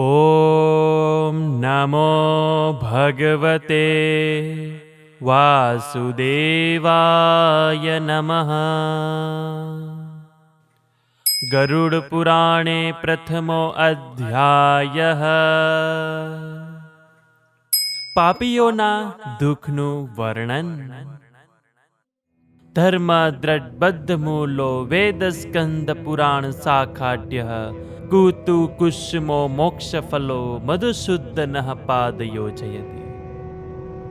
ઓમ નમો ભગવતે વાસુદેવાય નમઃ. ગરુડ પુરાણે પ્રથમો અધ્યાયઃ. પાપીઓના દુઃખનું વર્ણન. ધર્મ દ્રઢબદ્ધ મૂલો વેદ સ્કંદ પુરાણ શાખાઢ્ય કુતુ કુષ્મો મોક્ષ ફલો મધુશુદ્ધ નઃ પાદયોજયતિ.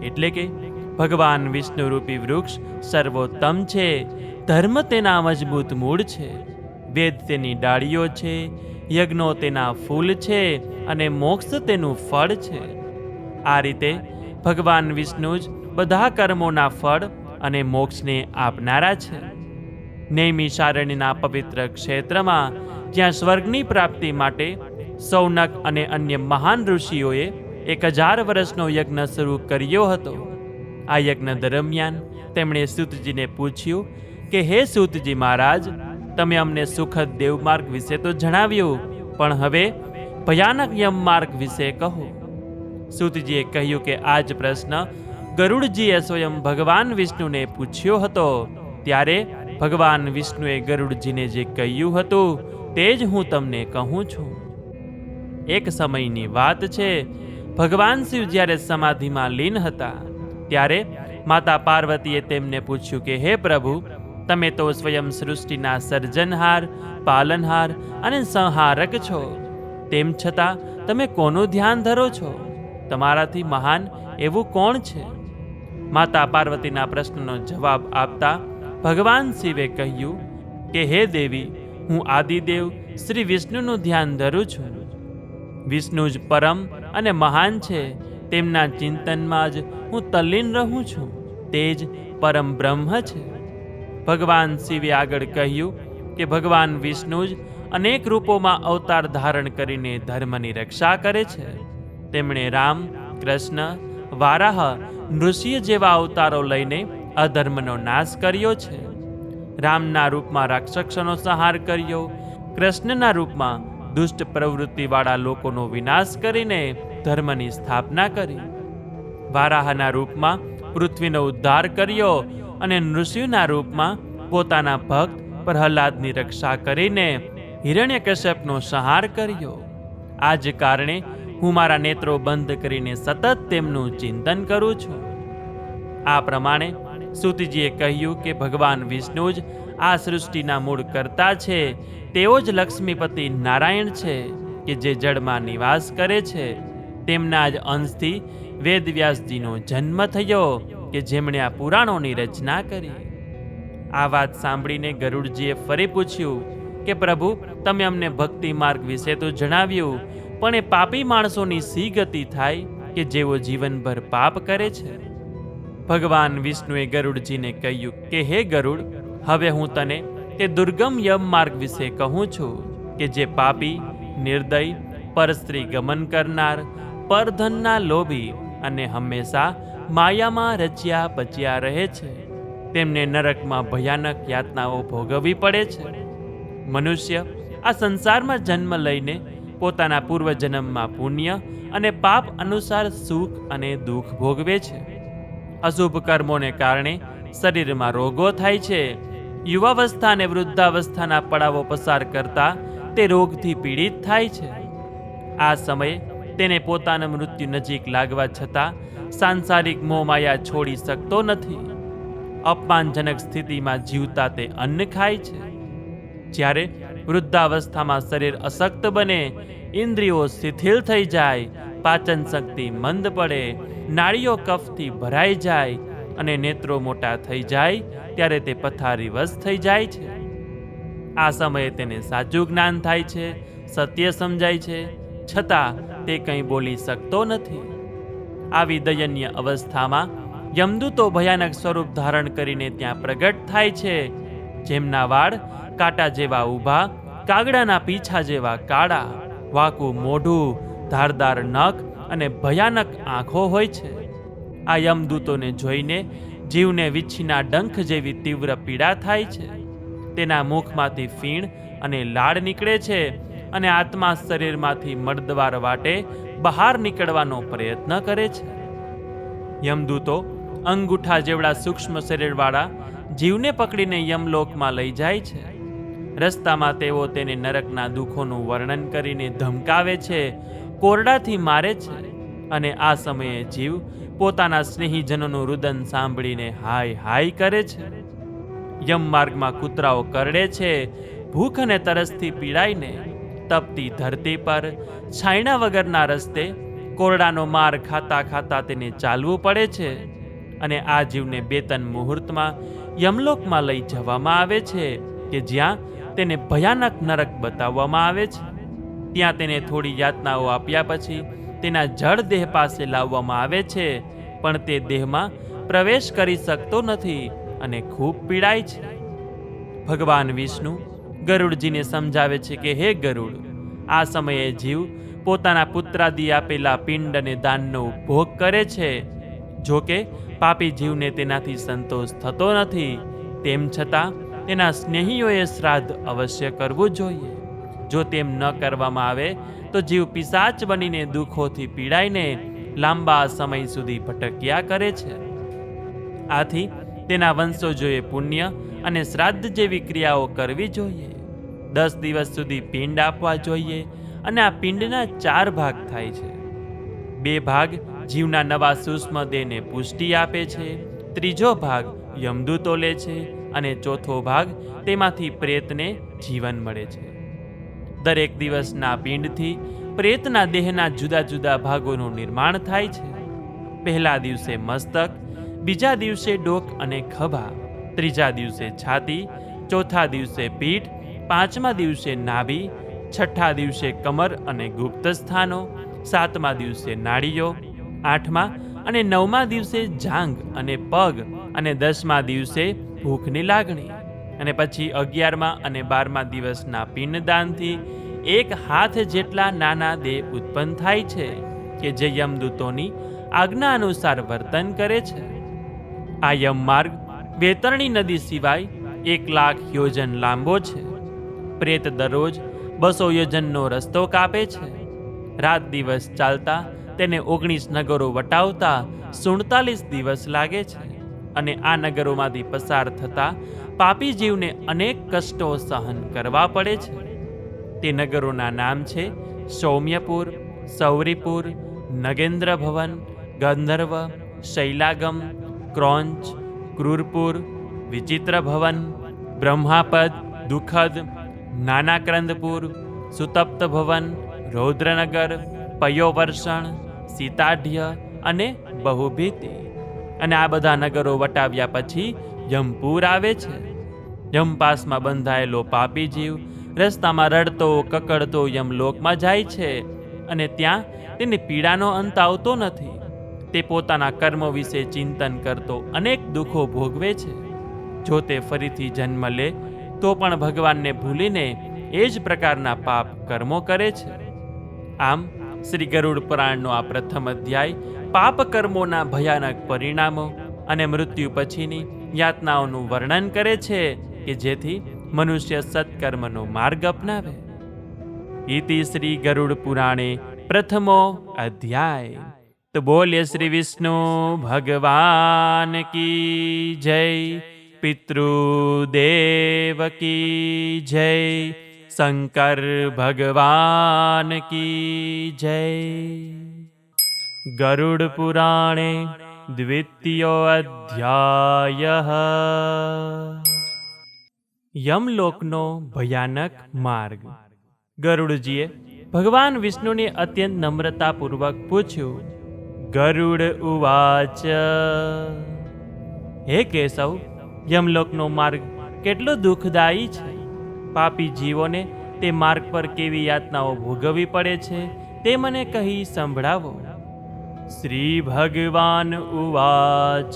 એટલે કે ભગવાન વિષ્ણુ રૂપી વૃક્ષ સર્વોત્તમ છે. ધર્મ તેના મજબૂત મૂળ છે, વેદ તેની ડાળીઓ છે, યજ્ઞો તેના ફૂલ છે અને મોક્ષ તેનું ફળ છે. આ રીતે ભગવાન વિષ્ણુ જ બધા કર્મોના ફળ અને મોક્ષને આપનારા છે. નૈમિષારણ્યના પવિત્ર ક્ષેત્રમાં જ્યાં સ્વર્ગની પ્રાપ્તિ માટે સૌનક અને અન્ય મહાન ઋષિઓએ 1000 વર્ષનો યજ્ઞ શરૂ કર્યો હતો. આ યજ્ઞ દરમિયાન તેમણે સૂતજીને પૂછ્યું કે હે સૂતજી મહારાજ, તમે અમને સુખદ દેવમાર્ગ વિશે તો જણાવ્યું, પણ હવે ભયાનક યમમાર્ગ વિશે કહો. સૂતજીએ કહ્યું કે આ જ પ્રશ્ન ગરુડજીએ સ્વયં ભગવાન વિષ્ણુને પૂછ્યો હતો. ત્યારે ભગવાન વિષ્ણુએ ગરુડજીને જે કહ્યું હતું તે જ હું તમને કહું છું. એક સમયની વાત છે. ભગવાન શિવ જ્યારે સમાધિમાં લીન હતા ત્યારે માતા પાર્વતીએ તેમને પૂછ્યું કે હે પ્રભુ, તમે તો સ્વયં સૃષ્ટિના સર્જનહાર, પાલનહાર અને સંહારક છો. તેમ છતાં તમે કોનું ધ્યાન ધરો છો? તમારાથી મહાન એવું કોણ છે? માતા પાર્વતીના પ્રશ્નનો જવાબ આપતા ભગવાન શિવે કહ્યું કે હે દેવી, હું આદિદેવ શ્રી વિષ્ણુનું ધ્યાન ધરું છું. વિષ્ણુ જ પરમ અને મહાન છે. તેમના ચિંતનમાં જ હું તલ્લીન રહું છું. તે જ પરમ બ્રહ્મ છે. ભગવાન શિવે આગળ કહ્યું કે ભગવાન વિષ્ણુ જ અનેક રૂપોમાં અવતાર ધારણ કરીને ધર્મની રક્ષા કરે છે. તેમણે રામ, કૃષ્ણ, વારાહ, નૃસિંહ જેવા અવતારો લઈને અધર્મનો નાશ કર્યો છે. રામના રૂપમાં રાક્ષસોનો સંહાર કર્યો, કૃષ્ણના રૂપમાં દુષ્ટ પ્રવૃત્તિવાળા લોકોનો વિનાશ કરીને ધર્મની સ્થાપના કરી. વારાહના રૂપમાં પૃથ્વીનો ઉદ્ધાર કર્યો અને નૃસિંહના રૂપમાં પોતાના ભક્ત પ્રહલાદની રક્ષા કરીને હિરણ્યકશ્યપનો સંહાર કર્યો. આ જ કારણે હું મારા નેત્રો બંધ કરીને સતત તેમનું ચિંતન કરું છું. આ પ્રમાણે સૂતજીએ કહ્યું કે ભગવાન વિષ્ણુ જ આ સૃષ્ટિના મૂળ કર્તા છે. તેઓ જ લક્ષ્મીપતિ નારાયણ છે કે જે જળમાં નિવાસ કરે છે. તેમના જ અંશથી વેદવ્યાસજીનો જન્મ થયો કે જેમણે આ પુરાણોની રચના કરી. આ વાત સાંભળીને ગરુડજીએ ફરી પૂછ્યું કે પ્રભુ, તમે અમને ભક્તિ માર્ગ વિશે તો જણાવ્યું, પણ એ પાપી માણસોની સી ગતિ થાય કે જેઓ જીવનભર પાપ કરે છે? ભગવાન વિષ્ણુએ ગરુડજીને કહ્યું કે હે ગરુડ, હવે હું તને તે દુર્ગમ યમ માર્ગ વિશે કહું છું કે જે પાપી, નિર્દય, પરસ્ત્રી ગમન કરનાર, પરધનના લોભી અને હંમેશા માયામાં રચ્યા પચ્યા રહે છે. તેમને નરકમાં ભયાનક યાતનાઓ ભોગવવી પડે છે. મનુષ્ય આ સંસારમાં જન્મ લઈને પોતાના પૂર્વજન્મમાં પુણ્ય અને પાપ અનુસાર સુખ અને દુઃખ ભોગવે છે. અશુભ કર્મોને કારણે શરીરમાં રોગો થાય છે. યુવાવસ્થા અને વૃદ્ધાવસ્થાના પડાવો પસાર કરતા તે રોગથી પીડિત થાય છે. આ સમયે તેને પોતાના મૃત્યુ નજીક લાગવા છતાં સાંસારિક મોહમાયા છોડી શકતો નથી. અપમાનજનક સ્થિતિમાં જીવતા તે અન્ન ખાય છે. જ્યારે વૃદ્ધાવસ્થામાં શરીર અશક્ત બને, ઇન્દ્રિયો શિથિલ થઈ જાય, પાચન શક્તિ મંદ પડે, નાડીઓ કફથી ભરાઈ જાય અને નેત્રો મોટા થઈ જાય ત્યારે તે પથારીવશ થઈ જાય છે. આ સમયે તેને સાચું જ્ઞાન થાય છે, સત્ય સમજાય છે, છતાં તે કંઈ બોલી શકતો નથી. આવી દયનીય અવસ્થામાં યમદૂતો ભયાનક સ્વરૂપ ધારણ કરીને ત્યાં પ્રગટ થાય છે. જેમના વાળ કાંટા જેવા ઊભા, કાગડાના પીછા જેવા કાળા, વાકું મોઢું, ધારદાર નખ અને ભયાનક આંખો હોય છે. આ યમદૂતોને જોઈને જીવને વીછીના ડંખ જેવી તીવ્ર પીડા થાય છે. તેના મુખમાંથી ફીણ અને લાળ નીકળે છે અને આત્મા શરીરમાંથી મર્દવાર વાટે બહાર નીકળવાનો પ્રયત્ન કરે છે. યમદૂતો અંગૂઠા જેવડા સૂક્ષ્મ શરીરવાળા જીવને પકડીને યમલોકમાં લઈ જાય છે. રસ્તામાં તેઓ તેને નરકના દુઃખોનું વર્ણન કરીને ધમકાવે છે, કોરડાથી મારે છે, અને આ સમયે જીવ પોતાના સ્નેહીજનોનું રુદન સાંભળીને હાય હાય કરે છે. યમ માર્ગમાં કૂતરાઓ કરડે છે. ભૂખ અને તરસથી પીડાઈને તપતી ધરતી પર છાયણા વગરના રસ્તે કોરડાનો માર ખાતા ખાતા તેને ચાલવું પડે છે. અને આ જીવને 2-3 મુહૂર્તમાં યમલોકમાં લઈ જવામાં આવે છે કે જ્યાં તેને ભયાનક નરક બતાવવામાં આવે છે. ત્યાં તેને થોડી યાતનાઓ આપ્યા પછી તેના જળ દેહ પાસે લાવવામાં આવે છે, પણ તે દેહમાં પ્રવેશ કરી શકતો નથી અને ખૂબ પીડાય છે. ભગવાન વિષ્ણુ ગરુડજીને સમજાવે છે કે હે ગરુડ, આ સમયે જીવ પોતાના પુત્રાદી આપેલા પિંડ અને દાનનો ઉપભોગ કરે છે. જો કે પાપી જીવને તેનાથી સંતોષ થતો નથી. તેમ છતાં તેના સ્નેહીઓએ શ્રાદ્ધ અવશ્ય કરવું જોઈએ. જો તેમ ન કરવામાં આવે તો જીવ પિશાચ બનીને દુઃખોથી પીડાઈને લાંબા સમય સુધી ભટક્યા કરે છે. આથી તેના વંશોજોએ પુણ્ય અને શ્રાદ્ધ જેવી ક્રિયાઓ કરવી જોઈએ. 10 દિવસ સુધી પિંડ આપવા જોઈએ અને આ પિંડના 4 ભાગ થાય છે. 2 ભાગ જીવના નવા સૂક્ષ્મ દેહને પુષ્ટિ આપે છે, 3જો ભાગ યમદૂતો લે છે અને 4થો ભાગ તેમાંથી પ્રેતને જીવન મળે છે. દરેક દિવસના પિંડથી પ્રેતના દેહના જુદા જુદા ભાગોનું નિર્માણ થાય છે. પહેલા દિવસે મસ્તક, બીજા દિવસે ડોક અને ખભા, ત્રીજા દિવસે છાતી, ચોથા દિવસે પીઠ, 5મા દિવસે નાભી, 6ઠ્ઠા દિવસે કમર અને ગુપ્ત સ્થાનો, 7મા દિવસે નાડીઓ, 8મા અને 9મા દિવસે જાંઘ અને પગ, અને 10મા દિવસે ભૂખની લાગણી, અને પછી 11મા અને 12મા દિવસના પિંડદાનથી 1 હાથ જેટલા નાના દેહ ઉત્પન્ન થાય છે કે જે યમદૂતોની આજ્ઞા અનુસાર વર્તન કરે છે. આ યમ માર્ગ વેતરણી નદી સિવાય 1,00,000 યોજન લાંબો છે. પ્રેત દરરોજ 200 યોજનનો રસ્તો કાપે છે. રાત દિવસ ચાલતા તેને 19 નગરો વટાવતા 47 દિવસ લાગે છે. અને આ નગરોમાંથી પસાર થતા પાપી જીવને અનેક કષ્ટો સહન કરવા પડે છે. તે નગરોના નામ છે સૌમ્યપુર, સૌરીપુર, નગેન્દ્ર ભવન, ગંધર્વ, શૈલાગમ, ક્રોંચ, ક્રૂરપુર, વિચિત્ર ભવન, બ્રહ્માપદ, દુઃખદ, નાનાક્રંદપુર, સુતપ્ત ભવન, રૌદ્રનગર, પયોવર્ષણ, સીતાઢ્ય અને બહુભીતિ. અને આ બધા નગરો વટાવ્યા પછી યમપુર આવે છે. યમપાસમાં બંધાયેલો પાપી જીવ રસ્તામાં રડતો કકડતો યમલોકમાં જાય છે અને ત્યાં તેની પીડાનો અંત આવતો નથી. તે પોતાના કર્મો વિશે ચિંતન કરતો અનેક દુઃખો ભોગવે છે. જો તે ફરીથી જન્મ લે તો પણ ભગવાનને ભૂલીને એ જ પ્રકારના પાપ કર્મો કરે છે. આમ શ્રી ગરુડ પુરાણનો આ પ્રથમ અધ્યાય પાપ કર્મોના ભયાનક પરિણામો અને મૃત્યુ પછીની યાતનાઓનું વર્ણન કરે છે કે જેથી મનુષ્ય સત્કર્મનો માર્ગ અપનાવે. ઇતિ શ્રી ગરુડ પુરાણે પ્રથમો અધ્યાય. તો બોલ્ય શ્રી વિષ્ણુ ભગવાન કી જય, પિતૃદેવ કી જય, શંકર ભગવાન કી જય. ગરુડ પુરાણે દ્વિતીયો અધ્યાયઃ. યમલોકનો ભયાનક માર્ગ. ગરુડજીએ ભગવાન વિષ્ણુને અત્યંત નમ્રતાપૂર્વક પૂછ્યું. ગરુડ ઉવાચ. હે કેશવ, યમલોકનો માર્ગ કેટલો દુઃખદાયી છે. પાપી જીવોને તે માર્ગ પર કેવી યાતનાઓ ભોગવવી પડે છે તે મને કહી સંભળાવો. શ્રી ભગવાન ઉવાચ.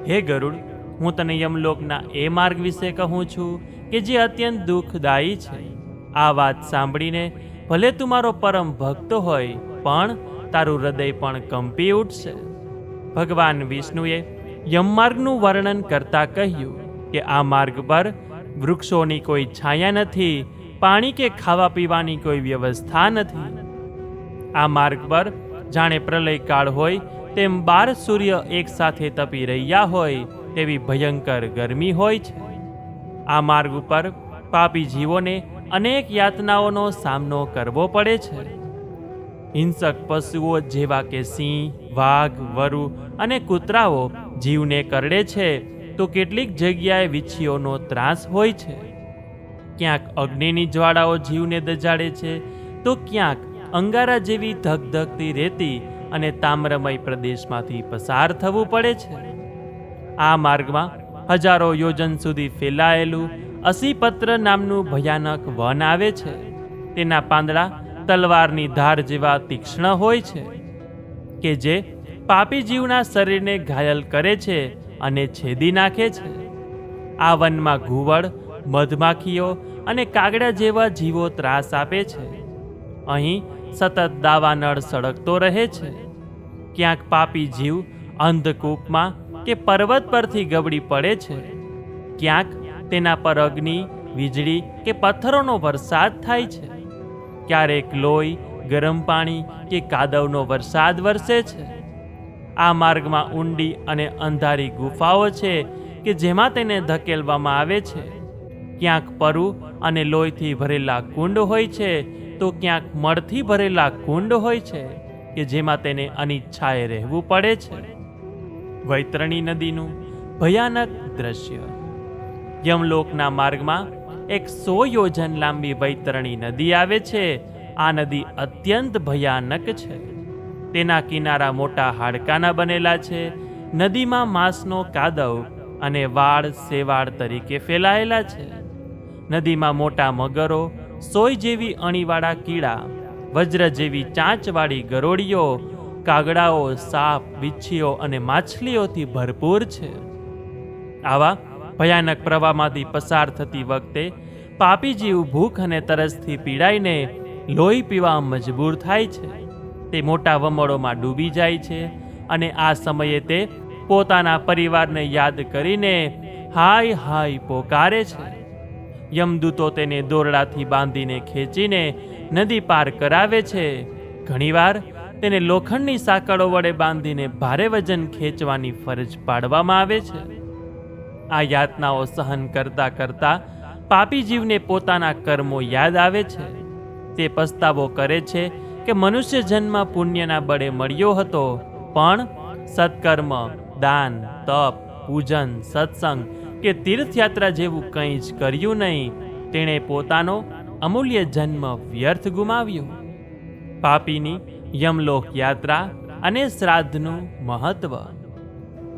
હે ગરુડ, હું તને યમલોકના એ માર્ગ વિશે કહું છું કે જે અત્યંત દુઃખદાયી છે. આ વાત સાંભળીને ભલે તું મારો પરમ ભક્ત હોય પણ તારું હૃદય પણ કંપી ઉઠશે. ભગવાન વિષ્ણુએ યમમાર્ગનું વર્ણન કરતા કહ્યું કે આ માર્ગ પર વૃક્ષોની કોઈ છાયા નથી, પાણી કે ખાવા પીવાની કોઈ વ્યવસ્થા નથી. આ માર્ગ પર જાણે પ્રલય કાળ હોય તેમ 12 સૂર્ય એક સાથે તપી રહ્યા હોય તેવી ભયંકર ગરમી હોય છે. આ માર્ગ ઉપર પાપી જીવોને અનેક યાતનાઓનો સામનો કરવો પડે છે. હિંસક પશુઓ જેવા કે સિંહ, વાઘ, વરુ અને કૂતરાઓ જીવને કરડે છે તો કેટલીક જગ્યાએ વીંછીઓનો ત્રાસ હોય છે. ક્યાંક અગ્નિની જ્વાળાઓ જીવને દજાડે છે તો ક્યાંક અંગારા જેવી ધગધગતી રેતી અને તામ્રમય પ્રદેશમાંથી પસાર થવું પડે છે. આ માર્ગમાં હજારો યોજન સુધી ફેલાયેલું અસીપત્ર નામનું ભયાનક વન આવે છે. તેના પાંદડા તલવારની ધાર જેવા તીક્ષ્ણ હોય છે કે જે પાપી જીવના શરીરને ઘાયલ કરે છે અને છેદી નાખે છે. આ વનમાં ઘુવડ, મધમાખીઓ અને કાગડા જેવા જીવો ત્રાસ આપે છે. અહીં સતત દાવાનળ સળગતો રહે છે. ક્યાંક પાપી જીવ અંધકૂપમાં કે પર્વત પરથી ગબડી પડે છે. ક્યાંક તેના પર અગ્નિ, વીજળી કે પથ્થરોનો વરસાદ થાય છે. ક્યારેક લોહી, ગરમ પાણી કે કાદવનો વરસાદ વરસે છે. આ માર્ગમાં ઊંડી અને અંધારી ગુફાઓ છે કે જેમાં તેને ધકેલવામાં આવે છે. ક્યાંક પરુ અને લોહીથી ભરેલા કુંડ હોય છે તો ક્યાંક મળથી ભરેલા કુંડ હોય છે કે જેમાં તેને અનિચ્છાએ રહેવું પડે છે. વૈતરણી નદીનું ભયાનક દ્રશ્ય. યમલોકના માર્ગમાં 100 યોજન લાંબી વૈતરણી નદી આવે છે. આ નદી અત્યંત ભયાનક છે. તેના કિનારા મોટા હાડકાના બનેલા છે. નદીમાં માંસનો કાદવ અને વાળ શેવાળ તરીકે ફેલાયેલા છે. નદીમાં મોટા મગરો, સોય જેવી અણીવાળા કીડા, વજ્ર જેવી ચાંચવાળી ગરોળીઓ, કાગડાઓ, સાપ, વીંછીઓ અને માછલીઓથી ભરપૂર છે. આવા ભયાનક પ્રવાહમાંથી પસાર થતી વખતે પાપી જીવ ભૂખ અને તરસથી પીડાઈને લોહી પીવા મજબૂર થાય છે. તે મોટા વમળોમાં ડૂબી જાય છે અને આ સમયે તે પોતાના પરિવારને યાદ કરીને હાય હાય પોકારે છે. યમદૂતો તેને દોરડાથી બાંધીને ખેંચીને નદી પાર કરાવે છે. ઘણીવાર તેને લોખંડની સાંકળો વડે બાંધીને ભારે વજન ખેંચવાની ફરજ પાડવામાં આવે છે. આ યાતનાઓ સહન કરતા કરતા પાપી જીવને પોતાના કર્મો યાદ આવે છે. તે પસ્તાવો કરે છે કે મનુષ્ય જન્મ પુણ્યના બળે મળ્યો હતો, પણ સત્કર્મ, દાન, તપ, પૂજન, સત્સંગ કે તીર્થયાત્રા જેવું કંઈ જ કર્યું નહીં. તેણે પોતાનો અમૂલ્ય જન્મ વ્યર્થ ગુમાવ્યો. પાપીની યમલોક યાત્રા અને શ્રાદ્ધનું મહત્વ.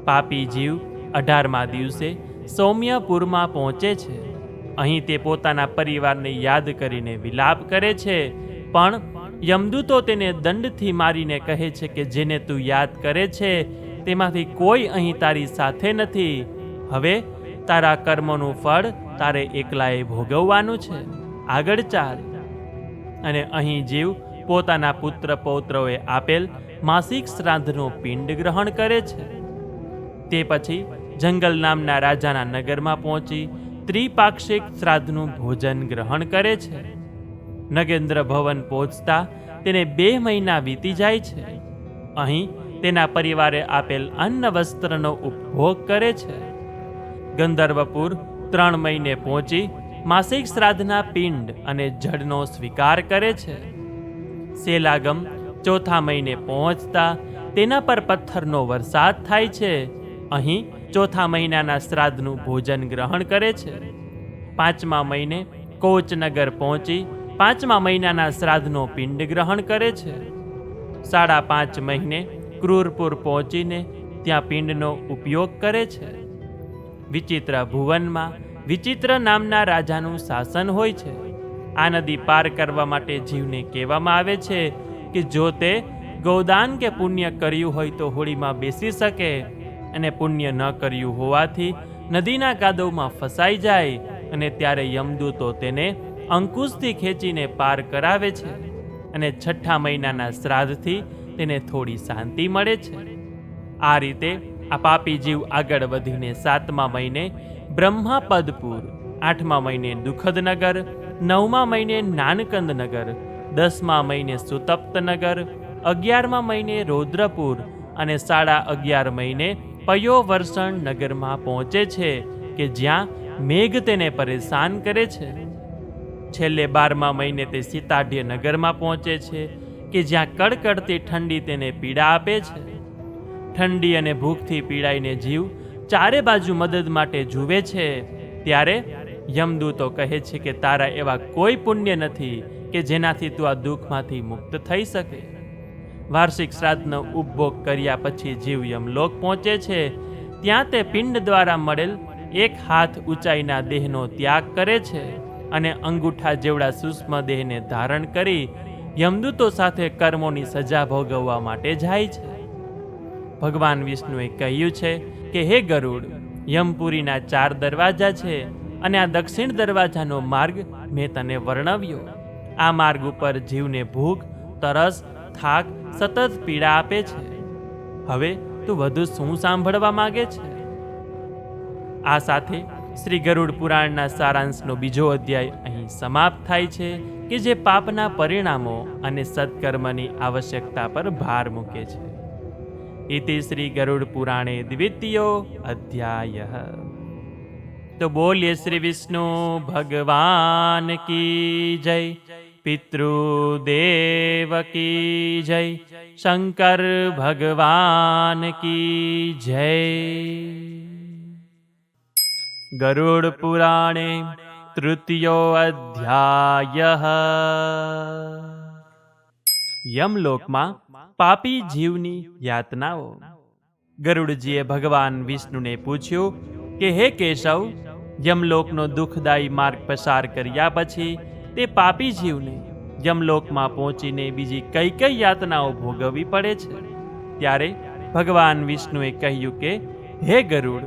પાપી જીવ 18મા દિવસે સૌમ્યપુરમાં પહોંચે છે. અહીં તે પોતાના પરિવારને યાદ કરીને વિલાપ કરે છે, પણ યમદૂતો તેને દંડથી મારીને કહે છે કે જેને તું યાદ કરે છે તેમાંથી કોઈ અહીં તારી સાથે નથી. હવે તારા કર્મોનું ફળ તારે એકલાએ ભોગવવાનું છે. આગળ ચાલ. અને અહીં જીવ પોતાના પુત્ર પૌત્રોએ આપેલ માસિક શ્રાદ્ધનો પિંડ ગ્રહણ કરે છે. તે પછી જંગલ નામના રાજાના નગરમાં પહોંચી ત્રિપાક્ષિક શ્રાદ્ધનું ભોજન ગ્રહણ કરે છે. નગેન્દ્ર ભવન પહોંચતા તેને 2 મહિના વીતી જાય છે. અહીં તેના પરિવારે આપેલ અન્ન વસ્ત્રનો ઉપભોગ કરે છે. ગંધર્વપુર 3 મહિને પહોંચી માસિક શ્રાદ્ધના પિંડ અને જળનો સ્વીકાર કરે છે. સેલાગમ 4થા મહિને પહોંચતા તેના પર પથ્થરનો વરસાદ થાય છે. અહીં 4થા મહિનાના શ્રાદ્ધનું ભોજન ગ્રહણ કરે છે. 5મા મહિને કોચનગર પહોંચી 5મા મહિનાના શ્રાદ્ધનો પિંડ ગ્રહણ કરે છે. 5.5 મહિને ક્રૂરપુર પહોંચીને ત્યાં પિંડનો ઉપયોગ કરે છે. વિચિત્ર ભુવનમાં વિચિત્ર નામના રાજાનું શાસન હોય છે. આ નદી પાર કરવા માટે જીવને કહેવામાં આવે છે કે જો તે ગૌદાન કે પુણ્ય કર્યું હોય તો હોળીમાં બેસી શકે, અને પુણ્ય ન કર્યું હોવાથી નદીના કાદવમાં ફસાઈ જાય, અને ત્યારે યમદૂતો તેને અંકુશથી ખેંચીને પાર કરાવે છે. અને 6ઠા મહિનાના શ્રાદ્ધથી તેને થોડી શાંતિ મળે છે. આ રીતે આ પાપી જીવ આગળ વધીને 7મા મહિને બ્રહ્માપદપુર 8મા મહિને દુઃખદનગર, 9મા મહિને નાનકંદનગર, 10મા મહિને સુતપ્તનગર, 11મા મહિને રૌદ્રપુર અને 11.5 મહિને પયોવર્ષણ નગરમાં પહોંચે છે કે જ્યાં મેઘ તેને પરેશાન કરે છે. છેલ્લે 12મા મહિને તે સીતાઢ્ય નગરમાં પહોંચે છે કે જ્યાં કડકડતી ઠંડી તેને પીડા આપે છે. ઠંડી અને ભૂખથી પીડાઈને જીવ ચારે બાજુ મદદ માટે જુએ છે ત્યારે યમદૂતો કહે છે કે તારા એવા કોઈ પુણ્ય નથી કે જેનાથી તું આ દુઃખમાંથી મુક્ત થઈ શકે. વાર્ષિક શ્રાદ્ધનો ઉપભોગ કર્યા પછી જીવ યમલોક પહોંચે છે. ત્યાં તે પિંડ દ્વારા મળેલ 1 હાથ ઊંચાઈના દેહનો ત્યાગ કરે છે અને અંગૂઠા જેવડા સૂક્ષ્મ દેહને ધારણ કરી યમદૂતો સાથે કર્મોની સજા ભોગવવા માટે જાય છે. ભગવાન વિષ્ણુએ કહ્યું છે કે હે ગરુડ, યમપુરીના 4 દરવાજા છે અને આ દક્ષિણ દરવાજાનો માર્ગ મેં તને વર્ણવ્યો. આ માર્ગ ઉપર જીવને ભૂખ, તરસ, થાક, સતત પીડા આપે છે. હવે તું વધુ શું સાંભળવા માંગે છે? આ સાથે શ્રી ગરુડ પુરાણના સારાંશનો બીજો અધ્યાય અહીં સમાપ્ત થાય છે કે જે પાપના પરિણામો અને સત્કર્મની આવશ્યકતા પર ભાર મૂકે છે. ઇતિ શ્રી ગરુડ પુરાણે દ્વિતીયો અધ્યાયઃ. તો બોલીએ શ્રી વિષ્ણુ ભગવાન કી જય, પિતૃદેવ કી જય, શંકર ભગવાન કી જય. ગરુડ પુરાણે તૃતીયો અધ્યાયઃ. યમલોકમાં પાપી જીવની યાતનાઓ. ગરુડજીએ ભગવાન વિષ્ણુને પૂછ્યું કે હે કેશવ, યમલોકનો દુઃખદાયી માર્ગ પસાર કર્યા પછી તે પાપી જીવને યમલોકમાં પહોંચીને બીજી કઈ કઈ યાતનાઓ ભોગવવી પડે છે? ત્યારે ભગવાન વિષ્ણુએ કહ્યું કે હે ગરુડ,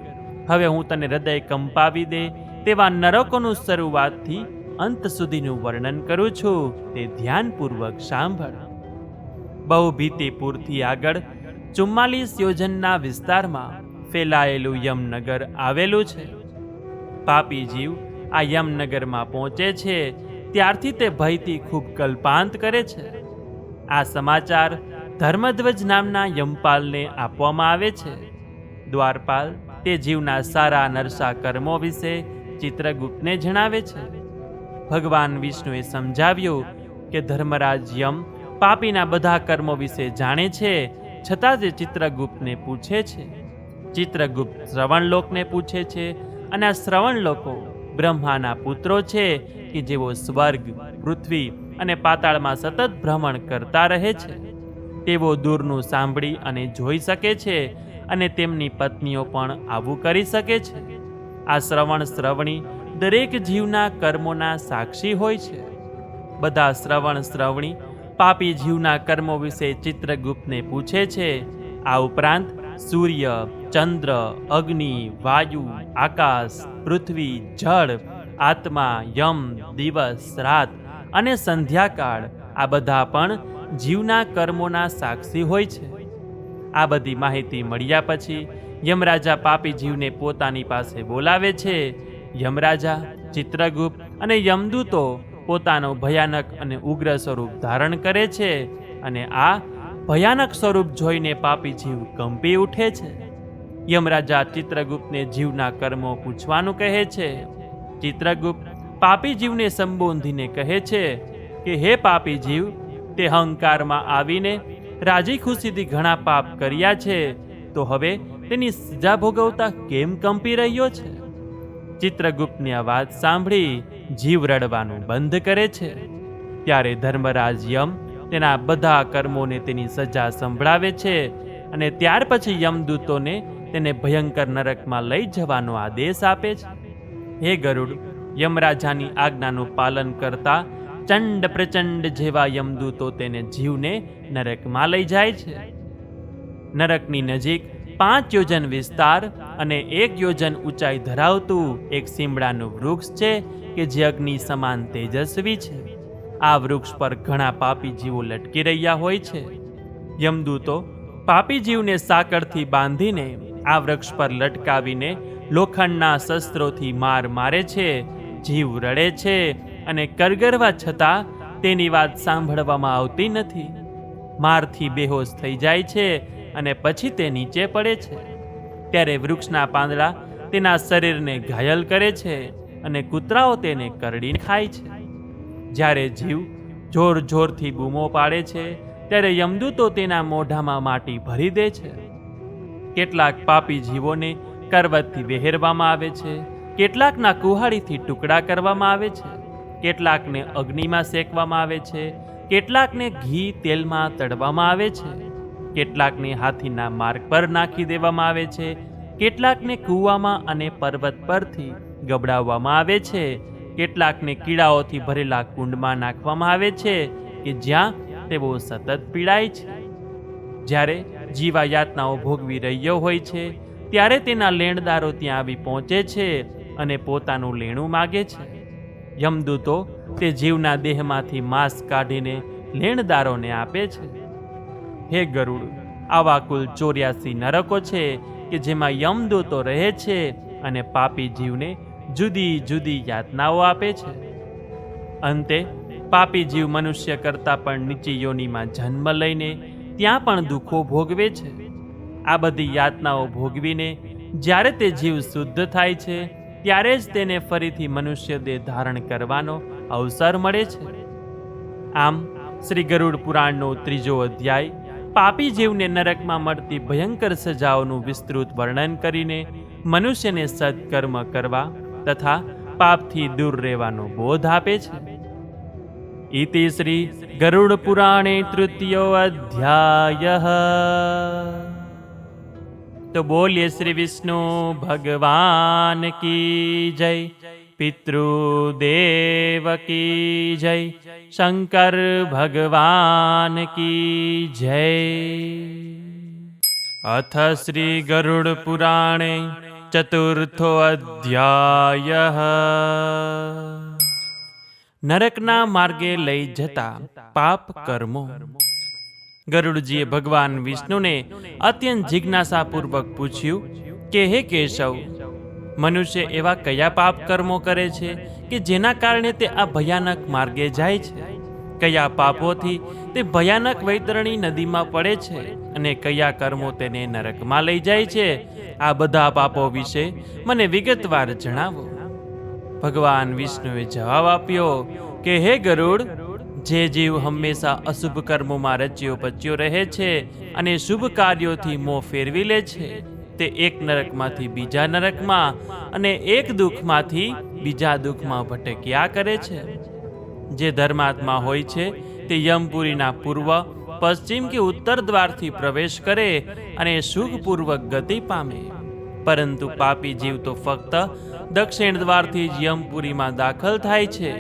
હવે હું તને હૃદય કંપાવી દે તેવા નરકોનું શરૂઆતથી અંત સુધીનું વર્ણન કરું છું, તે ધ્યાનપૂર્વક સાંભળ. બહુ ભીતિપુરથી આગળ 44 યોજનના વિસ્તારમાં ફેલાયેલું યમનગર આવેલું છે. પાપી જીવ આ યમનગરમાં પહોંચે છે ત્યારથી તે ભયથી ખૂબ કલ્પાંત કરે છે. આ સમાચાર ધર્મધ્વજ નામના યમપાલને આપવામાં આવે છે. દ્વારપાલ તે જીવના સારા નરસા કર્મો વિશે ચિત્રગુપ્તને જણાવે છે. ભગવાન વિષ્ણુએ સમજાવ્યું કે ધર્મરાજ યમ પાપીના બધા કર્મો વિશે જાણે છે, છતાં તે ચિત્રગુપ્તને પૂછે છે. ચિત્રગુપ્ત શ્રવણલોકને પૂછે છે અને આ શ્રવણલોકો બ્રહ્માના પુત્રો છે કે જેઓ સ્વર્ગ, પૃથ્વી અને પાતાળમાં સતત ભ્રમણ કરતા રહે છે. તેઓ દૂરનું સાંભળી અને જોઈ શકે છે અને તેમની પત્નીઓ પણ આવું કરી શકે છે. આ શ્રવણી દરેક જીવના કર્મોના સાક્ષી હોય છે. બધા શ્રવણી પાપી જીવના કર્મો વિશે ચિત્રગુપ્તને પૂછે છે. આ ઉપરાંત સૂર્ય, ચંદ્ર, અગ્નિ, વાયુ, આકાશ, પૃથ્વી, જળ, આત્મા, યમ, દિવસ, રાત અને સંધ્યાકાળ આ બધા પણ જીવના કર્મોના સાક્ષી હોય છે. આ બધી માહિતી મળ્યા પછી યમરાજા પાપી જીવને પોતાની પાસે બોલાવે છે. યમરાજા, ચિત્રગુપ્ત અને યમદૂતો પોતાનો ભયાનક અને ઉગ્ર સ્વરૂપ ધારણ કરે છે અને આ ભયાનક સ્વરૂપ જોઈને પાપી જીવ કંપી ઉઠે છે. યમરાજા ચિત્રગુપ્તને જીવના કર્મો પૂછવાનું કહે છે. ચિત્રગુપ્ત પાપી જીવને સંબોધીને કહે છે કે હે પાપી જીવ, તે અહંકારમાં આવીને રાજી ખુશીથી ઘણા પાપ કર્યા છે, તો હવે તેની સજા ભોગવતા કેમ કંપી રહ્યો છે? ચિત્રગુપ્તની આ વાત સાંભળી જીવ રડવાનું બંધ કરે છે. ત્યારે ધર્મરાજ યમ તેના બધા કર્મોને તેની સજા સંભળાવે છે અને ત્યાર પછી યમદૂતોને તેને ભયંકર નરકમાં લઈ જવાનો આદેશ આપે છે. હે ગરુડ, યમરાજાની આજ્ઞાનું પાલન કરતા ચંડ પ્રચંડ જેવા યમદૂતો તેને જીવને નરકમાં લઈ જાય છે. નરકની નજીક 5 યોજન વિસ્તાર અને 1 યોજન ઊંચાઈ ધરાવતું એક સીમડાનું વૃક્ષ છે કે જે અગ્નિ સમાન તેજસ્વી છે. આ વૃક્ષ પર ઘણા પાપી જીવો લટકી રહ્યા હોય છે. યમદૂતો પાપી જીવને સાંકળથી બાંધીને આ વૃક્ષ પર લટકાવીને લોખંડના શસ્ત્રોથી મારે છે જીવ રડે છે અને કરગરવા છતાં તેની વાત સાંભળવામાં આવતી નથી. મારથી બેહોશ થઈ જાય છે અને પછી તે નીચે પડે છે. ત્યારે વૃક્ષના પાંદડા તેના શરીરને ઘાયલ કરે છે અને કૂતરાઓ તેને કરડીને ખાય છે. જ્યારે જીવ જોર જોરથી બૂમો પાડે છે ત્યારે યમદૂતો તેના મોઢામાં માટી ભરી દે છે. કેટલાક પાપી જીવોને કરવતથી વહેરવામાં આવે છે, કેટલાકના કુહાડીથી ટુકડા કરવામાં આવે છે, કેટલાકને અગ્નિમાં શેકવામાં આવે છે, કેટલાકને ઘી તેલમાં તળવામાં આવે છે, કેટલાકને હાથીના માર્ગ પર નાખી દેવામાં આવે છે, કેટલાકને કૂવામાં અને પર્વત પરથી ગબડાવવામાં આવે છે, કેટલાકને કીડાઓથી ભરેલા કુંડમાં નાખવામાં આવે છે કે જ્યાં તેઓ સતત પીડાય છે. જ્યારે જીવ આ યાતનાઓ ભોગવી રહ્યો હોય છે ત્યારે તેના લેણદારો ત્યાં આવી પહોંચે છે અને પોતાનું લેણું માગે છે. યમદૂતો તે જીવના દેહમાંથી માંસ કાઢીને લેણદારોને આપે છે. હે ગરુડ, આવા કુલ 84 નરકો છે કે જેમાં યમદૂતો રહે છે અને પાપી જીવને જુદી જુદી યાતનાઓ આપે છે. અંતે પાપી જીવ મનુષ્ય કરતાં પણ નીચી યોનિમાં જન્મ લઈને ત્યાં પણ દુઃખો ભોગવે છે. આ બધી યાતનાઓ ભોગવીને જ્યારે તે જીવ શુદ્ધ થાય છે ત્યારે જ તેને ફરીથી મનુષ્ય દેહ ધારણ કરવાનો અવસર મળે છે. આમ શ્રી ગરુડ પુરાણનો 3જો અધ્યાય પાપી જીવને નરકમાં મળતી ભયંકર સજાઓનું વિસ્તૃત વર્ણન કરીને મનુષ્યને સત્કર્મ કરવા તથા પાપથી દૂર રહેવાનો બોધ આપે છે. ઇતિ શ્રી ગરુડ પુરાણે 3યો અધ્યાયઃ. તો બોલીએ શ્રી વિષ્ણુ ભગવાન કી જય, પિતૃદેવ કી જય, શંકર ભગવાન કી જય. અથ શ્રી ગરુડ પુરાણે 4થો અધ્યાયઃ. નરકના માર્ગે લઈ જતા પાપ કર્મો. ગરુડજીએ ભગવાન વિષ્ણુને અત્યંત જિજ્ઞાસાપૂર્વક પૂછ્યું કે હે કેશવ, મનુષ્ય એવા કયા પાપ કર્મો કરે છે કે જેના કારણે તે આ ભયાનક માર્ગે જાય છે? કયા પાપોથી તે ભયાનક વૈતરણી નદીમાં પડે છે અને કયા કર્મો તેને નરકમાં લઈ જાય છે? આ બધા પાપો વિશે મને વિગતવાર જણાવો. ભગવાન વિષ્ણુએ જવાબ આપ્યો કે હે ગરુડ, જે જીવ હંમેશા અશુભ કર્મોમાં રચ્યો પચ્યો રહે છે અને શુભ કાર્યોથી મોં ફેરવી લે છે, તે એક નરકમાંથી બીજા નરકમાં અને એક દુઃખમાંથી બીજા દુઃખમાં ભટક્યા કરે છે. જે ધર્માત્મા હોય છે તે યમપુરીના પૂર્વ, પશ્ચિમ કે ઉત્તર દ્વારથી પ્રવેશ કરે અને સુખપૂર્વક ગતિ પામે. પરંતુ પાપી જીવ તો ફક્ત દક્ષિણ દ્વારથી જ યમપુરીમાં દાખલ થાય છે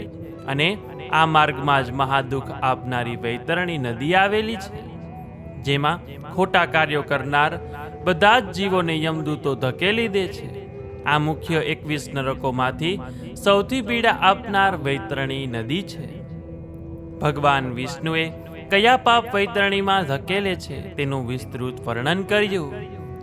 અને આ માર્ગમાં જ મહાદુઃખ આપનારી વૈતરણી નદી આવેલી છે, જેમાં ખોટા કાર્યો કરનાર બધા જ જીવોને યમદૂતો ધકેલી દે છે. આ મુખ્ય 21 નરકોમાંથી સૌથી પીડા આપનાર વૈતરણી નદી છે. ભગવાન વિષ્ણુએ કયા પાપ વૈતરણીમાં ધકેલે છે તેનું વિસ્તૃત વર્ણન કર્યું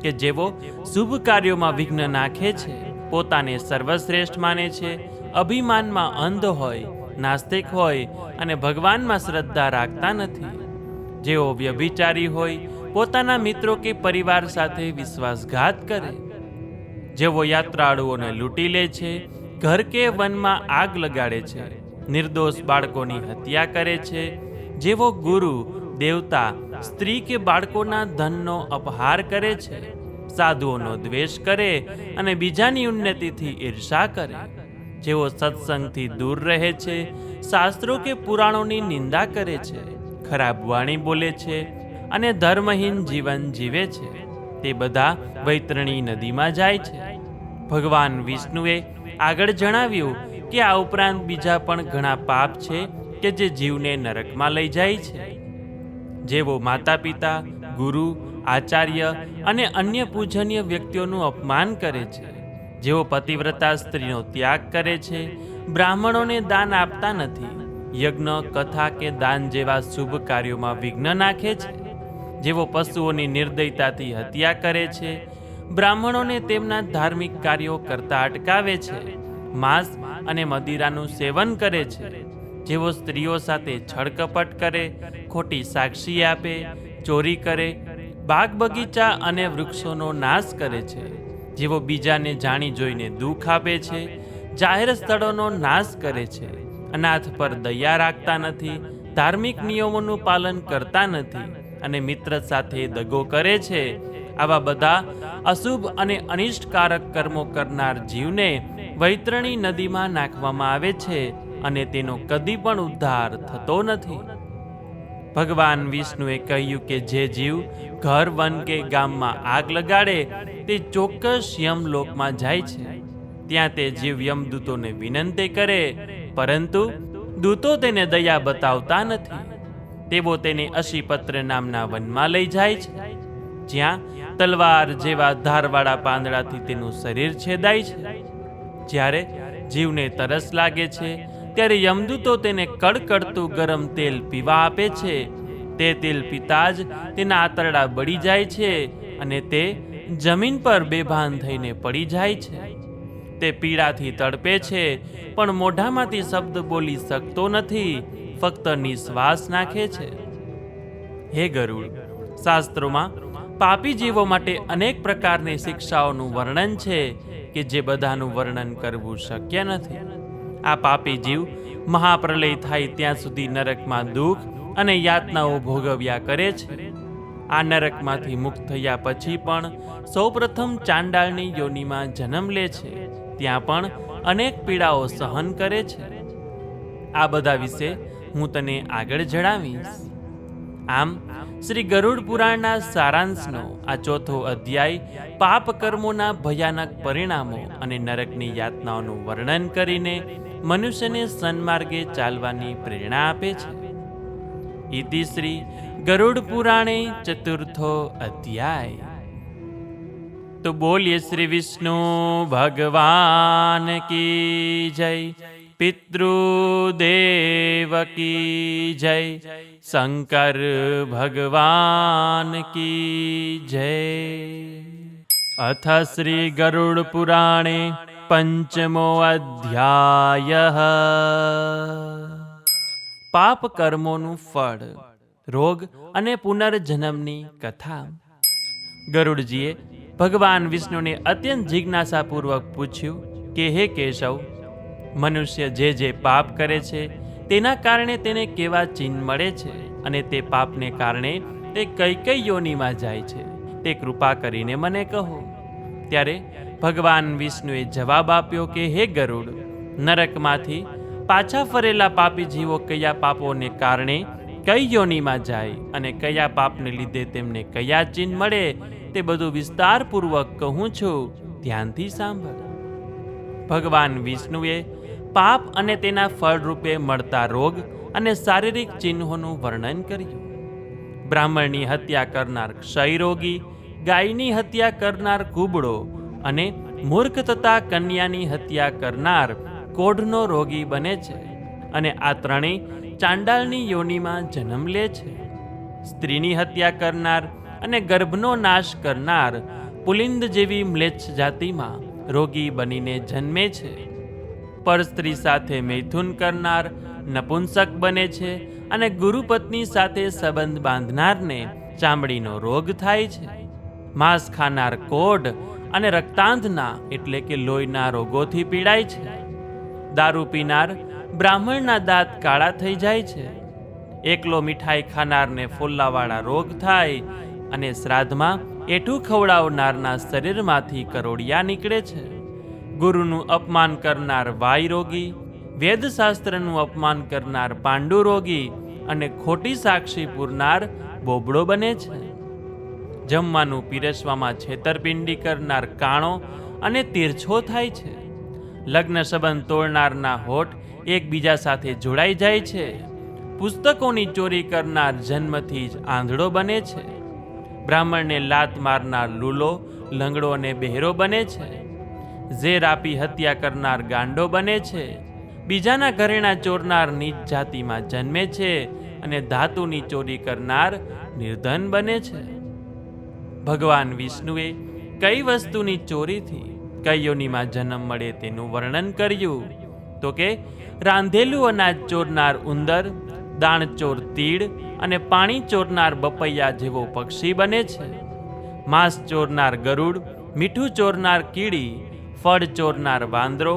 કે જેઓ શુભ કાર્યોમાં વિઘ્ન નાખે છે, પોતાને સર્વશ્રેષ્ઠ માને છે, અભિમાનમાં અંધ હોય, નાસ્તિક હોય અને ભગવાનમાં શ્રદ્ધા રાખતા નથી, જેઓ વ્યભિચારી હોય, પોતાના મિત્રો કે પરિવાર સાથે વિશ્વાસઘાત કરે, જેઓ યાત્રાળુઓને લૂંટી લે છે, ઘર કે વનમાં આગ લગાડે છે, નિર્દોષ બાળકોની હત્યા કરે છે, જેઓ ગુરુ, દેવતા, સ્ત્રી કે બાળકોના ધનનો અપહાર કરે છે, સાધુઓનો દ્વેષ કરે અને બીજાની ઉન્નતિથી ઈર્ષા કરે, જેઓ સત્સંગથી દૂર રહે છે, શાસ્ત્રો કે પુરાણોની નિંદા કરે છે, ખરાબ વાણી બોલે છે અને ધર્મહીન જીવન જીવે છે, તે બધા વૈતરણી નદીમાં જાય છે. ભગવાન વિષ્ણુએ આગળ જણાવ્યું કે આ ઉપરાંત બીજા પણ ઘણા પાપ છે કે જે જીવને નરકમાં લઈ જાય છે, જેઓ માતા પિતા, ગુરુ, આચાર્ય અને અન્ય પૂજનીય વ્યક્તિઓનું અપમાન કરે છે, જેઓ પતિવ્રતા સ્ત્રીનો ત્યાગ કરે છે, બ્રાહ્મણોને દાન આપતા નથી, યજ્ઞ, કથા કે દાન જેવા શુભ કાર્યોમાં વિઘ્ન નાખે છે, જેઓ પશુઓની નિર્દયતાથી હત્યા કરે છે, બ્રાહ્મણોને તેમના ધાર્મિક કાર્યો કરતા અટકાવે છે માંસ અને મદિરાનું સેવન કરે છે, જેઓ સ્ત્રીઓ સાથે છળકપટ કરે, ખોટી સાક્ષી આપે, ચોરી કરે, બાગ બગીચા અને વૃક્ષોનો નાશ કરે છે, જેઓ બીજાને જાણી જોઈને દુઃખ આપે છે, જાહેર સ્થળોનો નાશ કરે છે, અનાથ પર દયા રાખતા નથી, ધાર્મિક નિયમોનું પાલન કરતા નથી અને મિત્ર સાથે દગો કરે છે, આવા બધા અશુભ અને અનિષ્ટકારક કર્મો કરનાર જીવને વૈતરણી નદીમાં નાખવામાં આવે છે અને તેનો કદી પણ ઉદ્ધાર થતો નથી. ભગવાન વિષ્ણુએ કહ્યું કે જે જીવ ઘર, વન કે ગામમાં આગ લગાડે તે ચોક્કસ યમલોકમાં જાય છે. ત્યાં તે જીવ યમદૂતોને વિનંતી કરે, પરંતુ દૂતો તેને દયા બતાવતા નથી. તેઓ તેને અશીપત્ર નામના વનમાં લઈ જાય છે, જ્યાં તલવાર જેવા ધારવાળા પાંદડાથી તેનું શરીર છેદાય છે. જ્યારે જીવને તરસ લાગે છે ત્યારે યમદૂતો તેને કડકડતું ગરમ તેલ પીવા આપે છે. તે તેલ પીતા જ તેના આંતરડા બળી જાય છે અને તે જમીન પર બેભાન થઈને પડી જાય છે. તે પીડાથી તડપે છે, પણ મોઢામાંથી શબ્દ બોલી શકતો નથી, ફક્ત નિશ્વાસ નાખે છે. હે ગરુડ, શાસ્ત્રોમાં પાપી જીવો માટે અનેક પ્રકારની શિક્ષાઓનું વર્ણન છે કે જે બધાનું વર્ણન કરવું શક્ય નથી. આ પાપી જીવ મહાપ્રલય થાય ત્યાં સુધી નરકમાં દુઃખ અને યાતનાઓ ભોગવ્યા કરે છે. આ નરકમાંથી મુક્ત થયા પછી પણ સૌપ્રથમ ચાંડાળની યોનિમાં જન્મ લે છે. ત્યાં પણ અનેક પીડાઓ સહન કરે છે. આ બધા વિશે હું તને આગળ જણાવીશ. આમ શ્રી ગરુડ પુરાણના સારાંશનો આ ચોથો અધ્યાય પાપ કર્મોના ભયાનક પરિણામો અને નરકની યાતનાઓનું વર્ણન કરીને મનુષ્યને સન્માર્ગે ચાલવાની પ્રેરણા આપે છે. ઇતિ શ્રી ગરુડ પુરાણે ચતુર્થો અધ્યાય. તો બોલીએ શ્રી વિષ્ણુ ભગવાન કી જય, પિતૃદેવ કી જય, શંકર ભગવાન કી જય. અથ શ્રી ગરુડ પુરાણે પંચમો અધ્યાય. પાપ કર્મોનું ફળ, રોગ અને પુનર્જન્મની કથા. ગરુડજીએ ભગવાન વિષ્ણુને અત્યંત જિજ્ઞાસાપૂર્વક પૂછ્યું કે હે કેશવ, મનુષ્ય જે પાપ કરે છે તેના કારણે તેને કેવા ચિહ્ન મળે છે અને તે પાપને કારણે તે કઈ કઈ યોનિમાં જાય છે, તે કૃપા કરીને મને કહો. ત્યારે ભગવાન વિષ્ણુએ જવાબ આપ્યો કે હે ગરુડ, નરકમાંથી પાછા ફરેલા પાપી જીવો કયા પાપોને કારણે કઈ યોનિમાં જાય અને કયા પાપને લીધે તેમને કયા ચિહ્ન મળે તે બધું વિસ્તારપૂર્વક કહું છું, ધ્યાનથી સાંભળ. ભગવાન વિષ્ણુએ પાપ અને તેના ફળરૂપે મળતા રોગ અને શારીરિક ચિહ્નોનું વર્ણન કર્યું. બ્રાહ્મણની હત્યા કરનાર ક્ષયરોગી, ગાયની હત્યા કરનાર કુબડો અને મૂર્ખ તથા કન્યાની હત્યા કરનાર કોઢનો રોગી બને છે અને આ ત્રણેય ચાંડાળની યોનિમાં જન્મ લે છે. સ્ત્રીની હત્યા કરનાર અને ગર્ભનો નાશ કરનાર પુલિંદ જેવી મ્લેચ્છ જાતિમાં રોગી બનીને જન્મે છે. પરસ્ત્રી સાથે મૈથુન કરનાર નપુંસક બને છે અને ગુરુપત્ની સાથે સંબંધ બાંધનારને ચામડીનો રોગ થાય છે. માંસ ખાનાર કોઢ અને રક્તાંધના એટલે કે લોહીના રોગોથી પીડાય છે. દારૂ પીનાર બ્રાહ્મણના દાંત કાળા થઈ જાય છે. એકલો મીઠાઈ ખાનારને ફોલ્લાવાળા રોગ થાય અને શ્રાદ્ધમાં એઠું ખવડાવનારના શરીરમાંથી કરોડિયા નીકળે છે. ગુરુનું અપમાન કરનાર વાય રોગી, વેદશાસ્ત્રનું અપમાન કરનાર પાંડુ રોગી અને ખોટી સાક્ષી પૂરનાર બોબડો બને છે. જમવાનું પીરસવામાં છેતરપિંડી કરનાર કાણો અને તીરછો થાય છે. લગ્ન સંબંધ તોડનારના હોઠ એકબીજા સાથે જોડાઈ જાય છે. પુસ્તકોની ચોરી કરનાર જન્મથી જ આંધળો બને છે. બ્રાહ્મણને લાત મારનાર લૂલો, લંગડો અને બહેરો બને છે. ઝેર આપી હત્યા કરનાર ગાંડો બને છે. બીજાના ઘરેણા ચોરનાર નીચ જાતિમાં જન્મે છે અને ધાતુની ચોરી કરનાર નિર્ધન બને છે. ભગવાન વિષ્ણુએ કઈ વસ્તુની ચોરીથી કઈ યોનિમાં જન્મ મળે તેનું વર્ણન કર્યું. તો કે રાંધેલું અનાજ ચોરનાર ઉંદર, દાણચોર તીડ અને પાણી ચોરનાર બપૈયા જેવો પક્ષી બને છે. માંસ ચોરનાર ગરુડ, મીઠું ચોરનાર કીડી, ફળ ચોરનાર વાંદરો,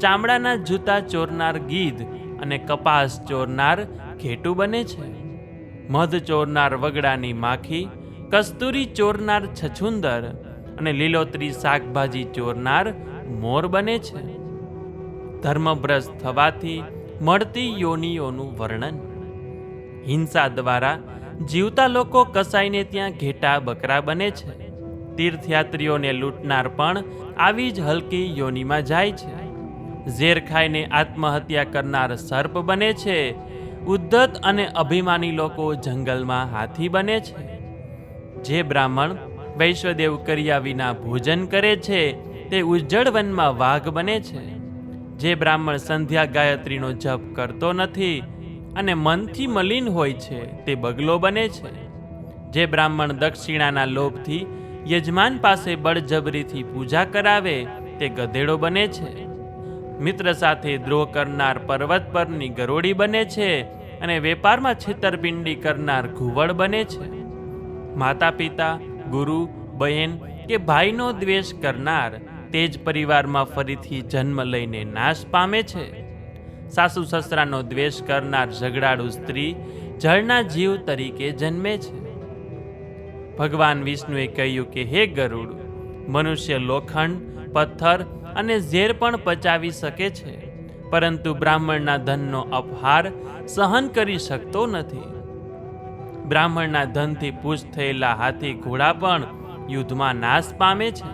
ચામડાના જૂતા ચોરનાર ગીધ અને કપાસ ચોરનાર ઘેટું બને છે. મધ ચોરનાર વગડાની માખી, કસ્તુરી ચોરનાર છછુંદર અને લીલોતરી શાકભાજી ચોરનાર મોર બને છે. ધર્મભ્રષ્ટ થવાથી મળતી યોનિઓનું વર્ણન. હિંસા દ્વારા જીવતા લોકો કસાઈને ત્યાં ઘેટા બકરા બને છે. તીર્થયાત્રીઓને લૂંટનાર પણ આવી જ હલકી યોનિમાં જાય છે. ઝેર ખાઈને આત્મહત્યા કરનાર સર્પ બને છે. ઉદ્ધત અને અભિમાની લોકો જંગલમાં હાથી બને છે. જે બ્રાહ્મણ વૈશ્વદેવ કર્યા વિના ભોજન કરે છે તે ઉજ્જડ વનમાં વાઘ બને છે. જે બ્રાહ્મણ સંધ્યા ગાયત્રીનો જપ કરતો નથી અને મનથી મલિન હોય છે તે બગલો બને છે. જે બ્રાહ્મણ દક્ષિણાના લોભથી યજમાન પાસે બળજબરીથી પૂજા કરાવે તે ગધેડો બને છે. મિત્ર સાથે દ્રોહ કરનાર પર્વત પરની ગરોળી બને છે અને વેપારમાં છેતરપિંડી કરનાર ઘુવડ બને છે. માતા પિતા, ગુરુ, બહેન કે ભાઈનો દ્વેષ કરનાર તે જ પરિવારમાં ફરીથી જન્મ લઈને નાશ પામે છે. સાસુ સસરાનો દ્વેષ કરનાર ઝઘડાળુ સ્ત્રી જળના જીવ તરીકે જન્મે છે. ભગવાન વિષ્ણુએ કહ્યું કે હે ગરુડ, મનુષ્ય લોખંડ, પથ્થર અને ઝેર પણ પચાવી શકે છે, પરંતુ બ્રાહ્મણના ધનનો અપહાર સહન કરી શકતો નથી. બ્રાહ્મણના ધનથી પુષ્ટ થયેલા હાથી ઘોડા પણ યુદ્ધમાં નાશ પામે છે.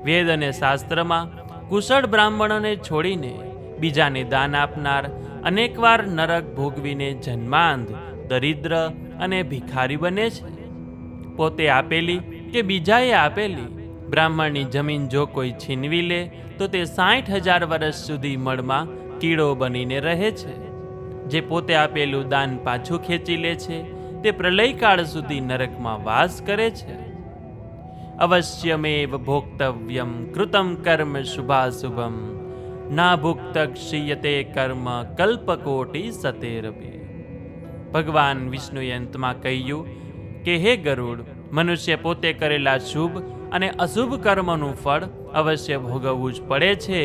વેદ અને શાસ્ત્રમાં કુશળ બ્રાહ્મણોને છોડીને બીજાને દાન આપનાર અનેકવાર નરક ભોગવીને જન્માંધ, દરિદ્ર અને ભિખારી બને છે. પોતે આપેલી કે બીજાએ આપેલી બ્રાહ્મણની જમીન જો કોઈ છીનવી લે તો તે 60,000 વર્ષ સુધી મળમાં કીડો બનીને રહે છે. જે પોતે આપેલું દાન પાછું ખેંચી લે છે તે પ્રલયકાળ સુધી નરકમાં વાસ કરે છે. અવશ્યમેવ ભોક્તવ્યમ કૃતમ કર્મ શુભાશુભમ ના ભુક્ત ક્ષીયતે કર્મ કલ્પકોટી સતેરપી. ભગવાન વિષ્ણુએ અંતમાં કહ્યું કે હે ગરુડ, મનુષ્ય પોતે કરેલા શુભ અને અશુભ કર્મનું ફળ અવશ્ય ભોગવવું જ પડે છે.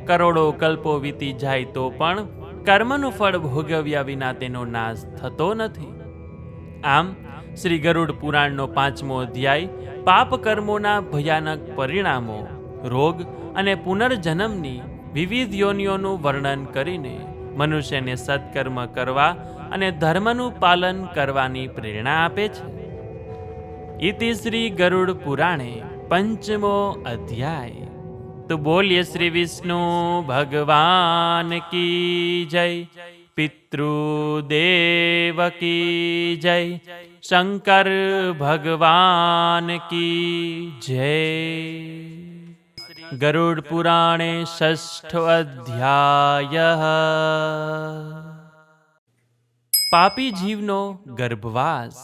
કરોડો કલ્પો વીતી જાય તો પણ કર્મનું ફળ ભોગવ્યા વિના તેનો નાશ થતો નથી. આમ શ્રી ગરુડ પુરાણનો 5મો અધ્યાય પાપ કર્મોના ભયાનક પરિણામો, રોગ અને પુનર્જન્મની વિવિધ યોનિઓનું વર્ણન કરીને મનુષ્યને સત્કર્મ કરવા અને ધર્મનું પાલન કરવાની પ્રેરણા આપે છે. ઇતિ શ્રી ગરુડ પુરાણે 5મો અધ્યાય. તો બોલીએ શ્રી વિષ્ણુ ભગવાન કી જય, પિતૃદેવ કી જય, શંકર ભગવાન કી જય. ગરુડ પુરાણે 6ઠો અધ્યાય. પાપી જીવનો ગર્ભવાસ.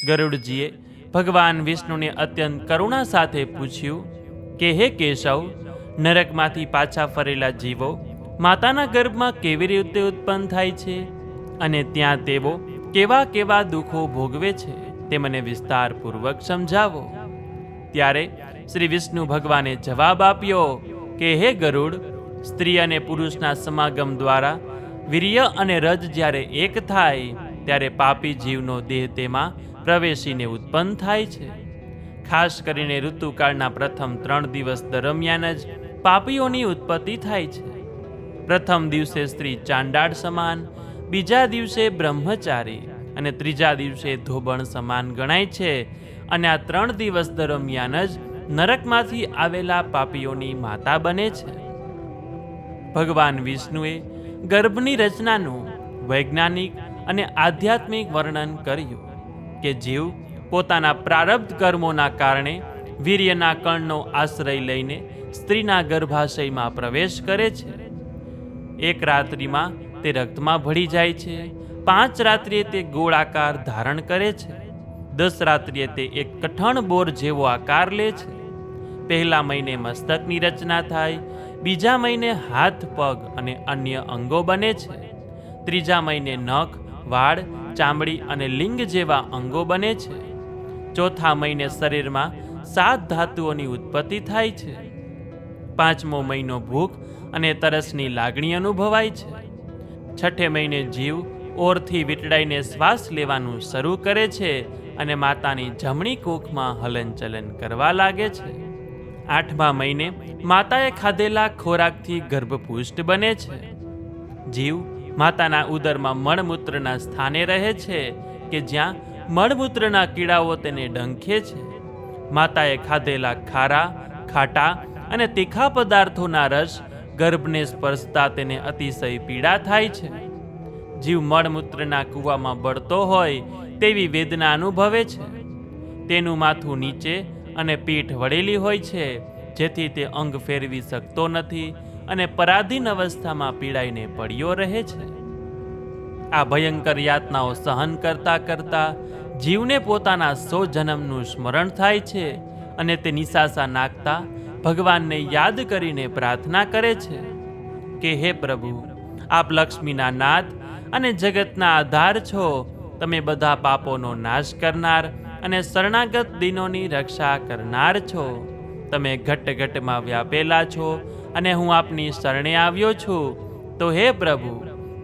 ગરુડજીએ ભગવાન વિષ્ણુને અત્યંત કરુણા સાથે પૂછ્યું કે હે કેશવ, નરકમાંથી પાછા ફરેલા જીવો માતાના ગર્ભમાં કેવી રીતે ઉત્પન્ન થાય છે અને ત્યાં તેઓ કેવા કેવા દુઃખો ભોગવે છે તે મને વિસ્તારપૂર્વક સમજાવો. ત્યારે શ્રી વિષ્ણુ ભગવાને જવાબ આપ્યો કે હે ગરુડ, સ્ત્રી અને પુરુષના સમાગમ દ્વારા વીર્ય અને રજ જ્યારે એક થાય ત્યારે પાપી જીવનો દેહ તેમાં પ્રવેશીને ઉત્પન્ન થાય છે. ખાસ કરીને ઋતુકાળના પ્રથમ 3 દિવસ દરમિયાન જ પાપીઓની ઉત્પત્તિ થાય છે. પ્રથમ દિવસે સ્ત્રી ચાંડાળ સમાન, બીજા દિવસે બ્રહ્મચારી અને ત્રીજા દિવસે ધોબણ સમાન ગણાય છે. અને આ 3 દિવસ દરમિયાન જ નરકમાંથી આવેલા પાપીઓની માતા બને છે. ભગવાન વિષ્ણુએ ગર્ભની રચનાનું વૈજ્ઞાનિક અને આધ્યાત્મિક વર્ણન કર્યું કે જીવ પોતાના પ્રારબ્ધ કર્મોના કારણે વીર્યના કણનો આશ્રય લઈને સ્ત્રીના ગર્ભાશયમાં પ્રવેશ કરે છે. એક રાત્રિમાં તે રક્તમાં ભળી જાય છે, 5 રાત્રિએ તે ગોળાકાર ધારણ કરે છે, 10 રાત્રિએ તે એક કઠણ બોર જેવો આકાર લે છે, પહેલા મહિને મસ્તકની રચના થાય, બીજા મહિને હાથ, પગ અને અન્ય અંગો બને છે, ત્રીજા મહિને નખ, વાળ, ચામડી અને લિંગ જેવા અંગો બને છે, ચોથા મહિને શરીરમાં 7 ધાતુઓની ઉત્પત્તિ થાય છે, પાંચમો મહિનો ભૂખ અને તરસની લાગણી અનુભવાય છે, છઠ્ઠે મહિને જીવ ઓરથી વીંટળાઈને શ્વાસ લેવાનું શરૂ કરે છે અને માતાની જમણી કૂખમાં હલનચલન કરવા લાગે છે, આઠમા મહિને માતાએ ખાધેલા ખોરાકથી ગર્ભપુષ્ટ બને છે, જીવ માતાના ઉદરમાં મળમૂત્રના સ્થાને રહે છે કે જ્યાં મળમૂત્રના કીડાઓ તેને ડંખે છે. માતાએ ખાધેલા ખારા, ખાટા અને તીખા પદાર્થોના રસ ગર્ભને સ્પર્શતા તેને અતિશય પીડા થાય છે. જીવ મળમૂત્રના કૂવામાં બળતો હોય તેવી વેદના અનુભવે છે. તેનું માથું નીચે અને પીઠ વળેલી હોય છે, જેથી તે અંગ ફેરવી શકતો નથી અને પરાધીન અવસ્થામાં પીડાઈને પડ્યો રહે છે. આ ભયંકર યાતનાઓ સહન કરતા કરતા જીવને પોતાના 100 જન્મનું સ્મરણ થાય છે અને તે નિસાસા નાખતા ભગવાનને યાદ કરીને પ્રાર્થના કરે છે કે હે પ્રભુ, આપ લક્ષ્મીના નાથ અને જગતના આધાર છો. તમે બધા પાપોનો નાશ કરનાર અને શરણાગત દિનોની રક્ષા કરનાર છો. તમે ઘટ ઘટમાં વ્યાપેલા છો અને હું આપની શરણે આવ્યો છું. તો હે પ્રભુ,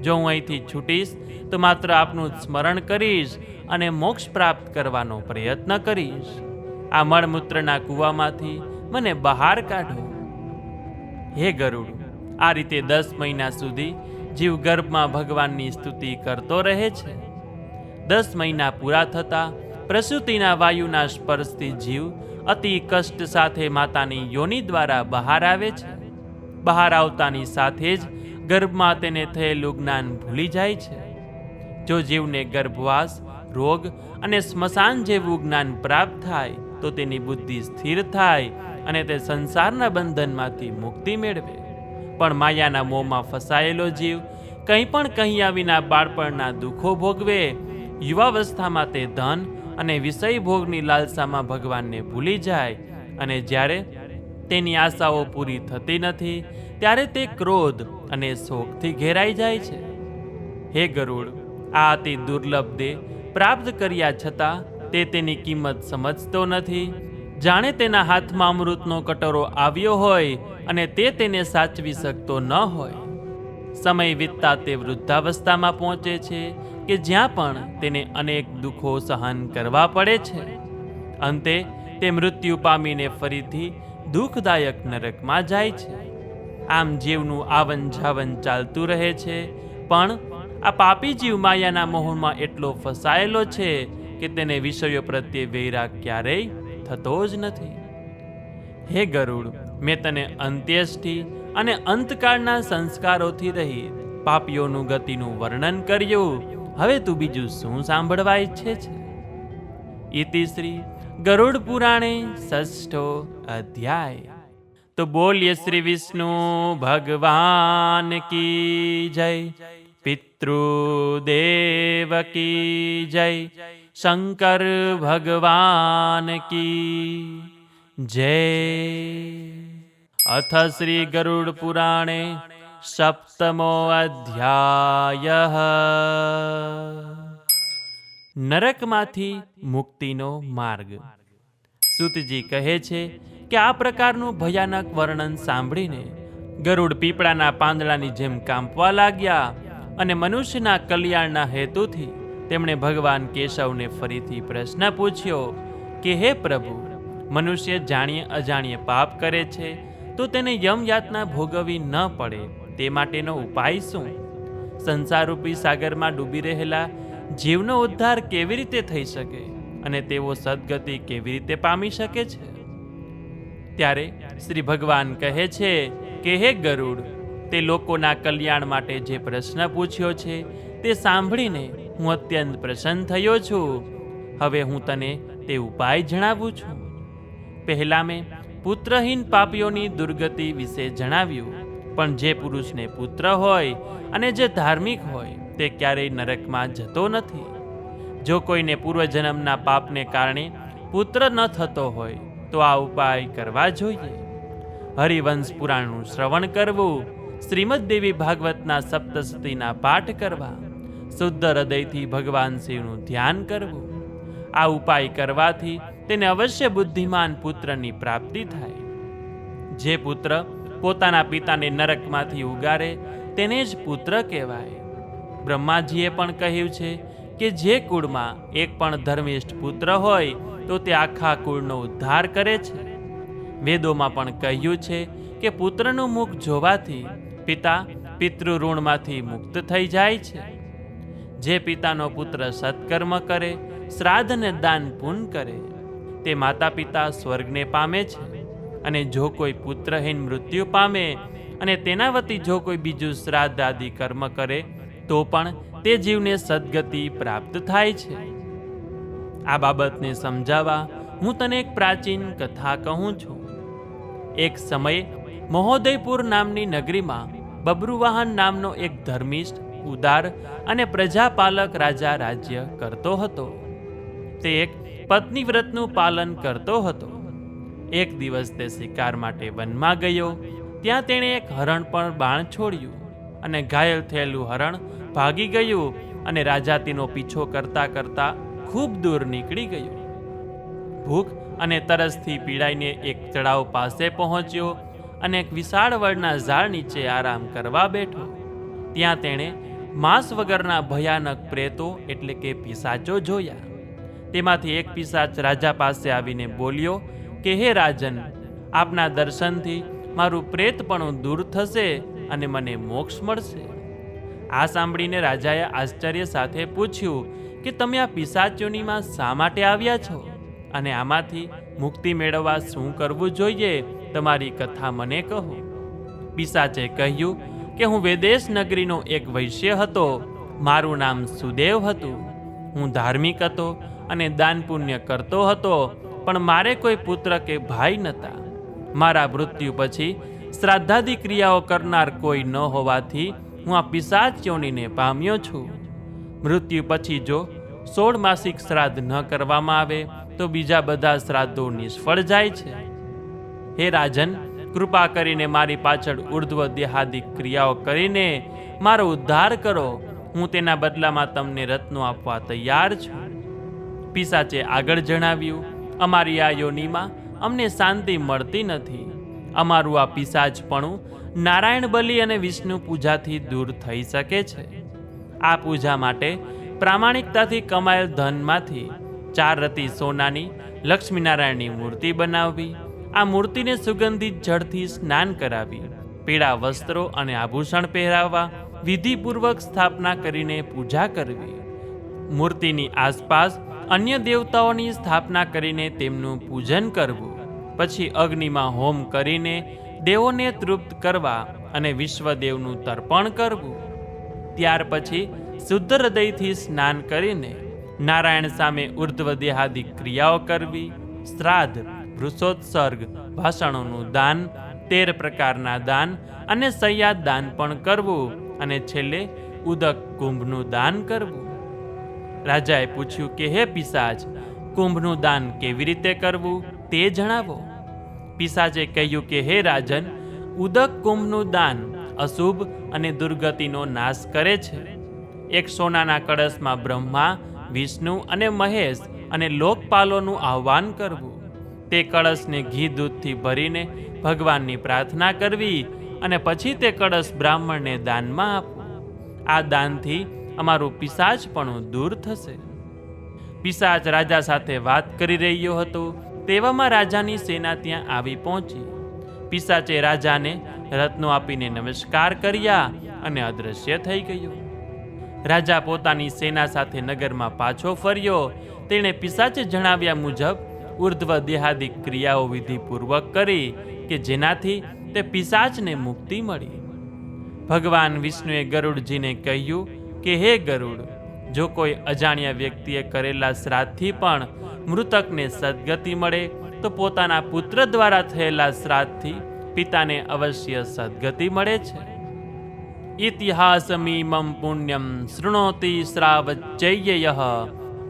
જો હું અહીંથી છૂટીશ તો માત્ર આપનું સ્મરણ કરીશ અને મોક્ષ પ્રાપ્ત કરવાનો પ્રયત્ન કરીશ. આ મળમૂત્રના કૂવામાંથી મને બહાર કાઢો. હે ગરુડ, આ રીતે 10 મહિના સુધી જીવ ગર્ભમાં ભગવાનની સ્તુતિ કરતો રહે છે. 10 મહિના પૂરા થતાં પ્રસૂતિના વાયુના સ્પર્શથી જીવ અતિ કષ્ટ સાથે માતાની યોનિ દ્વારા બહાર આવે છે. બહાર આવતાની સાથે જ ગર્ભમાં તેને થયેલું જ્ઞાન ભૂલી જાય છે. જો જીવને ગર્ભવાસ, રોગ અને સ્મશાન જેવું જ્ઞાન પ્રાપ્ત થાય તો તેની બુદ્ધિ સ્થિર થાય અને તે સંસારના બંધનમાંથી મુક્તિ મેળવે. પણ માયાના મોહમાં ફસાયેલો જીવ કંઈ પણ કહ્યા વિના બાળપણના દુઃખો ભોગવે. યુવાવસ્થામાં તે ધન અને વિષય ભોગની લાલસામાં ભગવાનને ભૂલી જાય અને જ્યારે તેની આશાઓ પૂરી થતી નથી ત્યારે તે ક્રોધ અને શોકથી ઘેરાઈ જાય છે. હે ગરુડ, આ અતિ દુર્લભ દેહ પ્રાપ્ત કર્યા છતાં તે તેની કિંમત સમજતો નથી. જાણે તેના હાથમાં અમૃતનો કટોરો આવ્યો હોય અને તે તેને સાચવી શકતો ન હોય. સમય વીતતા તે વૃદ્ધાવસ્થામાં પહોંચે છે કે જ્યાં પણ તેને અનેક દુઃખો સહન કરવા પડે છે. અંતે તે મૃત્યુ પામીને ફરીથી દુઃખદાયક નરકમાં જાય છે. આમ જીવનું આવન જાવન ચાલતું રહે છે. પણ આ પાપી જીવ માયાના મોહમાં એટલો ફસાયેલો છે કે તેને વિષયો પ્રત્યે વૈરાગ ક્યારેય થતો જ નથી. હે ગરુડ, મેં તને અંત્યેષ્ટિ અને અંતકાળના સંસ્કારોથી રહિત પાપીઓનું ગતિનું વર્ણન કર્યું. હવે તું બીજું શું સાંભળવા ઈચ્છે છે? ઇતિ શ્રી ગરુડ પુરાણે 6ઠો અધ્યાય. તો બોલીએ શ્રી વિષ્ણુ ભગવાન કી જય, પિતૃદેવ કી જય, શંકર ભગવાન કી જય. અથ શ્રી ગરુડ પુરાણે 7મો અધ્યાય. નરકમાંથી મુક્તિનો માર્ગ. સૂતજી કહે છે કે આ પ્રકારનું ભયાનક વર્ણન સાંભળીને ગરુડ પીપળાના પાંદડાની જેમ કાંપવા લાગ્યા અને મનુષ્યના કલ્યાણના હેતુથી તેમણે ભગવાન કેશવને ફરીથી પ્રશ્ન પૂછ્યો કે હે પ્રભુ, મનુષ્ય જાણીએ અજાણીએ પાપ કરે છે તો તેને યમયાતના ભોગવવી ન પડે તે માટેનો ઉપાય શું? સંસારરૂપી સાગરમાં ડૂબી રહેલા જીવનો ઉદ્ધાર કેવી રીતે થઈ શકે અને તેઓ સદગતિ કેવી રીતે પામી શકે છે? ત્યારે શ્રી ભગવાન કહે છે કે હે ગરુડ, તે લોકોના કલ્યાણ માટે જે પ્રશ્ન પૂછ્યો છે તે સાંભળીને હું અત્યંત પ્રસન્ન થયો છું. હવે હું તને તે ઉપાય જણાવું છું. પહેલા મેં પુત્રહીન પાપીઓની દુર્ગતિ વિશે જણાવ્યું. પણ જે પુરુષને પુત્ર હોય અને જે ધાર્મિક હોય તે ક્યારેય નરકમાં જતો નથી. જો કોઈને પૂર્વજન્મના પાપને કારણે પુત્ર ન થતો હોય તો આ ઉપાય કરવા જોઈએ. હરિવંશ પુરાણનું શ્રવણ કરવું, શ્રીમદ દેવી ભાગવતના સપ્તશતીના પાઠ કરવા, શુદ્ધ હૃદયથી ભગવાન શિવનું ધ્યાન કરવું. આ ઉપાય કરવાથી તેને અવશ્ય બુદ્ધિમાન પુત્રની પ્રાપ્તિ થાય. જે પુત્ર પોતાના પિતાને નરકમાંથી ઉગારે તેને જ પુત્ર કહેવાય. બ્રહ્માજીએ પણ કહ્યું છે કે જે કુળમાં એક પણ ધર્મિષ્ઠ પુત્ર હોય તો તે આખા કુળનો ઉદ્ધાર કરે છે. વેદોમાં પણ કહ્યું છે કે પુત્રનું મુખ જોવાથી પિતા પિતૃઋણમાંથી મુક્ત થઈ જાય છે. જે પિતાનો પુત્ર સત્કર્મ કરે, શ્રાદ્ધ અને દાન પુણ્ય કરે, તે માતા પિતા સ્વર્ગને પામે છે. અને જો કોઈ પુત્રહીન મૃત્યુ પામે અને તેના વતી જો કોઈ બીજું શ્રાદ્ધ આદિ કર્મ કરે તો પણ તે જીવને સદગતિ પ્રાપ્ત થાય છે. આ બાબતને સમજાવવા હું તને એક પ્રાચીન કથા કહું છું. એક સમયે મહોદયપુર નામની નગરીમાં બબ્રુવાહન નામનો એક ધર્મિષ્ઠ, ઉદાર અને પ્રજાપાલક રાજા રાજ્ય કરતો હતો. તે એક પત્નીવ્રતનું પાલન કરતો હતો. એક દિવસ તે શિકાર માટે વનમાં ગયો. ત્યાં તેણે એક હરણ પર બાણ છોડ્યું અને ઘાયલ થયેલું હરણ ભાગી ગયું અને રાજા તેનો પીછો કરતા કરતા ખૂબ દૂર નીકળી ગયો. ભૂખ અને તરસથી પીડાઈને એક તળાવ પાસે પહોંચ્યો અને એક વિશાળ વડના ઝાડ નીચે આરામ કરવા બેઠો. ત્યાં તેણે માંસ વગરના ભયાનક પ્રેતો એટલે કે પિશાચો જોયા. તેમાંથી એક પિશાચ રાજા પાસે આવીને બોલ્યો કે હે રાજન, આપના દર્શનથી મારું પ્રેતપણું દૂર થશે અને મને મોક્ષ મળશે. આ સાંભળીને રાજાએ આશ્ચર્ય સાથે પૂછ્યું કે તમે આ પિશાચોનીમાં શા માટે આવ્યા છો અને આમાંથી મુક્તિ મેળવવા શું કરવું જોઈએ? તમારી કથા મને કહો. પિશાચે કહ્યું કે હું વેદેશ નગરીનો એક વૈશ્ય હતો. મારું નામ સુદેવ હતું. હું ધાર્મિક હતો અને દાન પુણ્ય કરતો હતો, પણ મારે કોઈ પુત્ર કે ભાઈ નહોતા. મારા મૃત્યુ પછી શ્રાદ્ધાદિ ક્રિયાઓ કરનાર કોઈ ન હોવાથી હું આ પિશાચ યોનિને પામ્યો છું. મૃત્યુ પછી જો 16 માસિક શ્રાદ્ધ ન કરવામાં આવે તો બીજા બધા શ્રાદ્ધો નિષ્ફળ જાય છે. હે રાજન, કૃપા કરીને મારી પાછળ ઉર્ધ્વ દેહાદિક ક્રિયાઓ કરીને મારો ઉદ્ધાર કરો. હું તેના બદલામાં તમને રત્નો આપવા તૈયાર છું. પિશાચે આગળ જણાવ્યું, અમારી આ યોનિમાં અમને શાંતિ મળતી નથી. અમારું આ પિશાચપણું નારાયણ બલિ અને વિષ્ણુ પૂજાથી દૂર થઈ શકે છે. આ પૂજા માટે પ્રામાણિકતાથી કમાયેલ ધનમાંથી 4 રતી સોનાની લક્ષ્મીનારાયણની મૂર્તિ બનાવવી. આ મૂર્તિને સુગંધિત જળથી સ્નાન કરાવી, પીળા વસ્ત્રો અને આભૂષણ પહેરાવવા, વિધિપૂર્વક સ્થાપના કરીને પૂજા કરવી. મૂર્તિની આસપાસ અન્ય દેવતાઓની સ્થાપના કરીને તેમનું પૂજન કરવું. પછી અગ્નિમાં હોમ કરીને દેવોને તૃપ્ત કરવા અને વિશ્વદેવનું તર્પણ કરવું. ત્યાર પછી શુદ્ધ હૃદયથી સ્નાન કરીને નારાયણ સામે ઉર્ધ્વ દેહાદિક ક્રિયાઓ કરવી. શ્રાદ્ધ, વૃષોત્સર્ગ, ભાષણોનું દાન, 13 પ્રકારના દાન અને સૈયાદ દાન પણ કરવું અને છેલ્લે ઉદક કુંભનું દાન કરવું. રાજાએ પૂછ્યું કે હે પિશાચ, કુંભનું દાન કેવી રીતે કરવું તે જણાવો. પિશાચે કહ્યું કે હે રાજન, ઉદક કુંભનું દાન અશુભ અને દુર્ગતિનો નાશ કરે છે. એક સોનાના કળશમાં બ્રહ્મા, વિષ્ણુ અને મહેશ અને લોકપાલોનું આહ્વાન કરવું. તે કળશને ઘી દૂધથી ભરીને ભગવાનની પ્રાર્થના કરવી અને પછી તે કળશ બ્રાહ્મણને દાનમાં આપવું. આ દાનથી અમારું પિશાચપણું દૂર થશે. પિશાચ રાજા સાથે વાત કરી રહ્યો હતો તેવામાં રાજાની સેના ત્યાં આવી પહોંચી. પિશાચે રાજાને રત્નો આપીને નમસ્કાર કર્યા અને અદૃશ્ય થઈ ગયો. રાજા પોતાની સેના સાથે નગરમાં પાછો ફર્યો. તેણે પિશાચે જણાવ્યા મુજબ ઉર્ધ્વ દેહાદિક ક્રિયાઓ વિધિપૂર્વક કરી કે જેનાથી તે પિશાચને મુક્તિ મળી. ભગવાન વિષ્ણુએ ગરુડજીને કહ્યું કે હે ગરુડ, જો કોઈ અજાણ્યા વ્યક્તિએ કરેલા શ્રાદ્ધથી પણ મૃતકને સદગતિ મળે તો પોતાના પુત્ર દ્વારા થયેલા શ્રાદ્ધથી પિતાને અવશ્ય સદગતિ મળે છે. ઇતિહાસમીમં પુણ્યમ શૃણોતિ શ્રાવચૈયઃ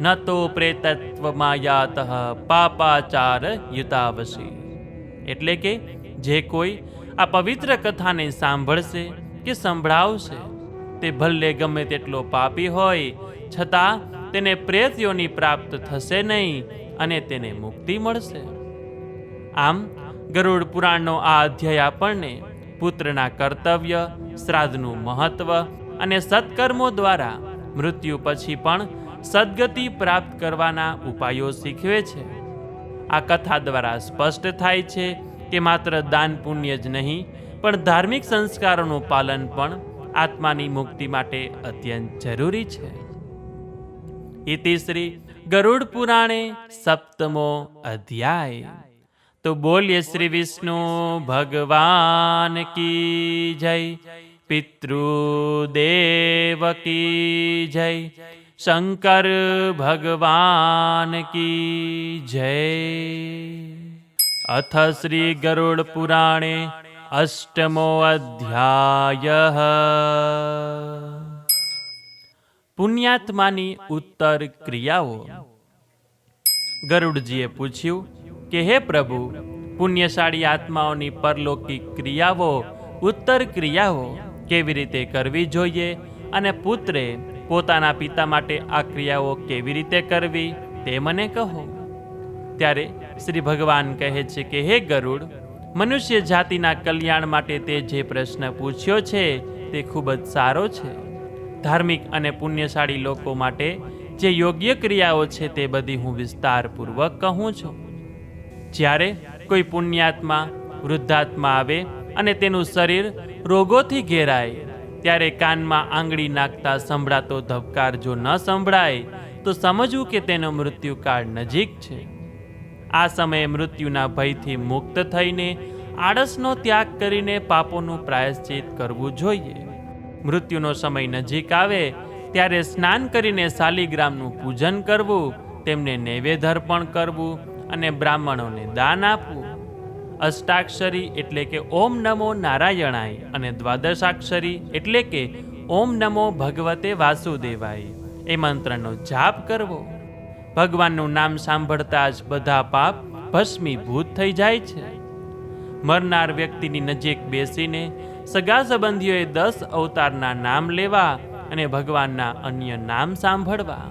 ન તો પ્રેતત્વમાં યાતઃ પાપાચાર યુતાવશી. એટલે કે જે કોઈ આ પવિત્ર કથાને સાંભળશે કે સંભળાવશે તે ભલે ગમે તેટલો પાપી હોય છતાં તેને પ્રેત યોનિ પ્રાપ્ત થશે નહીં અને તેને મુક્તિ મળશે. આમ ગરુડ પુરાણનો આ અધ્યાય આપણને પુત્રના કર્તવ્ય, શ્રાદ્ધનું મહત્વ અને સત્કર્મો દ્વારા મૃત્યુ પછી પણ સદગતિ પ્રાપ્ત કરવાના ઉપાયો શીખવે છે. આ કથા દ્વારા સ્પષ્ટ થાય છે કે માત્ર દાન પુણ્ય જ નહીં પણ ધાર્મિક સંસ્કારોનું પાલન પણ આત્માની મુક્તિ માટે અત્યંત જરૂરી છે. ઇતિ શ્રી ગરુડ પુરાણે સપ્તમો અધ્યાય. તો બોલીએ શ્રી વિષ્ણુ ભગવાન કી જય, પિતૃદેવ કી જય, શંકર ભગવાન કી જય. અથ શ્રી ગરુડ પુરાણે અષ્ટમો અધ્યાયઃ. પુણ્યાત્માની ઉત્તર ક્રિયાઓ. ગરુડજીએ પૂછ્યું કે હે પ્રભુ, પુણ્યશાળી આત્માઓની પરલૌકિક ક્રિયાઓ, ઉત્તર ક્રિયાઓ કેવી રીતે કરવી જોઈએ અને પુત્રે પોતાના પિતા માટે આ ક્રિયાઓ કેવી રીતે કરવી તે મને કહો. ત્યારે શ્રી ભગવાન કહે છે કે હે ગરુડ, મનુષ્ય જાતિના કલ્યાણ માટે તે જે પ્રશ્ન પૂછ્યો છે તે ખૂબ જ સારો છે. ધાર્મિક અને પુણ્યશાળી લોકો માટે જે યોગ્ય ક્રિયાઓ છે તે બધી હું વિસ્તારપૂર્વક કહું છું. જ્યારે કોઈ પુણ્યાત્મા વૃદ્ધાત્મા આવે અને તેનું શરીર રોગોથી ઘેરાય ત્યારે કાનમાં આંગળી નાખતા સંભળાતો ધબકાર જો ન સંભળાય તો સમજવું કે તેનો મૃત્યુકાળ નજીક છે. આ સમયે મૃત્યુના ભયથી મુક્ત થઈને આળસનો ત્યાગ કરીને પાપોનું પ્રાયશ્ચિત કરવું જોઈએ. મૃત્યુનો સમય નજીક આવે ત્યારે સ્નાન કરીને શાલિગ્રામનું પૂજન કરવું, તેમને નૈવેદ્ય અર્પણ કરવું અને બ્રાહ્મણોને દાન આપવું. અષ્ટાક્ષરી એટલે કે ઓમ નમો નારાયણાય અને દ્વાદશાક્ષરી એટલે કે ઓમ નમો ભગવતે વાસુદેવાય એ મંત્રનો જાપ કરવો. ભગવાનનું નામ સાંભળતા જ બધા પાપ ભસ્મીભૂત થઈ જાય છે. મરનાર વ્યક્તિની નજીક બેસીને સગા સંબંધીઓએ 10 અવતારના નામ લેવા અને ભગવાનના અન્ય નામ સાંભળવા.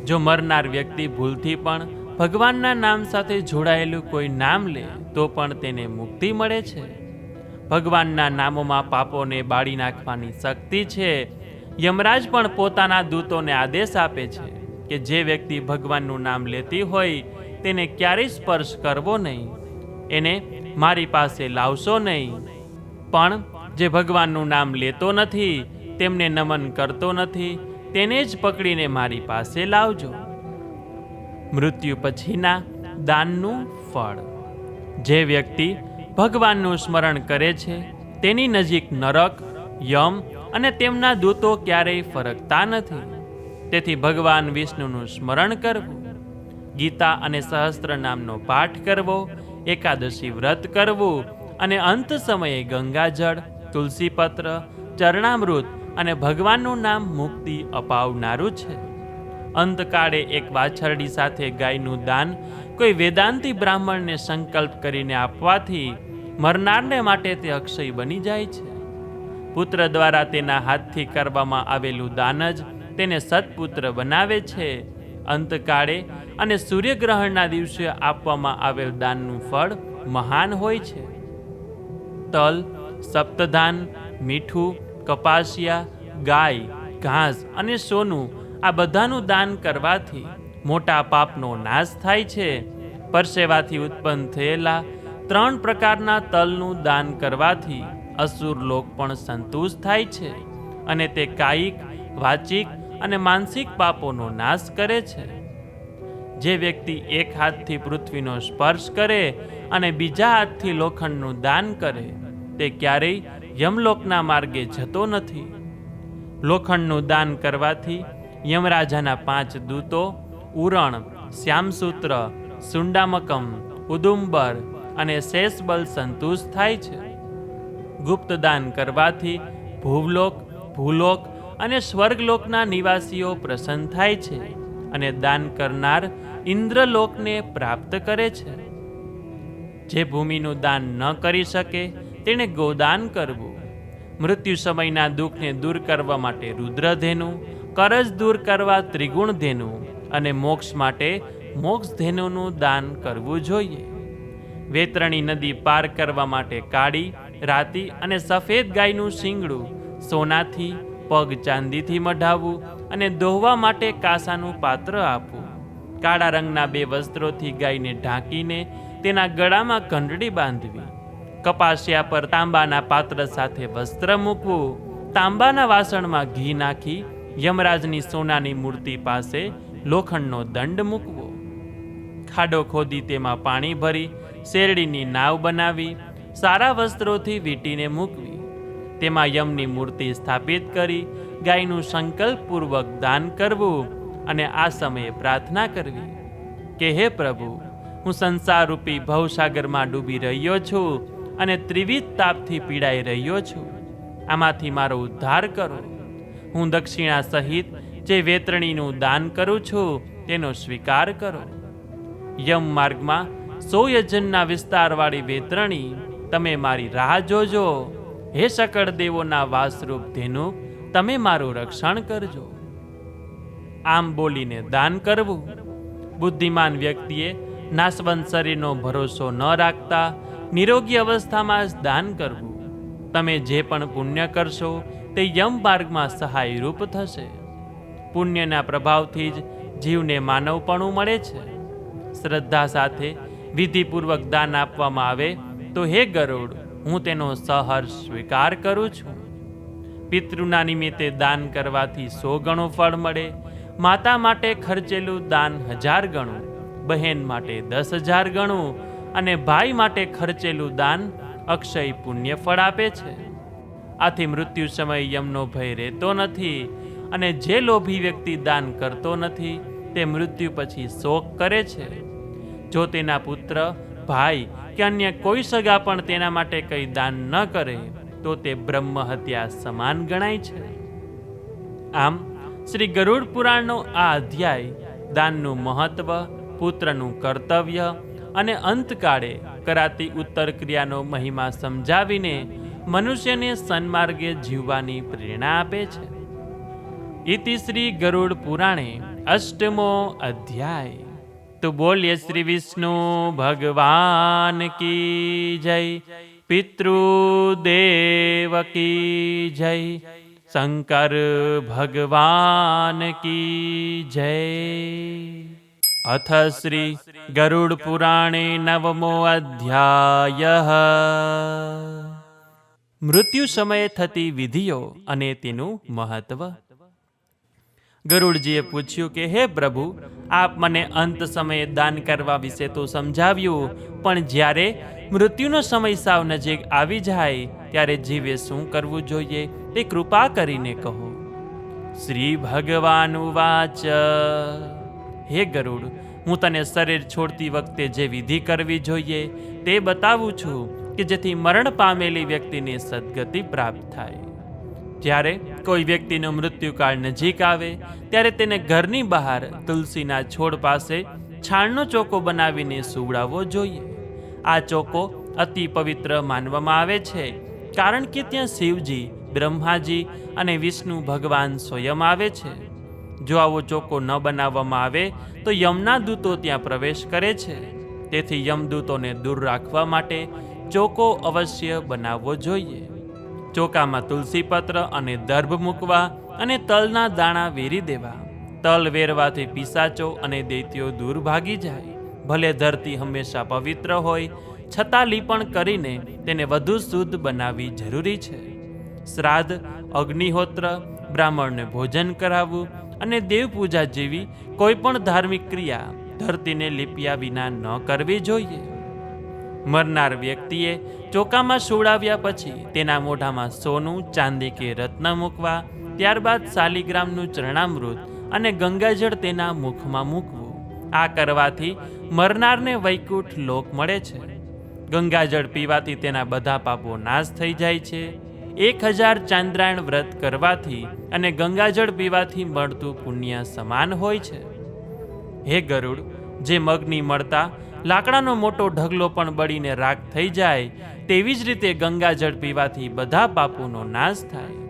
જો મરનાર વ્યક્તિ ભૂલથી પણ ભગવાનના નામ સાથે જોડાયેલું કોઈ નામ લે તો પણ તેને મુક્તિ મળે છે. ભગવાનના નામોમાં પાપોને બાળી નાખવાની શક્તિ છે. યમરાજ પણ પોતાના દૂતોને આદેશ આપે છે કે જે વ્યક્તિ ભગવાનનું નામ લેતી હોય તેને ક્યારેય સ્પર્શ કરવો નહીં, એને મારી પાસે લાવશો નહીં. પણ જે ભગવાનનું નામ લેતો નથી, તેમને નમન કરતો નથી, તેને જ પકડીને મારી પાસે લાવજો. મૃત્યુ પછીના દાનનું ફળ. જે વ્યક્તિ ભગવાનનું સ્મરણ કરે છે તેની નજીક નરક, યમ અને તેમના દૂતો ક્યારેય ફરકતા નથી. તેથી ભગવાન વિષ્ણુનું સ્મરણ કરવું, ગીતા અને સહસ્ત્ર નામનો પાઠ કરવો, એકાદશી વ્રત કરવું અને અંત સમયે ગંગાજળ, તુલસીપત્ર, ચરણામૃત અને ભગવાનનું નામ મુક્તિ અપાવનારું છે. અંતકાળે એક વાછરડી સાથે ગાયનું દાન કોઈ વેદાંતી બ્રાહ્મણને સંકલ્પ કરીને આપવાથી મરનારને માટે તે અક્ષય બની જાય છે. પુત્ર દ્વારા તેના હાથથી કરવામાં આવેલું દાન જ તેને સત્પુત્ર બનાવે છે. અંતકાળે અને સૂર્યગ્રહણના દિવસે આપવામાં આવેલ દાનનું ફળ મહાન હોય છે. તલ, સપ્તધાન, મીઠું, કપાસિયા, ગાય, ઘાસ અને સોનું આ બધાનું દાન કરવાથી મોટા પાપનો નાશ થાય છે. પરસેવાથી ઉત્પન્ન થયેલા 3 પ્રકારના તલનું દાન કરવાથી અસુર લોક પણ સંતુષ્ટ થાય છે અને તે કાયિક, વાચિક અને માનસિક પાપોનો નાશ કરે છે. જે વ્યક્તિ એક હાથથી પૃથ્વીનો સ્પર્શ કરે અને બીજા હાથથી લોખંડનું દાન કરે તે ક્યારેય યમલોકના માર્ગે જતો નથી. લોખંડનું દાન કરવાથી યમરાજાના 5 દૂતો ઉરણ, શ્યામસૂત્ર, સુંડામકમ, ઉદુંબર અને શેષબલ સંતુષ્ટ થાય છે. ગુપ્ત દાન કરવાથી ભૂવલોક, ભૂલોક અને સ્વર્ગલોકના નિવાસીઓ પ્રસન્ન થાય છે અને દાન કરનાર ઇન્દ્રલોકને પ્રાપ્ત કરે છે. જે ભૂમિનું દાન ન કરી શકે તેણે ગોદાન કરવું. મૃત્યુ સમયના દુઃખને દૂર કરવા માટે રુદ્રધેનુ, કરજ દૂર કરવા ત્રિગુણ ધેનુ અને મોક્ષ માટે મોક્ષ ધેનુનું દાન કરવું જોઈએ. વેતરણી નદી પાર કરવા માટે કાળી, રાતી અને સફેદ ગાયનું શીંગડું સોનાથી, પગ ચાંદીથી મઢાવવું અને દોહવા માટે કાંસાનું પાત્ર આપવું. કાળા રંગના 2 વસ્ત્રોથી ગાયને ઢાંકીને તેના ગળામાં ઘંટડી બાંધવી. કપાસિયા પર તાંબાના પાત્ર સાથે વસ્ત્ર મૂકવું. તાંબાના વાસણમાં ઘી નાખી યમરાજની સોનાની મૂર્તિ પાસે લોખંડનો દંડ મૂકવો. ખાડો ખોદી તેમાં પાણી ભરી શેરડીની નાવ બનાવી સારા વસ્ત્રોથી વીંટીને મૂકવી. તેમાં યમની મૂર્તિ સ્થાપિત કરી ગાયનું સંકલ્પપૂર્વક દાન કરવું અને આ સમયે પ્રાર્થના કરવી કે હે પ્રભુ, હું સંસારરૂપી ભવસાગરમાં ડૂબી રહ્યો છું અને ત્રિવિધ તાપથી પીડાઈ રહ્યો છું. આમાંથી મારો ઉદ્ધાર કરો. હું દક્ષિણા સહિત જે વેતરણીનું દાન કરું છું તેનો સ્વીકાર કરો. યમ માર્ગમાં 100 યજનના વિસ્તારવાળી વેતરણી, તમે મારી રાહ જોજો. હે સકળ દેવોના વાસરૂપ ધેનુ, તમે મારું રક્ષણ કરજો. આમ બોલીને દાન કરવું. બુદ્ધિમાન વ્યક્તિએ નાશવંત શરીરનો ભરોસો ન રાખતા નિરોગી અવસ્થામાં જ દાન કરવું. તમે જે પણ પુણ્ય કરશો તે યમ માર્ગમાં સહાયરૂપ થશે. પુણ્યના પ્રભાવથી જ જીવને માનવપણું મળે છે. શ્રદ્ધા સાથે વિધિપૂર્વક દાન આપવામાં આવે તો હે ગરુડ, હું તેનો સહર્ષ સ્વીકાર કરું છું. પિતૃના નિમિત્તે દાન કરવાથી 100 ગણું ફળ મળે. માતા માટે ખર્ચેલું દાન 1000 ગણું, બહેન માટે 10,000 ગણું અને ભાઈ માટે ખર્ચેલું દાન અક્ષય પુણ્ય ફળ આપે છે. આથી મૃત્યુ સમયે યમનો ભય રહેતો નથી અને જે લોભી વ્યક્તિ દાન કરતો નથી તે મૃત્યુ પછી શોક કરે છે. જો તેના પુત્ર, ભાઈ કે અન્ય કોઈ સગા પણ તેના માટે કંઈ દાન ન કરે તો તે બ્રહ્મ હત્યા સમાન ગણાય છે. આમ શ્રી ગરુડ પુરાણનો આ અધ્યાય દાનનું મહત્વ, પુત્રનું કર્તવ્ય અને અંતકાળે કરાતી ઉત્તર ક્રિયાનો મહિમા સમજાવીને મનુષ્યને સન્માર્ગે જીવવાની પ્રેરણા આપે છે. ઇતિ શ્રી ગરુડ પુરાણે અષ્ટમો અધ્યાય. તો બોલીએ શ્રી વિષ્ણુ ભગવાન કી જય, પિતૃદેવ કી જય, શંકર ભગવાન કી જય. અથ શ્રી ગરુડ પુરાણે નવમો અધ્યાયઃ. મૃત્યુ સમયે થતી વિધિઓ અને તેનું મહત્વ. ગરુડજીએ પૂછ્યું કે હે પ્રભુ, આપ મને અંત સમયે દાન કરવા વિશે તો સમજાવ્યું, પણ જ્યારે મૃત્યુનો સમય સાવ નજીક આવી જાય ત્યારે જીવે શું કરવું જોઈએ તે કૃપા કરીને કહો. શ્રી ભગવાન ઉવાચ. હે ગરુડ, હું તને શરીર છોડતી વખતે જે વિધિ કરવી જોઈએ તે બતાવું છું કે જેથી મરણ પામેલી વ્યક્તિને સદગતિ પ્રાપ્ત થાય. જ્યારે કોઈ વ્યક્તિનો મૃત્યુકાળ નજીક આવે ત્યારે તેને ઘરની બહાર તુલસીના છોડ પાસે છાણનો ચોકો બનાવીને સુવડાવવો જોઈએ. આ ચોકો અતિ પવિત્ર માનવામાં આવે છે, કારણ કે ત્યાં શિવજી, બ્રહ્માજી અને વિષ્ણુ ભગવાન સ્વયં આવે છે. જો આવો ચોકો ન બનાવવામાં આવે તો યમના દૂતો ત્યાં પ્રવેશ કરે છે. તેથી યમદૂતોને દૂર રાખવા માટે ચોકો અવશ્ય બનાવવો જોઈએ. ચોકામાં તુલસીપત્ર અને દર્ભ મૂકવા અને તલના દાણા વેરી દેવા. તલ વેરવાથી પિશાચો અને દૈત્યો દૂર ભાગી જાય. ભલે ધરતી હંમેશા પવિત્ર હોય છતાં લીપણ કરીને તેને વધુ શુદ્ધ બનાવવી જરૂરી છે. શ્રાદ્ધ, અગ્નિહોત્ર, બ્રાહ્મણને ભોજન કરાવવું અને દેવપૂજા જેવી કોઈ પણ ધાર્મિક ક્રિયા ધરતીને લીપ્યા વિના ન કરવી જોઈએ. મરનાર વ્યક્તિએ ચોકામાં સુવડાવ્યા પછી તેના મોઢામાં સોનું, ચાંદી કે રત્ન મૂકવા. ત્યારબાદ શાલિગ્રામનું ચરણામૃત અને ગંગાજળ તેના મુખમાં મૂકવું. આ કરવાથી મરનારને વૈકુંઠ લોક મળે છે. ગંગાજળ પીવાથી તેના બધા પાપો નાશ થઈ જાય છે. 1000 ચાંદ્રાયણ વ્રત કરવાથી અને ગંગાજળ પીવાથી મળતું પુણ્ય સમાન હોય છે. હે ગરુડ, જે અગ્નિ મળતા લાકડાનો મોટો ઢગલો પણ બળીને રાખ થઈ જાય, તેવી જ રીતે ગંગાજળ પીવાથી બધા પાપોનો નાશ થાય.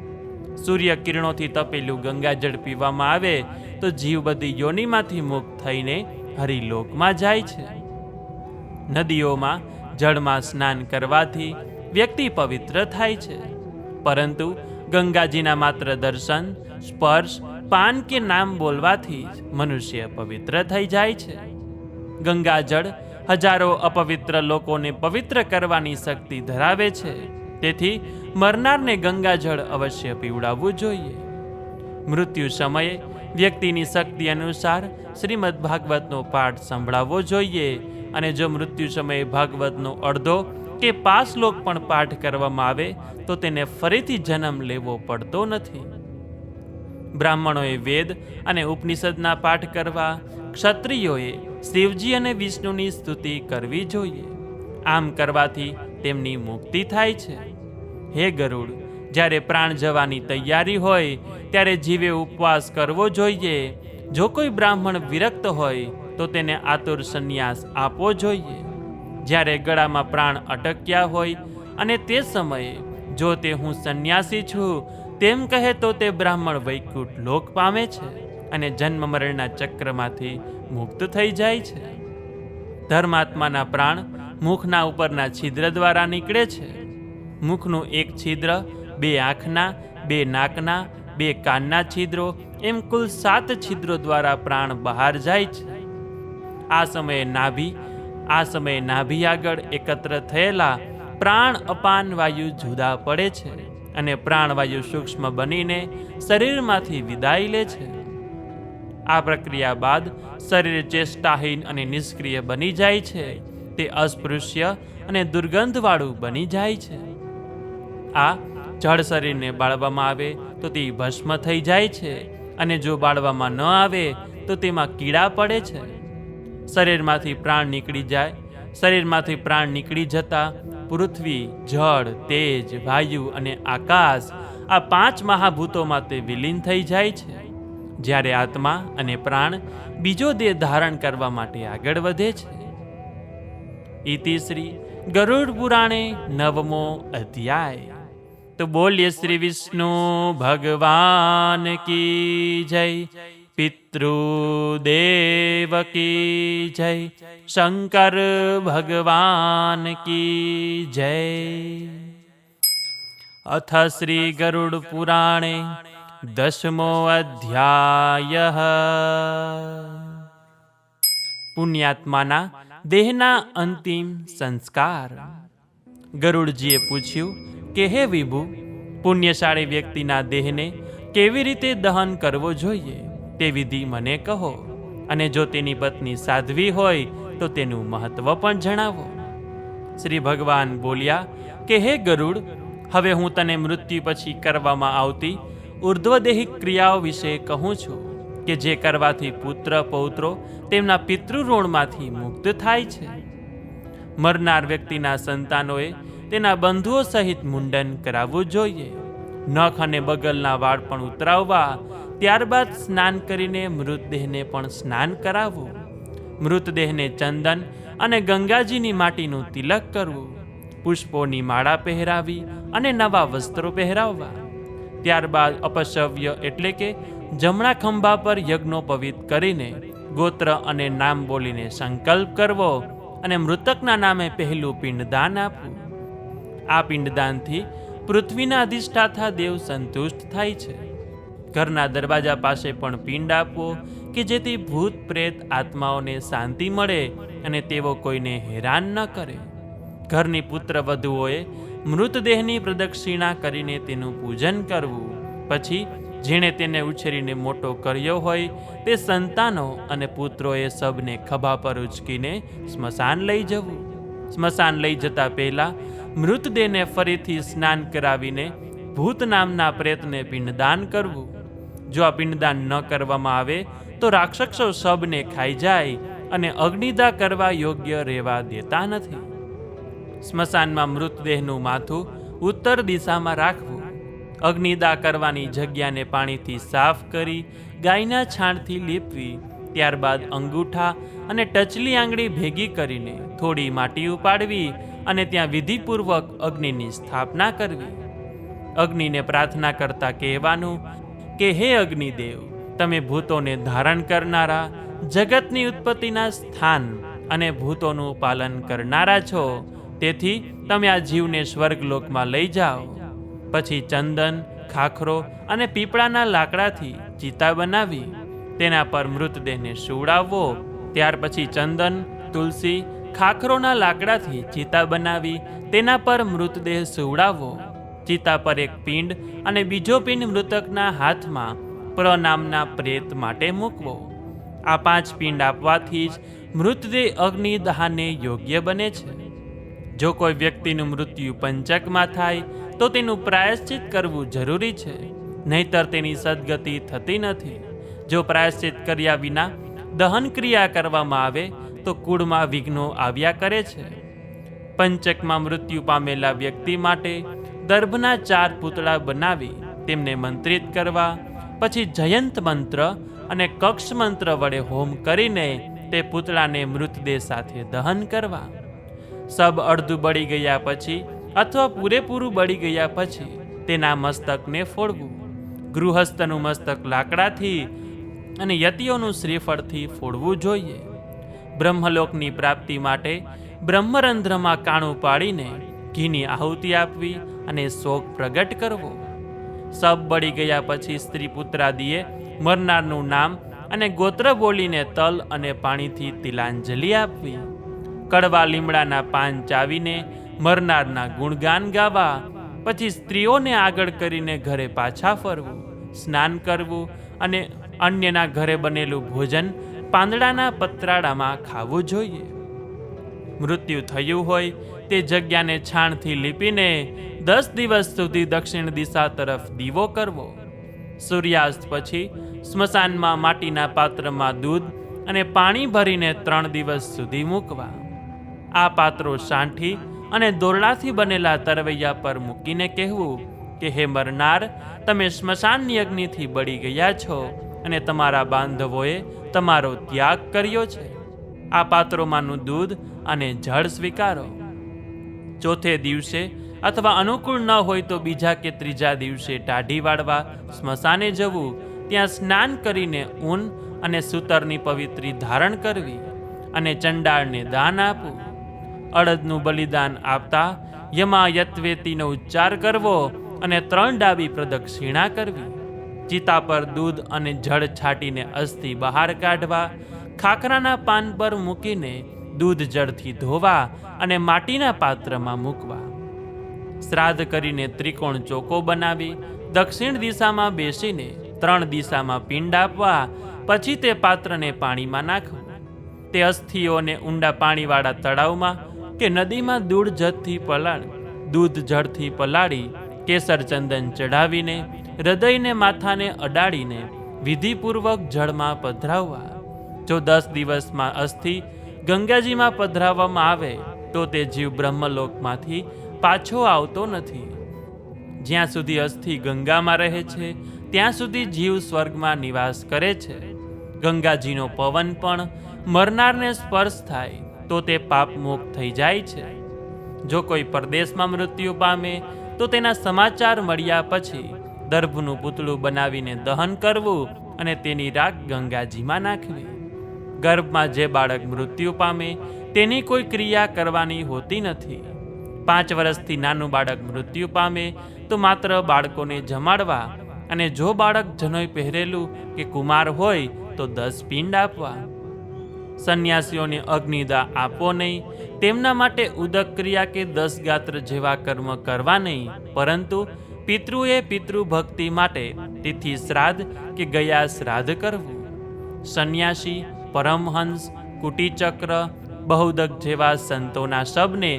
સૂર્ય કિરણોથી તપેલું ગંગાજળ પીવામાં આવે તો જીવ બધી યોનિમાંથી મુક્ત થઈને હરિલોકમાં જાય છે. નદીઓમાં જળમાં સ્નાન કરવાથી વ્યક્તિ પવિત્ર થાય છે, પરંતુ ગંગાજીના માત્ર દર્શન, સ્પર્શ, પાન કે નામ બોલવાથી જ મનુષ્ય પવિત્ર થઈ જાય છે. ગંગાજળ હજારો અપવિત્ર લોકોને પવિત્ર કરવાની શક્તિ ધરાવે છે. તેથી મરનારને ગંગાજળ અવશ્ય પીવડાવવું જોઈએ. મૃત્યુ સમયે વ્યક્તિની શક્તિ અનુસાર શ્રીમદ ભાગવતનો પાઠ સંભળાવવો જોઈએ, અને જો મૃત્યુ સમયે ભાગવતનો અડધો કે 5 શ્લોક પણ પાઠ કરવામાં આવે તો તેને ફરીથી જન્મ લેવો પડતો નથી. બ્રાહ્મણોએ વેદ અને ઉપનિષદના પાઠ કરવા, ક્ષત્રિયોએ શિવજી અને વિષ્ણુની સ્તુતિ કરવી જોઈએ. આમ કરવાથી તેમની મુક્તિ થાય છે. હે ગરુડ, જ્યારે પ્રાણ જવાની તૈયારી હોય ત્યારે જીવે ઉપવાસ કરવો જોઈએ. જો કોઈ બ્રાહ્મણ વિરક્ત હોય તો તેને આતુર સંન્યાસ આપવો જોઈએ. જ્યારે ગળામાં પ્રાણ અટક્યા હોય અને તે સમયે જો તે હું સંન્યાસી છું તેમ કહે તો તે બ્રાહ્મણ વૈકુંઠ લોક પામે છે અને જન્મ મરણના ચક્રમાંથી મુક્ત થઈ જાય છે. ધર્માત્માના પ્રાણ મુખના ઉપરના છિદ્ર દ્વારા નીકળે છે. મુખનું એક છિદ્ર, 2 આંખના, 2 નાકના, 2 કાનના છિદ્રો, એમ કુલ 7 છિદ્રો દ્વારા પ્રાણ બહાર જાય છે. આ સમયે નાભી આગળ એકત્ર થયેલા પ્રાણ અપાન વાયુ જુદા પડે છે અને પ્રાણવાયુ સૂક્ષ્મ બનીને શરીરમાંથી વિદાય લે છે. આ પ્રક્રિયા બાદ શરીર ચેષ્ટાહીન અને નિષ્ક્રિય બની જાય છે. તે અસ્પૃશ્ય અને દુર્ગંધવાળું બની જાય છે. આ જળ શરીરને બાળવામાં આવે તો તે ભસ્મ થઈ જાય છે, અને જો બાળવામાં ન આવે તો તેમાં કીડા પડે છે. શરીરમાંથી પ્રાણ નીકળી જતા પૃથ્વી, જળ, તેજ, વાયુ અને આકાશ, આ 5 મહાભૂતોમાં તે વિલીન થઈ જાય છે. જ્યારે આત્મા અને પ્રાણ બીજો દેહ ધારણ કરવા માટે આગળ વધે છે. ઇતિ શ્રી ગરુડ પુરાણે 9મો અધ્યાય. તો બોલીએ શ્રી વિષ્ણુ ભગવાન કી જય, પિતૃદેવ કી જય, શંકર ભગવાન કી જય. અથ શ્રી ગરુડ પુરાણે 10મો અધ્યાય. પુણ્યાત્માના દેહના અંતિમ સંસ્કાર. ગરુડજીએ પૂછ્યું કે હે વિભુ, પુણ્યશાળી વ્યક્તિના દેહને કેવી રીતે દહન કરવો જોઈએ તે વિધિ મને કહો, અને જો તેની પત્ની સાધ્વી હોય તો તેનું મહત્વ પણ જણાવો. શ્રી ભગવાન બોલ્યા કે હે ગરુડ, હવે હું તને મૃત્યુ પછી કરવામાં આવતી ઉર્ધ્વદેહિક ક્રિયાઓ વિશે કહું છું કે જે કરવાથી પુત્ર પૌત્રો તેમના પિતૃઋણમાંથી મુક્ત થાય છે. મરનાર વ્યક્તિના સંતાનોએ તેના બંધુઓ સહિત મુંડન કરાવવું જોઈએ. નખ અને બગલના વાળ પણ ઉતરાવવા, ત્યારબાદ સ્નાન કરીને મૃતદેહને પણ સ્નાન કરાવવું. મૃતદેહને ચંદન અને ગંગાજીની માટીનું તિલક કરવું. પુષ્પોની માળા પહેરાવી અને નવા વસ્ત્રો પહેરાવવા. ત્યારબાદ અપશવ્ય એટલે કે જમણા ખંભા પર યજ્ઞોપવિત કરીને ગોત્ર અને નામ બોલીને સંકલ્પ કરવો અને મૃતકના નામે પહેલું પિંડદાન આપવું. આ પિંડદાનથી પૃથ્વીના અધિષ્ઠાતા દેવ સંતુષ્ટ થાય છે. ઘરના દરવાજા પાસે પણ પિંડ આપવો કે જેથી ભૂત પ્રેત આત્માઓને શાંતિ મળે અને તેઓ કોઈને હેરાન ન કરે. ઘરની પુત્ર વધુઓએ મૃતદેહની પ્રદક્ષિણા કરીને તેનું પૂજન કરવું. પછી જેણે તેને ઉછેરીને મોટો કર્યો હોય તે સંતાનો અને પુત્રોએ સબને ખભા પર ઉચકીને સ્મશાન લઈ જવું. સ્મશાન લઈ જતા પહેલા મૃતદેહને ફરીથી સ્નાન કરાવીને ભૂત નામના પ્રેતને પિંડદાન કરવું. જો આ પિંડદાન ન કરવામાં આવે તો રાક્ષસો શબને ખાઈ જાય અને અગ્નિદા કરવા યોગ્ય રહેવા દેતા નથી. સ્મશાનમાં મૃતદેહનું માથું ઉત્તર દિશામાં રાખવું. અગ્નિદા કરવાની જગ્યાને પાણીથી સાફ કરી ગાયના છાણથી લીપવી. ત્યારબાદ અંગૂઠા અને ટચલી આંગળી ભેગી કરીને થોડી માટી ઉપાડવી અને ત્યાં વિધિપૂર્વક અગ્નિની સ્થાપના કરવી. અગ્નિને પ્રાર્થના કરતા કહેવાનું કે હે અગ્નિદેવ, તમે ભૂતોને ધારણ કરનારા, જગતની ઉત્પત્તિના સ્થાન અને ભૂતોનું પાલન કરનારા છો, તેથી તમે આ જીવને સ્વર્ગલોકમાં લઈ જાઓ. પછી ચંદન, ખાખરો અને પીપળાના લાકડાથી ચિતા બનાવી તેના પર મૃતદેહને સુવડાવવો. ત્યાર પછી ચંદન, તુલસી, ખાખરોના લાકડાથી ચિતા બનાવી તેના પર મૃતદેહ સુવડાવવો. ચિતા પર એક પિંડ અને બીજો પિંડ મૃતકના હાથમાં પ્ર નામના પ્રેત માટે મૂકવો. આ 5 પિંડ આપવાથી જ મૃતદેહ અગ્નિદહનને યોગ્ય બને છે. જો કોઈ વ્યક્તિનું મૃત્યુ પંચકમાં થાય તો તેનું પ્રાયશ્ચિત કરવું જરૂરી છે, નહીતર તેની સદગતિ થતી નથી. જો પ્રાયશ્ચિત કર્યા વિના દહન ક્રિયા કરવામાં આવે તો કુળમાં વિઘ્નો આવ્યા કરે છે. પંચકમાં મૃત્યુ પામેલા વ્યક્તિ માટે દર્ભના 4 પૂતળા બનાવી તેમને મંત્રિત કરવા, પછી જયંત મંત્ર અને કક્ષ મંત્ર વડે હોમ કરીને તે પૂતળાને મૃતદેહ સાથે દહન કરવા. સબ અડધું બળી ગયા પછી અથવા પૂરેપૂરું બળી ગયા પછી તેના મસ્તકને ફોડવું. ગૃહસ્થનું મસ્તક લાકડાથી અને યતિઓનું શ્રીફળથી ફોડવું જોઈએ. બ્રહ્મલોકની પ્રાપ્તિ માટે બ્રહ્મરંધ્રમાં કાણું પાડીને ઘીની આહુતિ આપવી અને શોક પ્રગટ કરવો. સબ બળી ગયા પછી સ્ત્રી પુત્રાદિએ મરનારનું નામ અને ગોત્ર બોલીને તલ અને પાણીથી તિલાંજલિ આપવી. કડવા લીમડાના પાન ચાવીને મરનારના ગુણગાન ગાવા. પછી સ્ત્રીઓને આગળ કરીને ઘરે પાછા ફરવું, સ્નાન કરવું અને અન્યના ઘરે બનેલું ભોજન પાંદડાના પતરાડામાં ખાવું જોઈએ. મૃત્યુ થયું હોય તે જગ્યાને છાણથી લીપીને 10 દિવસ સુધી દક્ષિણ દિશા તરફ દીવો કરવો. સૂર્યાસ્ત પછી સ્મશાનમાં માટીના પાત્રમાં દૂધ અને પાણી ભરીને 3 દિવસ સુધી મૂકવા. આ પાત્રો સાંઠી અને દોરડાથી બનેલા તરવૈયા પર મૂકીને કહેવું કે હે મરનાર, તમે સ્મશાનની અગ્નિથી બળી ગયા છો અને તમારા બાંધવોએ તમારો ત્યાગ કર્યો છે. આ પાત્રોમાંનું દૂધ અને જળ સ્વીકારો. ચોથે દિવસે અથવા અનુકૂળ ન હોય તો બીજા કે ત્રીજા દિવસે ટાઢી વાળવા સ્મશાને જવું. ત્યાં સ્નાન કરીને ઊન અને સૂતરની પવિત્રી ધારણ કરવી અને ચંડાળને દાન આપવું. અડદનું બલિદાન આપતા યમાયત્વેતીનો ઉચ્ચાર કરવો અને 3 ડાબી પ્રદક્ષિણા કરવી. ચિતા પર દૂધ અને જળ છાંટીને અસ્થિ બહાર કાઢવા. ખાખરાના પાન પર મૂકીને દૂધ જળથી ધોવા અને માટીના પાત્રમાં મૂકવા. શ્રાદ્ધ કરીને ત્રિકોણ ચોકો બનાવી દક્ષિણ દિશામાં બેસીને 3 દિશામાં પિંડ આપવા. પછી તે પાત્રને પાણીમાં નાખવું. તે અસ્થિઓને ઊંડા પાણીવાળા તળાવમાં કે નદીમાં દૂધ જળથી પલાળી કેસર ચંદન ચડાવીને હૃદયને માથાને અડાડીને વિધિપૂર્વક જળમાં પધરાવવા. જો 10 દિવસમાં અસ્થિ ગંગાજીમાં પધરાવવામાં આવે તો તે જીવ બ્રહ્મલોકમાંથી પાછો આવતો નથી. જ્યાં સુધી અસ્થિ ગંગામાં રહે છે ત્યાં સુધી જીવ સ્વર્ગમાં નિવાસ કરે છે. ગંગાજીનો પવન પણ મરનારને સ્પર્શ થાય તો તે પાપ મુક્ત થઈ જાય છે. જો કોઈ પરદેશમાં મૃત્યુ પામે તો તેના સમાચાર મળ્યા પછી દર્ભનું પૂતળું બનાવીને દહન કરવું અને તેની રાખ ગંગાજીમાં નાખવી. ગર્ભમાં જે બાળક મૃત્યુ પામે તેની કોઈ ક્રિયા કરવાની હોતી નથી. 5 વર્ષથી નાનું બાળક મૃત્યુ પામે તો માત્ર બાળકોને જમાડવા અને જો બાળક જનોઈ પહેરેલું કે કુમાર હોય તો 10 પિંડ આપવા. સંન્યાસીઓને અગ્નિદાહ આપવો નહીં. તેમના માટે ઉદક ક્રિયા કે 10 ગાત્ર જેવા કર્મ કરવા નહીં, પરંતુ પિતૃએ પિતૃભક્તિ માટે તિથિ શ્રાદ્ધ કે ગયા શ્રાદ્ધ કરવું. સંન્યાસી, પરમહંસ, કુટીચક્ર, બહુદક જેવા સંતોના શબને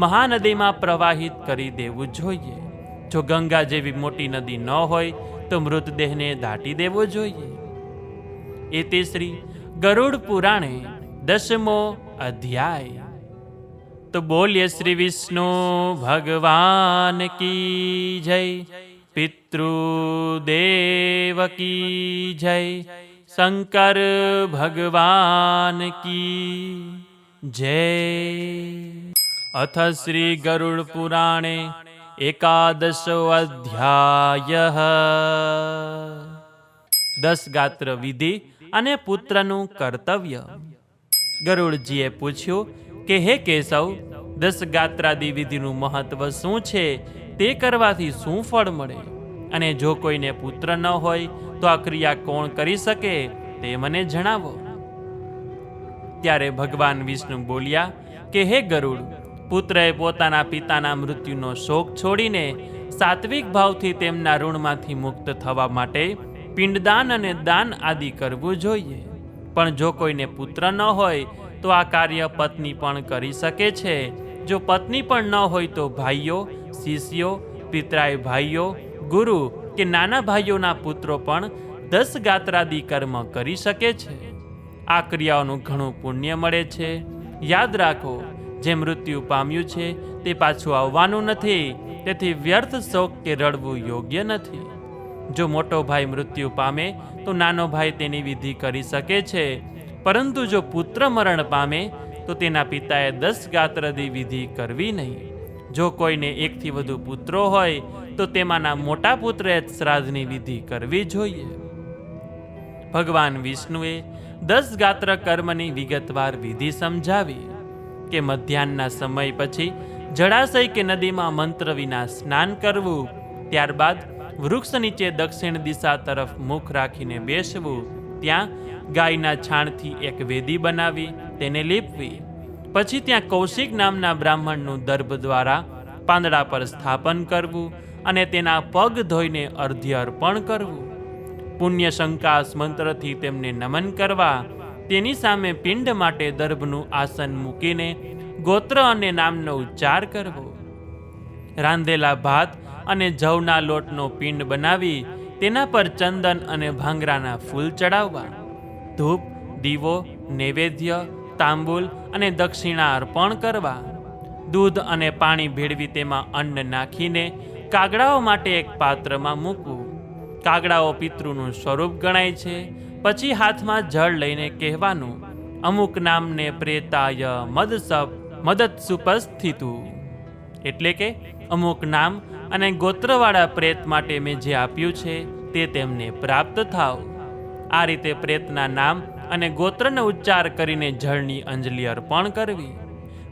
મહાનદીમાં પ્રવાહિત કરી દેવું જોઈએ. જો ગંગા જેવી મોટી નદી ન હોય તો મૃતદેહને દાટી દેવો જોઈએ. એતે શ્રી ગરુડ પુરાણે 10મો અધ્યાય. તો બોલીએ શ્રી વિષ્ણુ ભગવાન કી જય, પિતૃદેવ કી જય, શંકર ભગવાન કી જય. અથ શ્રી ગરુડ પુરાણે એકાદશો અધ્યાય. 10 ગાત્ર વિધિ અને પુત્રનું કર્તવ્ય. ગરુડજીએ પૂછ્યું કે હે કેશવ, 10 ગાત્રાદિ વિધિનું મહત્વ શું છે? તે કરવાથી શું ફળ મળે? અને જો કોઈને પુત્ર ન હોય તો આ ક્રિયા કોણ કરી શકે તે મને જણાવો. ત્યારે ભગવાન વિષ્ણુ બોલ્યા કે હે ગરુડ, પુત્રએ પોતાના પિતાના મૃત્યુનો શોક છોડીને સાત્વિક ભાવથી તેમના ઋણમાંથી મુક્ત થવા માટે પિંડદાન અને દાન આદિ કરવું જોઈએ. પણ જો કોઈને પુત્ર ન હોય તો આ કાર્ય પત્ની પણ કરી શકે છે. જો પત્ની પણ ન હોય તો ભાઈઓ, શિષ્યો, પિતરાય ભાઈઓ, ગુરુ કે નાના ભાઈઓના પુત્રો પણ 10 ગાત્રાદિ કર્મ કરી શકે છે. આ ક્રિયાઓનું ઘણું પુણ્ય મળે છે. યાદ રાખો, જે મૃત્યુ પામ્યું છે તે પાછું આવવાનું નથી, તેથી વ્યર્થ શોક કે રડવું યોગ્ય નથી. જો મોટો ભાઈ મૃત્યુ પામે તો નાનો ભાઈ તેની વિધિ કરી શકે છે, પરંતુ જો પુત્ર મરણ પામે તો તેના પિતાએ 10 ગાત્રાદિ વિધિ કરવી નહીં. જો કોઈને 1 થી વધુ પુત્રો હોય તો તેમાંના મોટા પુત્રએ જ શ્રાદ્ધની વિધિ કરવી જોઈએ. ભગવાન વિષ્ણુએ 10 ગાત્ર કર્મની વિગતવાર વિધિ સમજાવી કે મધ્યાહનના સમય પછી જળાશય કે નદીમાં મંત્ર વિના સ્નાન કરવું, ત્યારબાદ વૃક્ષ નીચે દક્ષિણ દિશા તરફ મુખ રાખીને બેસવું, ત્યાં ગાયના છાણથી એક વેદી બનાવી તેને લીપવી, પછી ત્યાં કૌશિક નામના બ્રાહ્મણનું દર્ભ દ્વારા પાંદડા પર સ્થાપન કરવું અને તેના પગ ધોઈને અર્ધ્ય અર્પણ કરવું. પુણ્ય શંકાસ મંત્રથી તેમને નમન કરવા, તેની સામે પિંડ માટે દર્ભનું આસન મૂકીને ગોત્ર અને નામનો ઉચ્ચાર કરવો. રાંધેલા ભાત અને જવના લોટનો પિંડ બનાવી તેના પર ચંદન અને ભાંગરાના ફૂલ ચડાવવા. ધૂપ, દીવો, નૈવેદ્ય, તાંબુલ અને દક્ષિણા અર્પણ કરવા. દૂધ અને પાણી ભેળવી તેમાં અન્ન નાખીને કાગડાઓ માટે એક પાત્રમાં મૂકવું. કાગડાઓ પિતૃનું સ્વરૂપ ગણાય છે. પછી હાથમાં જળ લઈને કહેવાનું, અમુક નામને પ્રેતાય મદત્સુપસ્થિતુ, એટલે કે અમુક નામ અને ગોત્રવાળા પ્રેત માટે મેં જે આપ્યું છે તે તેમને પ્રાપ્ત થાવ. આ રીતે પ્રેતના નામ અને ગોત્રનો ઉચ્ચાર કરીને જળની અંજલિ અર્પણ કરવી.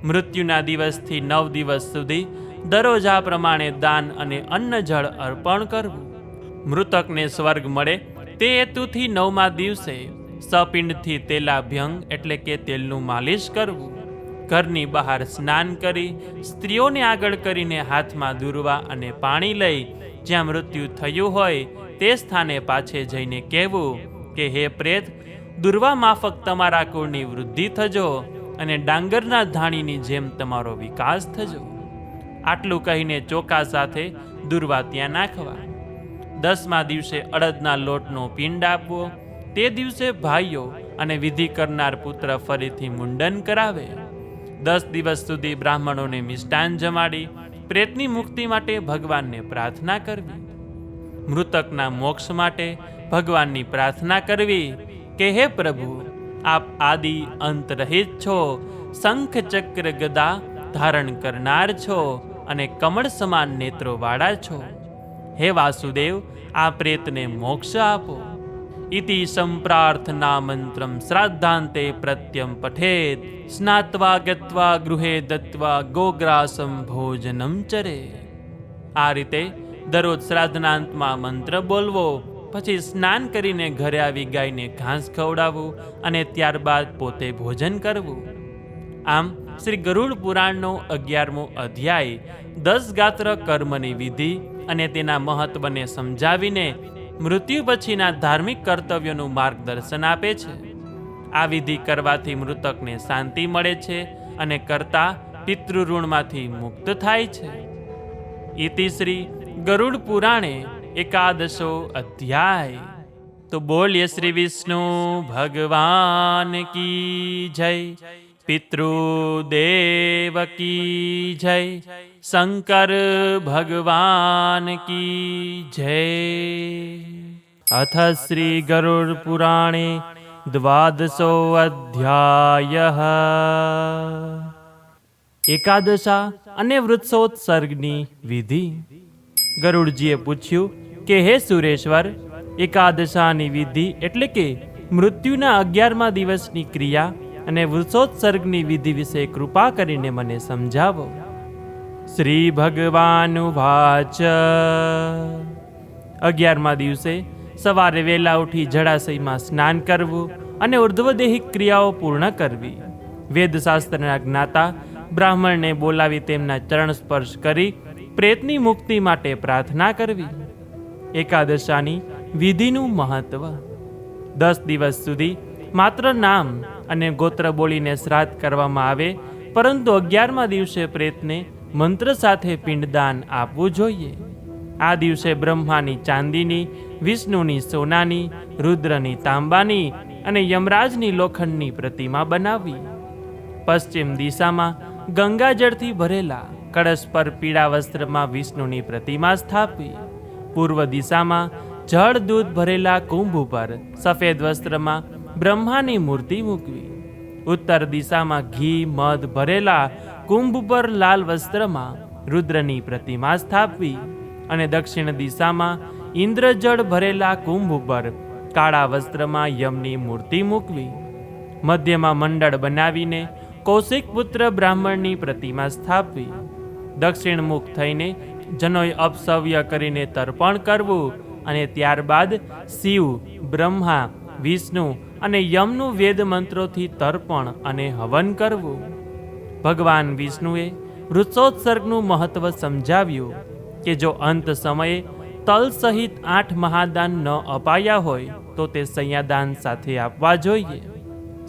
મૃત્યુના દિવસથી 9 દિવસ સુધી દરરોજ આ પ્રમાણે દાન અને અન્ન જળ અર્પણ કરવું. મૃતકને સ્વર્ગ મળે તે હેતુથી 9મા દિવસે સપિંડથી તેલાભ્યંગ એટલે કે તેલનું માલિશ કરવું. ઘરની બહાર સ્નાન કરી સ્ત્રીઓને આગળ કરીને હાથમાં દુર્વા અને પાણી લઈ જ્યાં મૃત્યુ થયું હોય તે સ્થાને પાછે જઈને કહેવું કે હે પ્રેત, દુર્વા માફક તમારા કુળની વૃદ્ધિ થજો અને ડાંગરના ધાણીની જેમ તમારો વિકાસ થજો. આટલું કહીને ચોખા સાથે દુર્વા ત્યાં નાખવા. 10મા દિવસે અડદના લોટનો પિંડ આપવો. તે દિવસે ભાઈઓ અને વિધિ કરનાર પુત્ર ફરીથી મુંડન કરાવે. 10 દિવસ સુધી બ્રાહ્મણોને મિષ્ટાન જમાડી પ્રેતની મુક્તિ માટે ભગવાનને પ્રાર્થના કરવી. મૃતકના મોક્ષ માટે ભગવાનની પ્રાર્થના કરવી કે હે પ્રભુ, આપ આદિ અંત રહિત છો, શંખ ચક્ર ગદા ધારણ કરનાર છો અને કમળ સમાન નેત્રો વાળા છો. હે વાસુદેવ, આ પ્રેતને મોક્ષ આપો. ઇતિ સંપ્રાર્થના મંત્રમ શ્રાદ્ધાંતે પ્રત્યમ પઠેત, સ્નાત્વા ગત્વા ગૃહે દત્વા ગોગ્રાસમ ભોજનમ ચરે. આ રીતે દરરોજ શ્રાદ્ધના અંતમાં મંત્ર બોલવો, પછી સ્નાન કરીને ઘરે આવી ગાયને ઘાસ ખવડાવવું અને ત્યારબાદ પોતે ભોજન કરવું. આમ શ્રી ગરુડ પુરાણનો 11મો અધ્યાય 10 ગાત્ર કર્મની વિધિ અને તેના મહત્વને સમજાવીને મૃત્યુ પછીના ધાર્મિક કર્તવ્યોનું માર્ગદર્શન આપે છે. આ વિધિ કરવાથી મૃતકને શાંતિ મળે છે અને કર્તા પિતૃઋણમાંથી મુક્ત થાય છે. ઇતિ શ્રી ગરુડ પુરાણે એકાદશો અધ્યાય. તો બોલીએ શ્રી વિષ્ણુ ભગવાન કી જય, પિતૃદેવ કી જય, શંકર ભગવાન કી જય. અથ શ્રી ગરુડ પુરાણે દ્વાદશો અધ્યાયઃ. એકાદશા અને વૃક્ષોત્સર્ગની વિધિ. ગરુડજીએ પૂછ્યું કે હે સુરેશ્વર, એકાદશાની વિધિ એટલે કે મૃત્યુના 11મા દિવસની ક્રિયા અને વૃક્ષોત્સર્ગની વિધિ વિશે કૃપા કરીને મને સમજાવો. શ્રી ભગવાનુવાચ. 11મા દિવસે સવારે વહેલા ઉઠી જળાશયમાં સ્નાન કરવું અને ઉર્ધ્વદેહિક ક્રિયાઓ પૂર્ણ કરવી. વેદશાસ્ત્રના જ્ઞાતા બ્રાહ્મણને બોલાવી તેમના ચરણ સ્પર્શ કરી પ્રેતની મુક્તિ માટે પ્રાર્થના કરવી. એકાદશાની વિધિનું મહત્વ. 10 દિવસ સુધી માત્ર નામ અને ગોત્ર બોલીને શ્રાદ્ધ કરવામાં આવે, પરંતુ 11મા દિવસે પ્રેતને મંત્ર સાથે પિંડદાન આપવું જોઈએ. આ દિવસે બ્રહ્માની ચાંદીની, વિષ્ણુની સોનાની, રુદ્રની તાંબાની અને યમરાજની લોખંડની પ્રતિમા બનાવવી. પશ્ચિમ દિશામાં ગંગાજળથી ભરેલા કળશ પર પીળા વસ્ત્રમાં વિષ્ણુની પ્રતિમા સ્થાપવી. પૂર્વ દિશામાં જળ દૂધ ભરેલા કુંભ ઉપર સફેદ વસ્ત્રમાં બ્રહ્માની મૂર્તિ મૂકવી. ઉત્તર દિશામાં ઘી મધ ભરેલા કુંભ પર લાલ વસ્ત્રમાં રુદ્રની પ્રતિમા સ્થાપવી અને દક્ષિણ દિશામાં ઇન્દ્રજળ ભરેલા કુંભ ઉપર કાળા વસ્ત્રમાં યમની મૂર્તિ મૂકવી. મધ્યમાં મંડળ બનાવીને કૌશિક પુત્ર બ્રાહ્મણની પ્રતિમા સ્થાપવી. દક્ષિણ મુખ થઈને જનોય અપસવ્ય કરીને તર્પણ કરવું અને ત્યારબાદ શિવ, બ્રહ્મા, વિષ્ણુ અને યમનું વેદ મંત્રોથી તર્પણ અને હવન કરવું. ભગવાન વિષ્ણુએ વૃક્ષોત્સર્ગનું મહત્વ સમજાવ્યું કે જો અંત સમયે તલ સહિત 8 મહાદાન ન અપાયા હોય તો તે સૈયાદાન સાથે આપવા જોઈએ.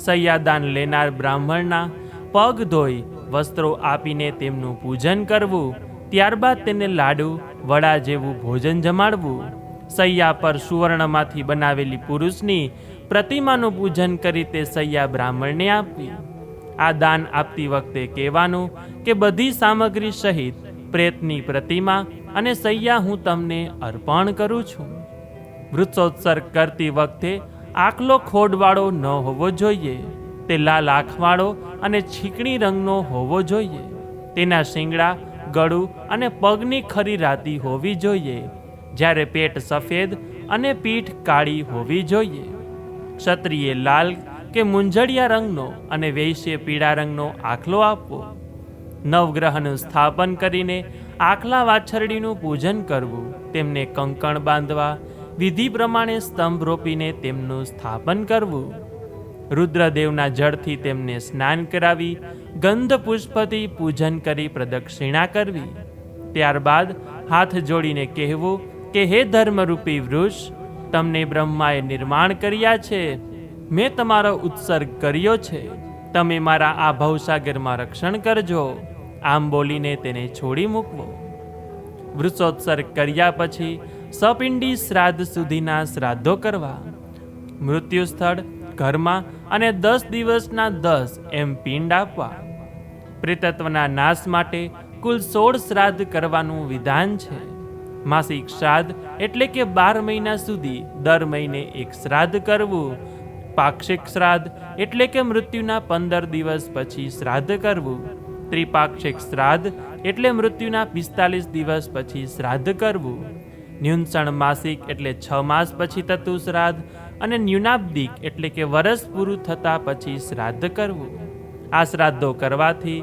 સૈયાદાન લેનાર બ્રાહ્મણના પગ ધોઈ વસ્ત્રો આપીને તેમનું પૂજન કરવું. ત્યારબાદ તેને લાડુ, વડા જેવું ભોજન જમાડવું. સૈયા પર સુવર્ણમાંથી બનાવેલી પુરુષની પ્રતિમાનું પૂજન કરી તે સૈયા બ્રાહ્મણને આપવી. આ દાન આપતી વખતે કહેવાનું કે બધી સામગ્રી સહિત પ્રેતની પ્રતિમા અને સૈયા હું તમને અર્પણ કરું છું. વૃક્ષોત્સર્ગ કરતી વખતે આખલો ખોડવાળો ન હોવો જોઈએ. તે લાલ આંખવાળો અને છીકણી રંગનો હોવો જોઈએ. તેના શિંગડા, ગળું અને પગની ખરી રાતી હોવી જોઈએ, જ્યારે પેટ સફેદ અને પીઠ કાળી હોવી જોઈએ. ક્ષત્રિયે લાલ કે મુંજળિયા રંગનો અને વૈશ્ય પીળા રંગનો આખલો આપવો. નવગ્રહનું સ્થાપન કરીને આખલા વાછરડીનું પૂજન કરવું. તેમને કંકણ બાંધવા, વિધિ પ્રમાણે સ્તંભ રોપીને તેમનું સ્થાપન કરવું. રુદ્રદેવના જળથી તેમને સ્નાન કરાવી ગંધ પુષ્પથી પૂજન કરી પ્રદક્ષિણા કરવી. ત્યારબાદ હાથ જોડીને કહેવું કે હે ધર્મરૂપી વૃક્ષ, તમને બ્રહ્માએ નિર્માણ કર્યા છે. મેં તમારો ઉત્સર્ગ કર્યો છે. તમે મારા આ ભવસાગરમાં રક્ષણ કરજો. આમ બોલીને તેને છોડી મૂકવો. વૃક્ષોત્સર્ગ કર્યા પછી સપિંડી શ્રાદ્ધ સુધીના શ્રાદ્ધો કરવા. મૃત્યુ સ્થળ, ઘરમાં અને 10 દિવસના 10 એમ પિંડ આપવા. પ્રેતત્વના નાશ માટે કુલ 16 શ્રાદ્ધ કરવાનું વિધાન છે. માસિક શ્રાદ્ધ એટલે કે 12 મહિના સુધી દર મહિને એક શ્રાદ્ધ કરવું. પાક્ષિક શ્રાદ્ધ એટલે કે મૃત્યુના 15 દિવસ પછી શ્રાદ્ધ કરવું. ત્રિપાક્ષિક શ્રાદ્ધ એટલે મૃત્યુના 45 દિવસ પછી શ્રાદ્ધ કરવું. ન્યૂનસણ માસિક એટલે 6 માસ પછી થતું શ્રાદ્ધ અને ન્યૂનાબ્દિક એટલે કે વર્ષ પૂરું થતાં પછી શ્રાદ્ધ કરવું. આ શ્રાદ્ધો કરવાથી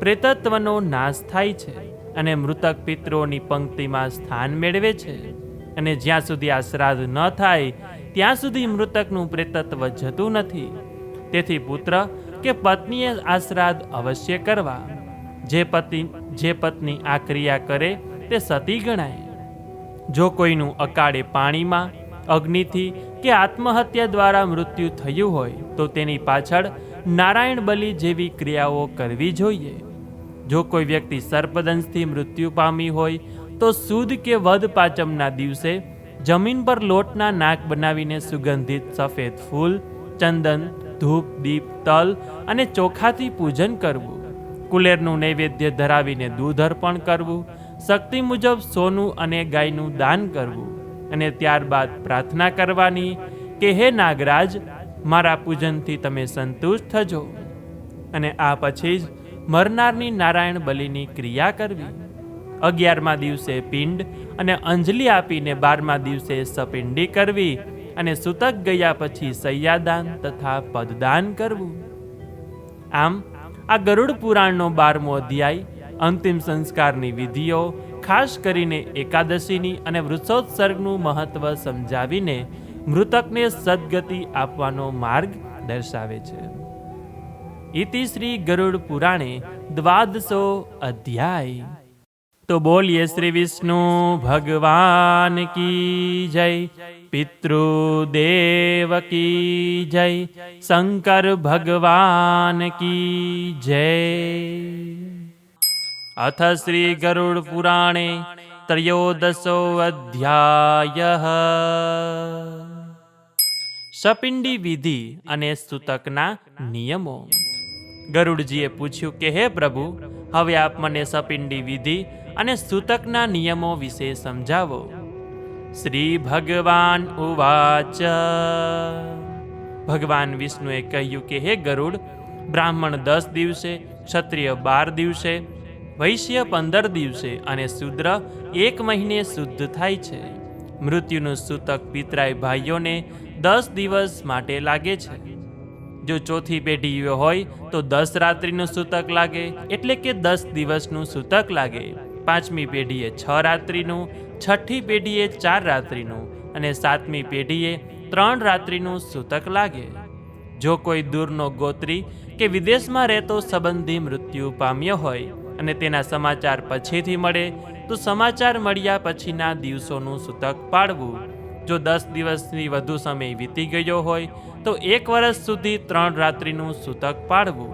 પ્રેતત્વનો નાશ થાય છે અને મૃતક પિતૃઓની પંક્તિમાં સ્થાન મેળવે છે. અને જ્યાં સુધી આ શ્રાદ્ધ ન થાય ત્યાં સુધી મૃતકનું પ્રેતત્વ જતું નથી. તેથી પુત્ર કે પત્નીએ આ શ્રાદ્ધ અવશ્ય કરવા. જે પત્ની આ ક્રિયા કરે તે સતી ગણાય. જો કોઈનું અકાળે પાણીમાં, અગ્નિથી કે આત્મહત્યા દ્વારા મૃત્યુ થયું હોય તો તેની પાછળ નારાયણ બલિ જેવી ક્રિયાઓ કરવી જોઈએ. જો કોઈ વ્યક્તિ સર્પદંશથી મૃત્યુ પામી હોય તો સુદ કે વદ પાંચમના દિવસે જમીન પર લોટના નાક બનાવીને સુગંધિત સફેદ ફૂલ, ચંદન, ધૂપ, દીપ, તલ અને ચોખાથી પૂજન કરવું. કુલેરનું નૈવેદ્ય ધરાવીને દૂધ અર્પણ કરવું. શક્તિ મુજબ સોનું અને ગાયનું દાન કરવું અને ત્યારબાદ પ્રાર્થના કરવાની કે હે નાગરાજ, મારા પૂજનથી તમે સંતુષ્ટ થજો. અને આ પછી જ મરનારની નારાયણ બલિની ક્રિયા કરવી. 11મા દિવસે પિંડ અને અંજલિ આપીને 12મા દિવસે સપિંડી કરવી અને સૂતક ગયા પછી સૈયાદાન તથા પદદાન કરવું. આમ આ ગરુડ પુરાણનો 12મો અધ્યાય અંતિમ સંસ્કારની વિધિઓ, ખાસ કરીને એકાદશીની અને વૃષોત્સર્ગનું મહત્વ સમજાવીને મૃતકને સદગતિ આપવાનો માર્ગ દર્શાવે છે. ઇતિ શ્રી ગરુડ પુરાણે 12સો અધ્યાય. તો બોલીએ શ્રી વિષ્ણુ ભગવાન કી જય, પિતૃદેવ કી જય, શંકર ભગવાન કી જય. અથ શ્રી ગરુડ પુરાણે 13સો અધ્યાયઃ. સપિંડી વિધિ અને સૂતકના નિયમો. ગરુડજીએ પૂછ્યું કે હે પ્રભુ, હવે આપ મને સપિંડી વિધિ અને સૂતકના નિયમો વિશે સમજાવો. શ્રી ભગવાન ઉવાચ. ભગવાન વિષ્ણુએ કહ્યું કે હે ગરુડ, બ્રાહ્મણ 10 દિવસે, ક્ષત્રિય 12 દિવસે, વૈશ્ય 15 દિવસે અને શૂદ્ર 1 મહિને શુદ્ધ થાય છે. મૃત્યુનું સૂતક પિતરાય ભાઈઓને 10 દિવસ માટે લાગે છે. જો ચોથી પેઢી હોય તો 10 રાત્રિનું સૂતક લાગે, એટલે કે 10 દિવસનું સૂતક લાગે. 5મી પેઢીએ 6 રાત્રિનું, 6ઠ્ઠી પેઢીએ 4 રાત્રિનું અને 7મી પેઢીએ 3 રાત્રિનું સૂતક લાગે. જો કોઈ દૂરનો ગોત્રી કે વિદેશમાં રહેતો સંબંધી મૃત્યુ પામ્યો હોય અને તેના સમાચાર પછીથી મળે તો સમાચાર મળ્યા પછીના દિવસોનું સૂતક પાડવું. જો 10 દિવસથી વધુ સમય વીતી ગયો હોય તો 1 વર્ષ સુધી 3 રાત્રિનું સૂતક પાડવું.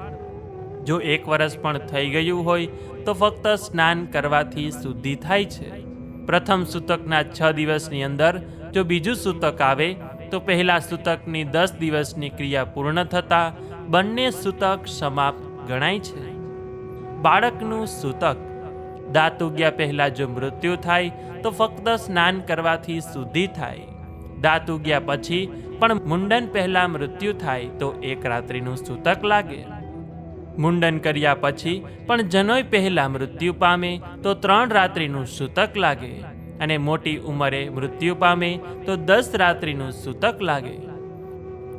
જો 1 વર્ષ પણ થઈ ગયું હોય તો ફક્ત સ્નાન કરવાથી શુદ્ધિ થાય છે. પ્રથમ સૂતકના 6 દિવસની અંદર જો બીજું સૂતક આવે તો પહેલા સૂતકની 10 દિવસની ક્રિયા પૂર્ણ થતાં બંને સૂતક સમાપ્ત ગણાય છે. બાળકનું સૂતક. દાંત ઉગ્યા પહેલા જો મૃત્યુ થાય તો ફક્ત સ્નાન કરવાથી શુદ્ધિ થાય. દાંત ઉગ્યા પછી પણ મુંડન પહેલા મૃત્યુ થાય તો 1 રાત્રિનું સૂતક લાગે. મુંડન કર્યા પછી પણ જનોય પહેલા મૃત્યુ પામે તો 3 રાત્રિનું સૂતક લાગે અને મોટી ઉંમરે મૃત્યુ પામે તો 10 રાત્રિનું સૂતક લાગે.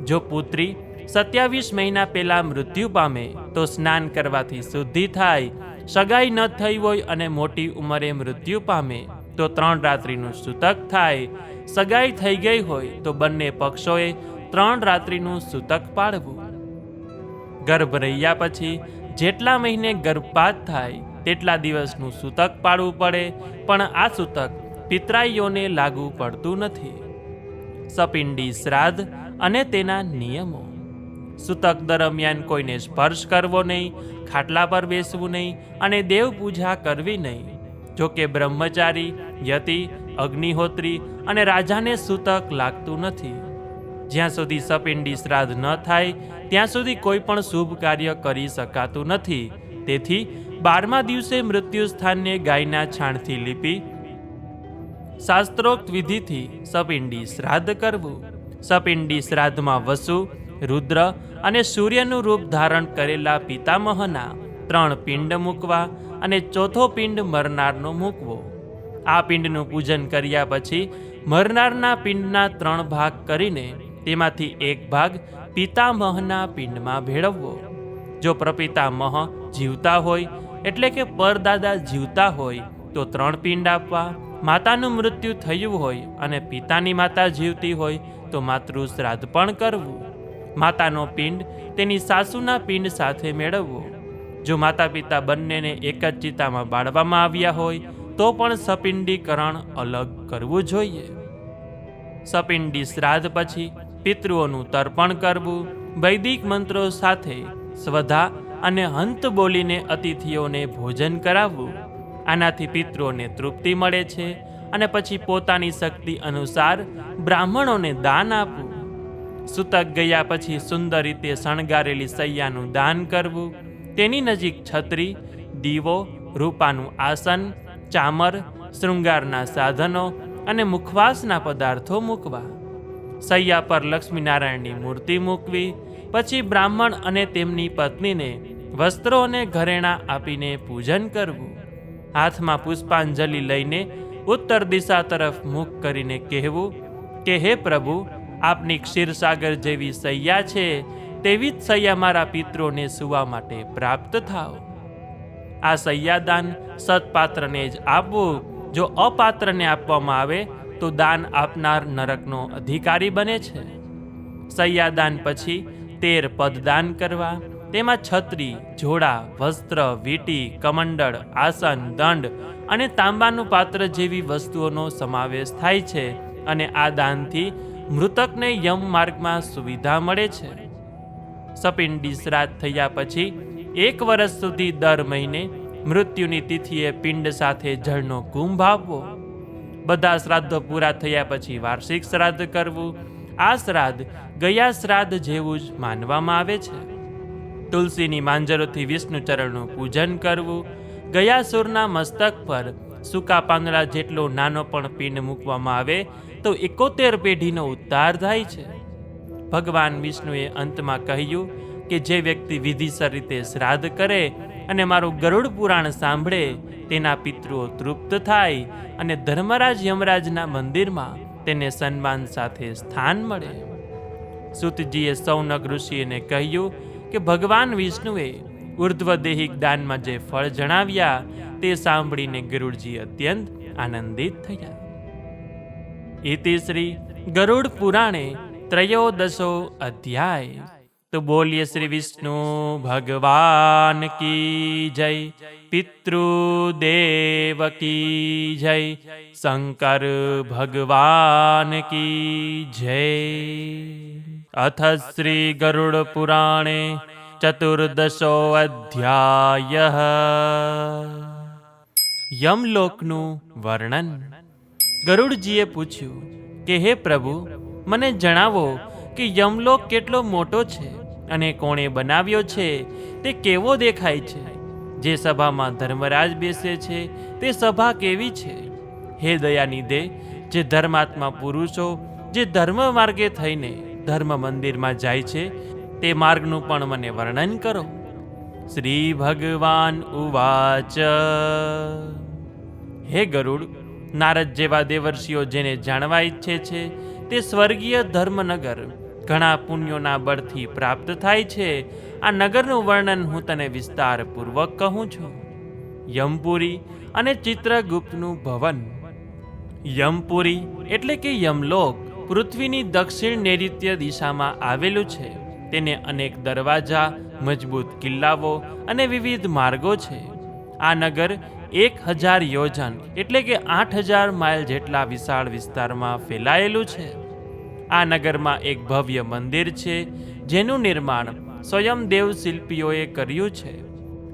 જો પુત્રી 27 મહિના પહેલા મૃત્યુ પામે તો સ્નાન કરવાથી શુદ્ધિ થાય. સગાઈ ન થઈ હોય અને મોટી ઉંમરે મૃત્યુ પામે તો 3 રાત્રિનું સૂતક થાય. સગાઈ થઈ ગઈ હોય તો બંને પક્ષોએ 3 રાત્રિનું સૂતક પાડવું. ગર્ભ રહ્યા પછી જેટલા મહિને ગર્ભપાત થાય તેટલા દિવસનું સૂતક પાડવું પડે, પણ આ સૂતક પિતરાઈઓને લાગુ પડતું નથી. સપિંડી શ્રાદ્ધ અને તેના નિયમો. સૂતક દરમિયાન કોઈને સ્પર્શ કરવો નહીં, ખાટલા પર બેસવું નહીં અને દેવ પૂજા કરવી નહીં. જો કે બ્રહ્મચારી, યતિ, અગ્નિહોત્રી અને રાજાને સૂતક લાગતું નથી. જ્યાં સુધી સપિંડી શ્રાદ્ધ ન થાય ત્યાં સુધી કોઈ પણ શુભ કાર્ય કરી શકાતું નથી. તેથી 12મા દિવસે મૃત્યુ સ્થાનને ગાયના છાણથી લીપી શાસ્ત્રોક્ત વિધિથી સપિંડી શ્રાદ્ધ કરવું. સપિંડી શ્રાદ્ધમાં વસુ, રુદ્ર અને સૂર્યનું રૂપ ધારણ કરેલા પિતામહના 3 પિંડ મૂકવા અને ચોથો પિંડ મરનારનો મૂકવો. આ પિંડનું પૂજન કર્યા પછી મરનારના પિંડના 3 ભાગ કરીને તેમાંથી 1 ભાગ પિતામહના પિંડમાં ભેળવવો. જો પ્રપિતામહ જીવતા હોય એટલે કે પરદાદા જીવતા હોય તો 3 પિંડ આપવા. માતાનું મૃત્યુ થયું હોય અને પિતાની માતા જીવતી હોય તો માતૃ શ્રાદ્ધ પણ કરવું. માતાનો પિંડ તેની સાસુના પિંડ સાથે મેળવવો. જો માતા પિતા બંનેને એક જ ચિતામાં બાળવામાં આવ્યા હોય તો પણ સપિંડીકરણ અલગ કરવું જોઈએ. સપિંડી શ્રાદ્ધ પછી પિતૃઓનું તર્પણ કરવું. વૈદિક મંત્રો સાથે સ્વધા અને હંત બોલીને અતિથિઓને ભોજન કરાવવું. આનાથી પિતૃઓને તૃપ્તિ મળે છે અને પછી પોતાની શક્તિ અનુસાર બ્રાહ્મણોને દાન આપવું. સૂતક ગયા પછી સુંદર રીતે શણગારેલી સૈયાનું દાન કરવું. તેની નજીક છત્રી, દીવો, રૂપાનું આસન, ચામર, શૃંગારના સાધનો અને મુખવાસના પદાર્થો મૂકવા. સૈયા પર લક્ષ્મીનારાયણની મૂર્તિ મૂકવી. પછી બ્રાહ્મણ અને તેમની પત્નીને વસ્ત્રો અને ઘરેણાં આપીને પૂજન કરવું. હાથમાં પુષ્પાંજલિ લઈને ઉત્તર દિશા તરફ મુખ કરીને કહેવું કે હે પ્રભુ, આપની ક્ષીરસાગર જેવી સૈયા છે તેવી જ સૈયા મારા પિતરોને સુવા માટે પ્રાપ્ત થાવ. આ સૈયાદાન સત્પાત્રને જ આપવું. જો અપાત્રને આપવામાં આવે તો દાન આપનાર નરકનો અધિકારી બને છે. સૈયાદાન પછી 13 પદદાન કરવા. તેમાં છત્રી, જોડા, વસ્ત્ર, વીંટી, કમંડળ, આસન, દંડ અને તાંબાનું પાત્ર જેવી વસ્તુઓનો સમાવેશ થાય છે. અને આ દાનથી મૃતકને યમ માર્ગમાં સુવિધા મળે છે. સપિંડી શ્રાદ્ધ થયા પછી 1 વર્ષ સુધી દર મહિને મૃત્યુની તિથિએ પિંડ સાથે જળનો કુંભ આપવો. બધા શ્રાદ્ધો પૂરા થયા પછી વાર્ષિક શ્રાદ્ધ કરવું. આ શ્રાદ્ધ ગયા શ્રાદ્ધ જેવું જ માનવામાં આવે છે. તુલસીની માંજરોથી વિષ્ણુ ચરણનું પૂજન કરવું. ગયા સુરના મસ્તક પર સૂકા પાંદડા જેટલો નાનો પણ પિંડ મૂકવામાં આવે તો 71 પેઢીનો ઉદ્ધાર થાય છે. ભગવાન વિષ્ણુએ અંતમાં કહ્યું કે જે વ્યક્તિ વિધિસર રીતે શ્રાદ્ધ કરે અને મારું ગરુડ પુરાણ સાંભળે તેના પિતૃઓ તૃપ્ત થાય અને ધર્મરાજ યમરાજના મંદિરમાં તેને સન્માન સાથે સ્થાન મળે. સુતજીએ સૌનક ઋષિને કહ્યું કે ભગવાન વિષ્ણુએ ઉર્ધ્વદેહિક દાનમાં જે ફળ જણાવ્યા તે સાંભળીને ગરુડજી અત્યંત આનંદિત થયા. ઇતિ શ્રી ગરુડ પુરાણે 13 અધ્યાય. તો બોલીએ શ્રી વિષ્ણુ ભગવાન કી જય, પિતૃદેવ કી જય, શંકર ભગવાન કી જય. અથ શ્રી ગરુડ પુરાણે 14 અધ્યાય. યમલોકનું વર્ણન. ગરુડજીએ પૂછ્યું કે હે પ્રભુ, મને જણાવો કે યમલોક કેટલો મોટો છે અને કોણે બનાવ્યો છે, તે કેવો દેખાય છે. જે સભામાં ધર્મરાજ બેસે છે તે સભા કેવી છે. હે દયાનિધે, જે ધર્માત્મા પુરુષો જે ધર્મ માર્ગે થઈને ધર્મ મંદિરમાં જાય છે તે માર્ગનું પણ મને વર્ણન કરો. શ્રી ભગવાન ઉવાચ. હે ગરુડ, નારદ જેવા દેવર્ષિઓ જેને જાણવા ઈચ્છે છે તે સ્વર્ગીય ધર્મનગર ઘણા પુણ્યોના બળથી પ્રાપ્ત થાય છે. આ નગરનું વર્ણન હું તને વિસ્તારપૂર્વક કહું છું. યમપુરી અને ચિત્રગુપ્તનું ભવન. યમપુરી એટલે કે યમલોક પૃથ્વીની દક્ષિણ નૈઋત્ય દિશામાં આવેલું છે. તેને અનેક દરવાજા, મજબૂત કિલ્લાઓ અને વિવિધ માર્ગો છે. આ નગર 1000 યોજન એટલે કે 8000 માઇલ જેટલા વિશાળ વિસ્તારમાં ફેલાયેલું છે. આ નગરમાં એક ભવ્ય મંદિર છે જેનું નિર્માણ સ્વયં દેવ શિલ્પીઓએ કર્યું છે.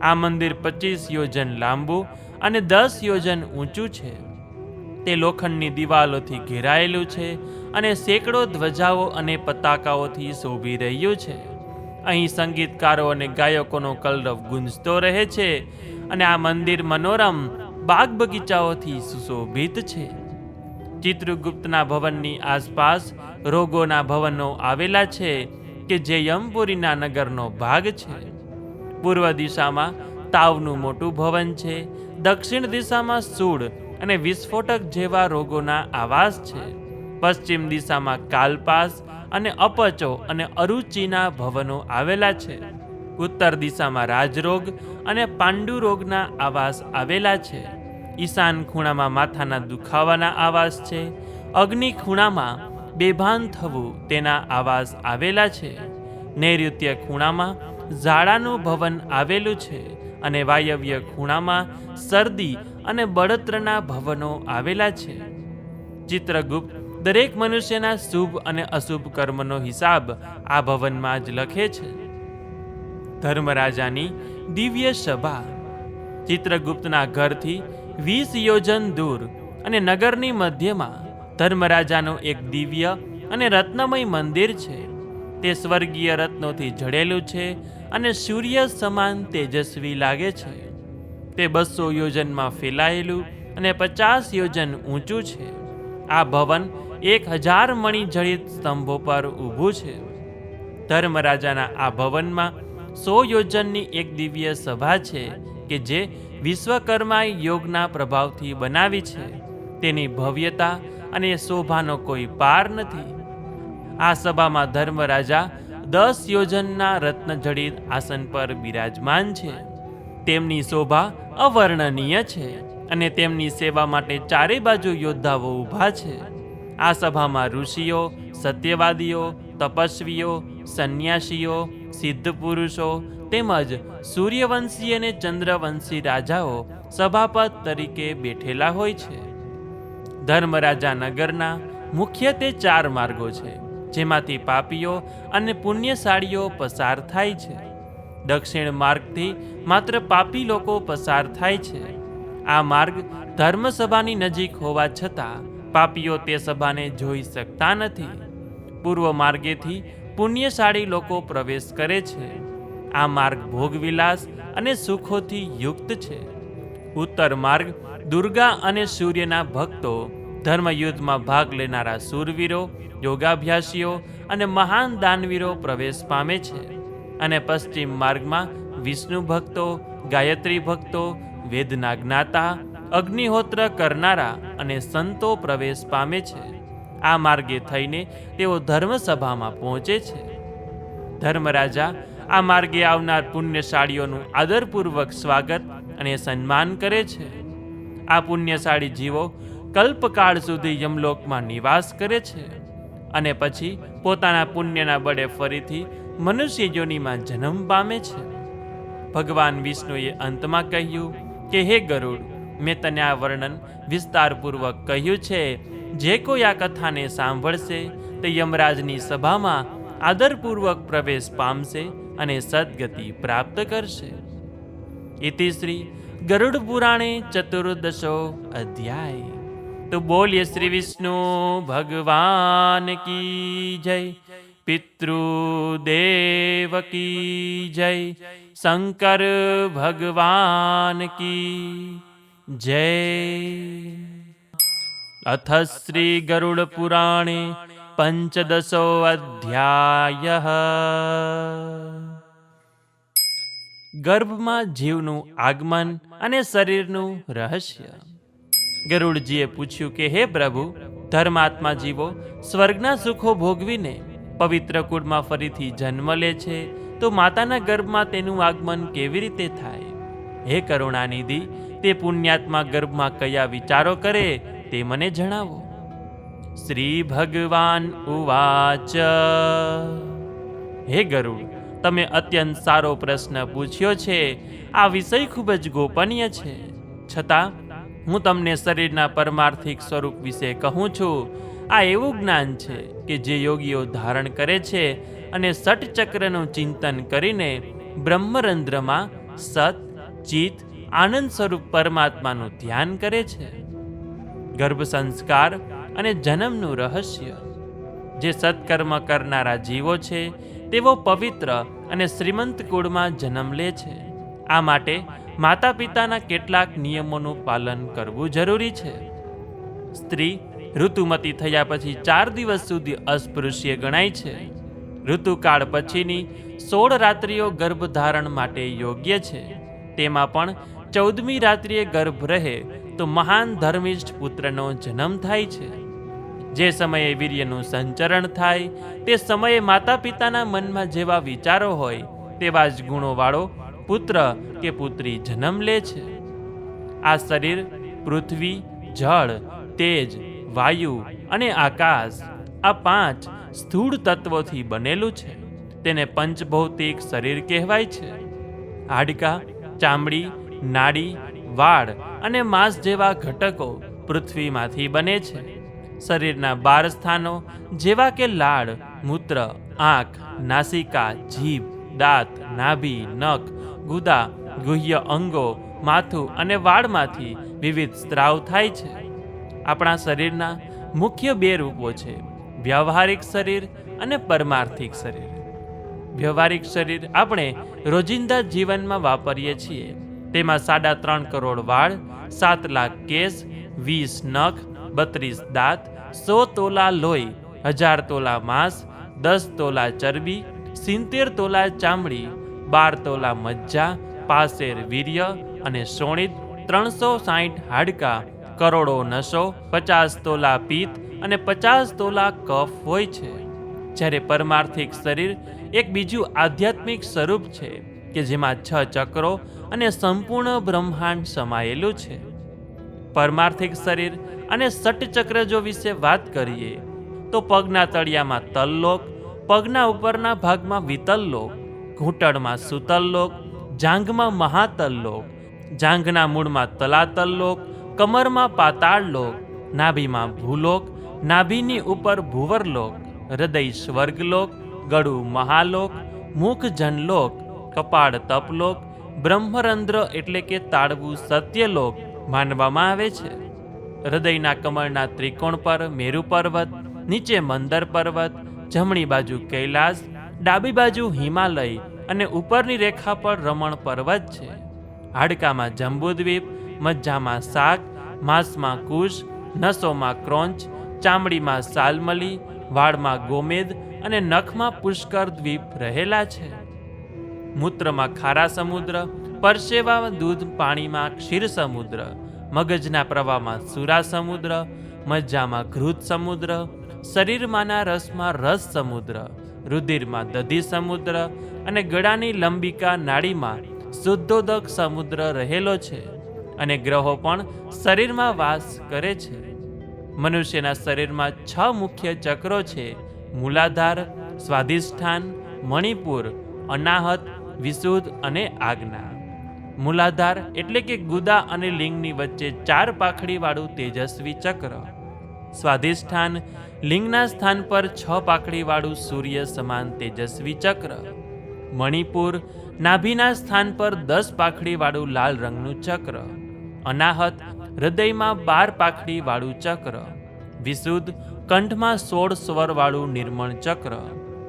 આ મંદિર 25 યોજન લાંબુ અને 10 યોજન ઊંચું છે. તે લોખંડની દિવાલોથી ઘેરાયેલું છે અને સેંકડો ધ્વજાઓ અને પતાકાઓથી શોભી રહ્યું છે. અહીં સંગીતકારો અને ગાયકોનો કલરવ ગુંજતો રહે છે અને આ મંદિર મનોરમ બાગ બગીચાઓથી સુશોભિત છે. ચિત્રગુપ્તના ભવનની આસપાસ રોગોના ભવનો આવેલા છે કે જે યમપુરીના નગરનો ભાગ છે. પૂર્વ દિશામાં તાવનું મોટું ભવન છે. દક્ષિણ દિશામાં સૂળ અને વિસ્ફોટક જેવા રોગોના આવાસ છે. પશ્ચિમ દિશામાં કાલપાસ અને અપચો અને અરુચિના ભવનો આવેલા છે. ઉત્તર દિશામાં રાજરોગ અને પાંડુ રોગના આવાસ આવેલા છે. ઈશાન ખૂણામાં માથાના દુખાવાના આવાસ છે. અગ્નિ ખૂણામાં બેભાન થવું તેના આવાસ આવેલા છે. નૈઋત્ય ખૂણામાં ઝાડાનું ભવન આવેલું છે અને વાયવ્ય ખૂણામાં શરદી અને બળતરના ભવનો આવેલા છે. ચિત્રગુપ્ત દરેક મનુષ્યના શુભ અને અશુભ કર્મનો હિસાબ આ ભવનમાં જ લખે છે. ધર્મરાજાની દિવ્ય સભા. ચિત્રગુપ્તના ઘરથી 20 યોજન દૂર અને નગરની મધ્યમાં ધર્મરાજાનું એક દિવ્ય અને રત્નમય મંદિર છે. તે સ્વર્ગીય રત્નોથી જડેલું છે અને સૂર્ય સમાન તેજસ્વી લાગે છે. તે 200 યોજનમાં ફેલાયેલું અને 50 યોજન ઊંચું છે. આ ભવન 1000 મણિજડિત સ્તંભો પર ઊભું છે. ધર્મરાજાના આ ભવનમાં 100 યોજનની એક દિવ્ય સભા છે કે જે વિશ્વકર્માએ યોગના પ્રભાવથી બનાવી છે. તેની ભવ્યતા અને શોભાનો કોઈ પાર નથી. આ સભામાં ધર્મરાજા 10 યોજનના રત્નજડિત આસન પર બિરાજમાન છે. તેમની શોભા અવર્ણનીય છે અને તેમની સેવા માટે ચારે બાજુ યોદ્ધાઓ ઊભા છે. આ સભામાં ઋષિઓ, સત્યવાદીઓ, તપસ્વીઓ, સંન્યાસીઓ, સિદ્ધ પુરુષો તેમજ સૂર્યવંશી અને ચંદ્રવંશી રાજાઓ સભાપત તરીકે બેઠેલા હોય છે. ધર્મરાજા નગરના મુખ્યત્વે 4 માર્ગો છે, જેમાંથી પાપીઓ અને પુણ્યશાળીઓ પસાર થાય છે. દક્ષિણ માર્ગથી માત્ર પાપી લોકો પસાર થાય છે. આ માર્ગ ધર્મસભાની નજીક હોવા છતાં પાપીઓ તે સભાને જોઈ શકતા નથી. પૂર્વ માર્ગેથી પુણ્યશાળી લોકો પ્રવેશ કરે છે. આ માર્ગ ભોગવિલાસ અને સુખોથી યુક્ત છે. ઉત્તર માર્ગ દુર્ગા અને સૂર્યના ભક્તો, ધર્મયુદ્ધમાં ભાગ લેનારા શૂરવીરો, યોગાભ્યાસીઓ અને મહાન દાનવીરો પ્રવેશ પામે છે. અને પશ્ચિમ માર્ગમાં વિષ્ણુ ભક્તો, ગાયત્રી ભક્તો, વેદના જ્ઞાતા, અગ્નિહોત્ર કરનારા અને સંતો પ્રવેશ પામે છે. આ માર્ગે થઈને તેઓ ધર્મસભામાં પહોંચે છે. ધર્મરાજા આ માર્ગે આવનાર પુણ્યશાળીઓનું આદરપૂર્વક સ્વાગત અને સન્માન કરે છે. આ પુણ્યશાળી જીવો કલ્પકાળ સુધી યમલોકમાં નિવાસ કરે છે અને પછી પોતાના પુણ્યના બળે ફરીથી મનુષ્ય યોનિમાં જન્મ પામે છે. ભગવાન વિષ્ણુએ અંતમાં કહ્યું કે હે ગરુડ, મેં તને આ વર્ણન વિસ્તારપૂર્વક કહ્યું છે. જે કોઈ આ કથાને સાંભળશે તે યમરાજની સભામાં આદરપૂર્વક પ્રવેશ પામશે અને સદગતિ પ્રાપ્ત કરશે. ઇતિ શ્રી ગરુડ પુરાણે ચતુર્દશો અધ્યાય. તો બોલીએ શ્રી વિષ્ણુ ભગવાન કી જય, પિતૃદેવ કી જય, શંકર ભગવાન કી જય. અથ શ્રી ગરુડ પુરાણે પંચદશો અધ્યાય. ગર્ભમાં જીવનું આગમન અને શરીરનું રહસ્ય. ગરુડજીએ પૂછ્યું કે હે પ્રભુ, ધર્માત્મા જીવો સ્વર્ગના સુખો ભોગવીને પવિત્ર કુળમાં ફરીથી જન્મ લે છે, તો માતાના ગર્ભમાં તેનું આગમન કેવી રીતે થાય? હે કરુણાનિધિ, તે પુણ્યાત્મા ગર્ભમાં કયા વિચારો કરે તે મને જણાવો. શ્રી ભગવાન ઉવાચ. હે ગરુડ, તમે અત્યંત સારો પ્રશ્ન પૂછ્યો છે. આ વિષય ખૂબ જ ગોપનીય છે, છતાં હું તમને શરીરના પરમાર્થિક સ્વરૂપ વિશે કહું છું. આ એવું જ્ઞાન છે કે જે યોગીઓ ધારણ કરે છે અને ષટચક્રનું ચિંતન કરીને બ્રહ્મરંધ્રમાં સત, ચિત, આનંદ સ્વરૂપ પરમાત્માનું ધ્યાન કરે છે. ગર્ભ સંસ્કાર અને જન્મનું રહસ્ય. જે સત્કર્મ કરનારા જીવો છે તેઓ પવિત્ર અને શ્રીમંત કુળમાં જન્મ લે છે. આ માટે માતા પિતાના કેટલાક નિયમોનું પાલન કરવું જરૂરી છે. સ્ત્રી ઋતુમતી થયા પછી 4 દિવસ સુધી અસ્પૃશ્ય ગણાય છે. ઋતુકાળ પછીની 16 રાત્રિઓ ગર્ભધારણ માટે યોગ્ય છે. તેમાં પણ 14મી રાત્રિએ ગર્ભ રહે તો મહાન ધર્મિષ્ઠ પુત્રનો જન્મ થાય છે. જે સમયે વીર્યનું સંચરણ થાય તે સમયે માતા પિતાના મનમાં જેવા વિચારો હોય તેવા જ ગુણોવાળો પુત્ર કે પુત્રી જન્મ લે છે. આ શરીર પૃથ્વી, જળ, તેજ, વાયુ અને આકાશ, આ 5 સ્થૂળ તત્વોથી બનેલું છે. તેને પંચભૌતિક શરીર કહેવાય છે. હાડકાં, ચામડી, નાડી, વાળ અને માંસ જેવા ઘટકો પૃથ્વીમાંથી બને છે. શરીરના 12 સ્થાનો જેવા કે લાળ, મૂત્ર, આંખ, નાસિકા, જીભ, દાંત, નાભી, નખ, ગુદા, ગુહ્ય અંગો, માથું અને વાળમાંથી વિવિધ સ્ત્રાવ થાય છે. આપણા શરીરના મુખ્ય 2 રૂપો છે, વ્યવહારિક શરીર અને પરમાર્થિક શરીર. વ્યવહારિક શરીર આપણે રોજિંદા જીવનમાં વાપરીએ છીએ. તેમાં 3.5 કરોડ વાળ, 7 લાખ કેસ, 20 નખ, 32 દાંત 100 તોલા લોહી, 1000 તોલા માંસ, 10 તોલા ચરબી, 70 તોલા ચામડી, 12 તોલા મજ્જા, 65 વીર્ય અને શોણિત, 360 હાડકા, કરોડો નસો, 50 તોલા પિત્ત અને 50 તોલા કફ હોય છે. જ્યારે પરમાર્થિક શરીર એક બીજું આધ્યાત્મિક સ્વરૂપ છે કે જેમાં 6 ચક્રો અને સંપૂર્ણ બ્રહ્માંડ સમાયેલું છે. પરમાર્થિક શરીર અને ષટચક્ર જો વિશે વાત કરીએ તો પગના તળિયામાં તલલોક, પગના ઉપરના ભાગમાં વિતલલોક, ઘૂંટણમાં સુતલલોક, જાંઘમાં મહાતલલોક, જાંઘના મૂળમાં તલાતલલોક, કમરમાં પાતાળલોક, નાભીમાં ભૂલોક, નાભીની ઉપર ભુવરલોક, હૃદય સ્વર્ગલોક, ગળું મહાલોક, મુખ જનલોક, કપાળ તપલોક, બ્રહ્મરંધ્ર એટલે કે તાળવું સત્યલોક માનવામાં આવે છે. હૃદયના કમળના ત્રિકોણ પર મેરુ પર્વત, નીચે મંદર પર્વત, જમણી બાજુ કૈલાસ, ડાબી બાજુ હિમાલય અને ઉપરની રેખા પર રમણ પર્વત છે. હાડકામાં જંબુદ્વીપ, મજ્જામાં શાક, માંસમાં કુશ, નસોમાં ક્રોંચ, ચામડીમાં સાલમલી, વાળમાં ગોમેદ અને નખમાં પુષ્કર દ્વીપ રહેલા છે. મૂત્રમાં ખારા સમુદ્ર, પરસેવા દૂધ પાણીમાં ક્ષીર સમુદ્ર, મગજના પ્રવાહમાં સુરા સમુદ્ર, મજ્જામાં ઘૃત સમુદ્ર, શરીરમાંના રસમાં રસ સમુદ્ર, રુધિરમાં દધી સમુદ્ર અને ગળાની લંબિકા નાડીમાં શુદ્ધોદક સમુદ્ર રહેલો છે. અને ગ્રહો પણ શરીરમાં વાસ કરે છે. મનુષ્યના શરીરમાં 6 મુખ્ય ચક્રો છે: મૂલાધાર, સ્વાધિષ્ઠાન, મણિપુર, અનાહત, વિશુદ્ધ અને આજ્ઞા. મૂલાધાર એટલે કે ગુદા અને લિંગની વચ્ચે 4 પાંખડીવાળું તેજસ્વી ચક્ર. સ્વાધિષ્ઠાન લિંગના સ્થાન પર 6 પાંખડીવાળું સૂર્ય સમાન તેજસ્વી ચક્ર. મણિપુર નાભીના સ્થાન પર 10 પાંખડીવાળું લાલ રંગનું ચક્ર. અનાહત હૃદયમાં 12 પાંખડીવાળું ચક્ર. વિશુદ્ધ કંઠમાં 16 સ્વરવાળું નિર્મળ ચક્ર.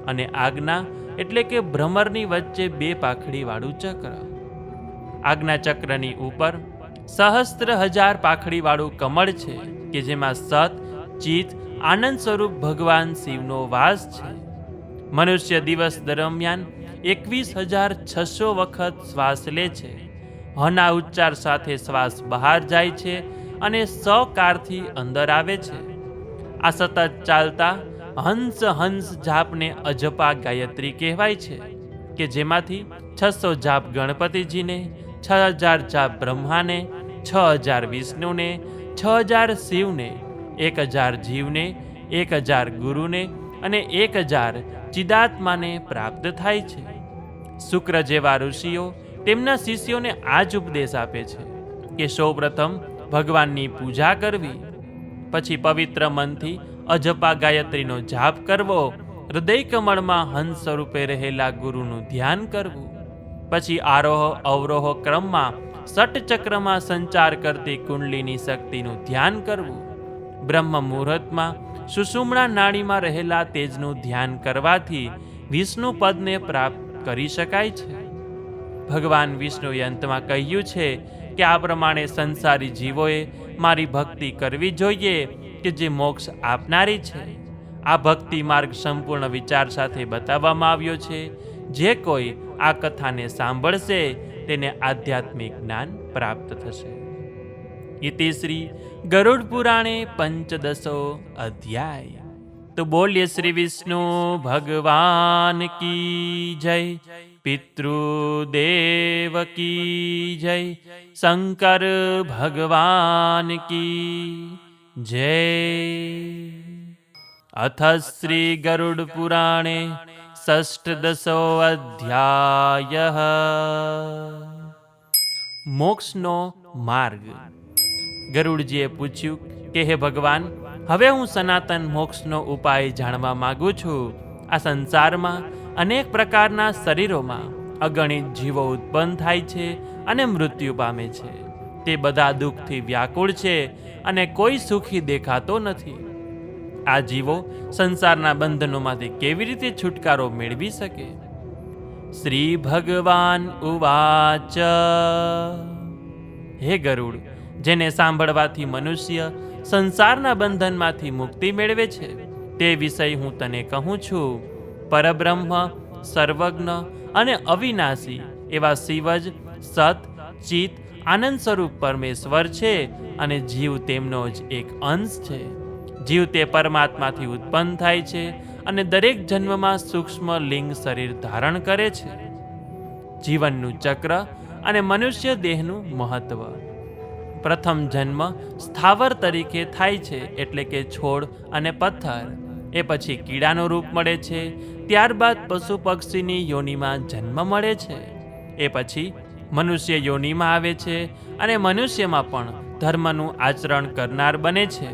અને આજ્ઞા એટલે કે ભ્રમરની વચ્ચે 2 પાંખડીવાળું ચક્ર. આજ્ઞા ચક્રની ઉપર સહસ્ત્ર હજાર પાંખડીવાળું કમળ છે કે જેમાં સત, ચિત, આનંદ સ્વરૂપ ભગવાન શિવનો વાસ છે. મનુષ્ય દિવસ દરમિયાન 21,600 વખત શ્વાસ લે છે. હના ઉચ્ચાર સાથે શ્વાસ બહાર જાય છે અને સકારથી અંદર આવે છે. આ સતત ચાલતા હંસ હંસ જાપને અજપા ગાયત્રી કહેવાય છે કે જેમાંથી 600 જાપ ગણપતિજીને, 6000 જાપ બ્રહ્માને, 6000 વિષ્ણુને, 6000 શિવને, 1000 જીવને, 1000 ગુરુને અને 1000 ચિદાત્માને પ્રાપ્ત થાય છે. શુક્ર જેવા ઋષિઓ તેમના શિષ્યોને આ જ ઉપદેશ આપે છે કે સૌપ્રથમ ભગવાનની પૂજા કરવી, પછી પવિત્ર મનથી અજપા ગાયત્રીનો જાપ કરવો, હૃદય કમળમાં હંસ સ્વરૂપે રહેલા ગુરુનું ધ્યાન કરવું, પછી આરોહ અવરોહ ક્રમમાં ષટચક્રમાં સંચાર કરતી કુંડલીની શક્તિનું ધ્યાન કરવું. બ્રહ્મ મુહૂર્તમાં સુષુમ્ણા નાડીમાં રહેલા તેજનું ધ્યાન કરવાથી વિષ્ણુ પદને પ્રાપ્ત કરી શકાય છે. ભગવાન વિષ્ણુએ અંતમાં કહ્યું છે કે આ પ્રમાણે સંસારી જીવોએ મારી ભક્તિ કરવી જોઈએ કે જે મોક્ષ આપનારી છે. આ ભક્તિ માર્ગ સંપૂર્ણ વિચાર સાથે બતાવવામાં આવ્યો છે. જે કોઈ આ કથાને સાંભળશે તેને આધ્યાત્મિક જ્ઞાન પ્રાપ્ત થશે. ઇતિ શ્રી ગરુડ પુરાણે પંચદશો અધ્યાય. તો બોલીએ શ્રી વિષ્ણુ ભગવાન કી જય, પિતૃદેવ કી જય, શંકર ભગવાન કી જય. અથ શ્રી ગરુડ પુરાણે ષષ્ઠદશો અધ્યાય. મોક્ષનો માર્ગ. ગરુડજીએ પૂછ્યું કે હે ભગવાન, હવે હું સનાતન મોક્ષનો ઉપાય જાણવા માંગુ છું. આ સંસારમાં અનેક પ્રકારના શરીરોમાં અગણિત જીવો ઉત્પન્ન થાય છે અને મૃત્યુ પામે છે. તે બધા દુઃખથી વ્યાકુળ છે અને કોઈ સુખી દેખાતો નથી. આ જીવો સંસારના બંધનોમાંથી કેવી રીતે છુટકારો મેળવી શકે? શ્રી ભગવાન ઉવાચ. હે ગરુડ, જેને સાંભળવાથી મનુષ્ય સંસારના બંધનમાંથી મુક્તિ મેળવે છે, તે વિષય હું તને કહું છું. પરબ્રહ્મ, સર્વજ્ઞ અને અવિનાશી એવા શિવ જ સત, ચિત, આનંદ સ્વરૂપ પરમેશ્વર છે અને જીવ તેમનો જ એક અંશ છે. જીવ તે પરમાત્માથી ઉત્પન્ન થાય છે અને દરેક જન્મમાં સૂક્ષ્મ લિંગ શરીર ધારણ કરે છે. જીવનનું ચક્ર અને મનુષ્ય દેહનું મહત્વ. પ્રથમ જન્મ સ્થાવર તરીકે થાય છે, એટલે કે છોડ અને પથ્થર. એ પછી કીડાનું રૂપ મળે છે. ત્યારબાદ પશુ પક્ષીની યોનિમાં જન્મ મળે છે. એ પછી મનુષ્ય યોનિમાં આવે છે અને મનુષ્યમાં પણ ધર્મનું આચરણ કરનાર બને છે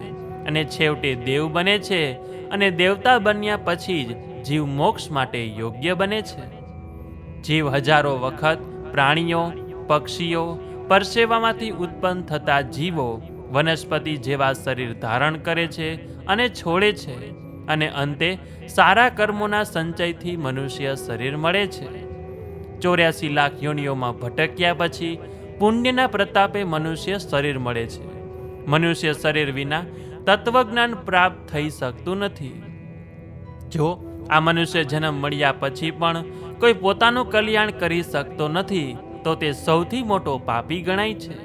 અને છેવટે દેવ બને છે. અને દેવતા બન્યા પછી જ જીવ મોક્ષ માટે યોગ્ય બને છે. જીવ હજારો વખત પ્રાણીઓ, પક્ષીઓ, પરસેવામાંથી ઉત્પન્ન થતા જીવો, વનસ્પતિ જેવા શરીર ધારણ કરે છે અને છોડે છે અને અંતે સારા કર્મોના સંચયથી મનુષ્ય શરીર મળે છે. 84 લાખ યોનિઓમાં ભટક્યા પછી પુણ્યના પ્રતાપે મનુષ્ય શરીર મળે છે. મનુષ્ય શરીર વિના તત્વજ્ઞાન પ્રાપ્ત થઈ શકતું નથી. જો આ મનુષ્ય જન્મ મળ્યા પછી પણ કોઈ પોતાનું કલ્યાણ કરી શકતો નથી તો તે સૌથી મોટો પાપી ગણાય છે.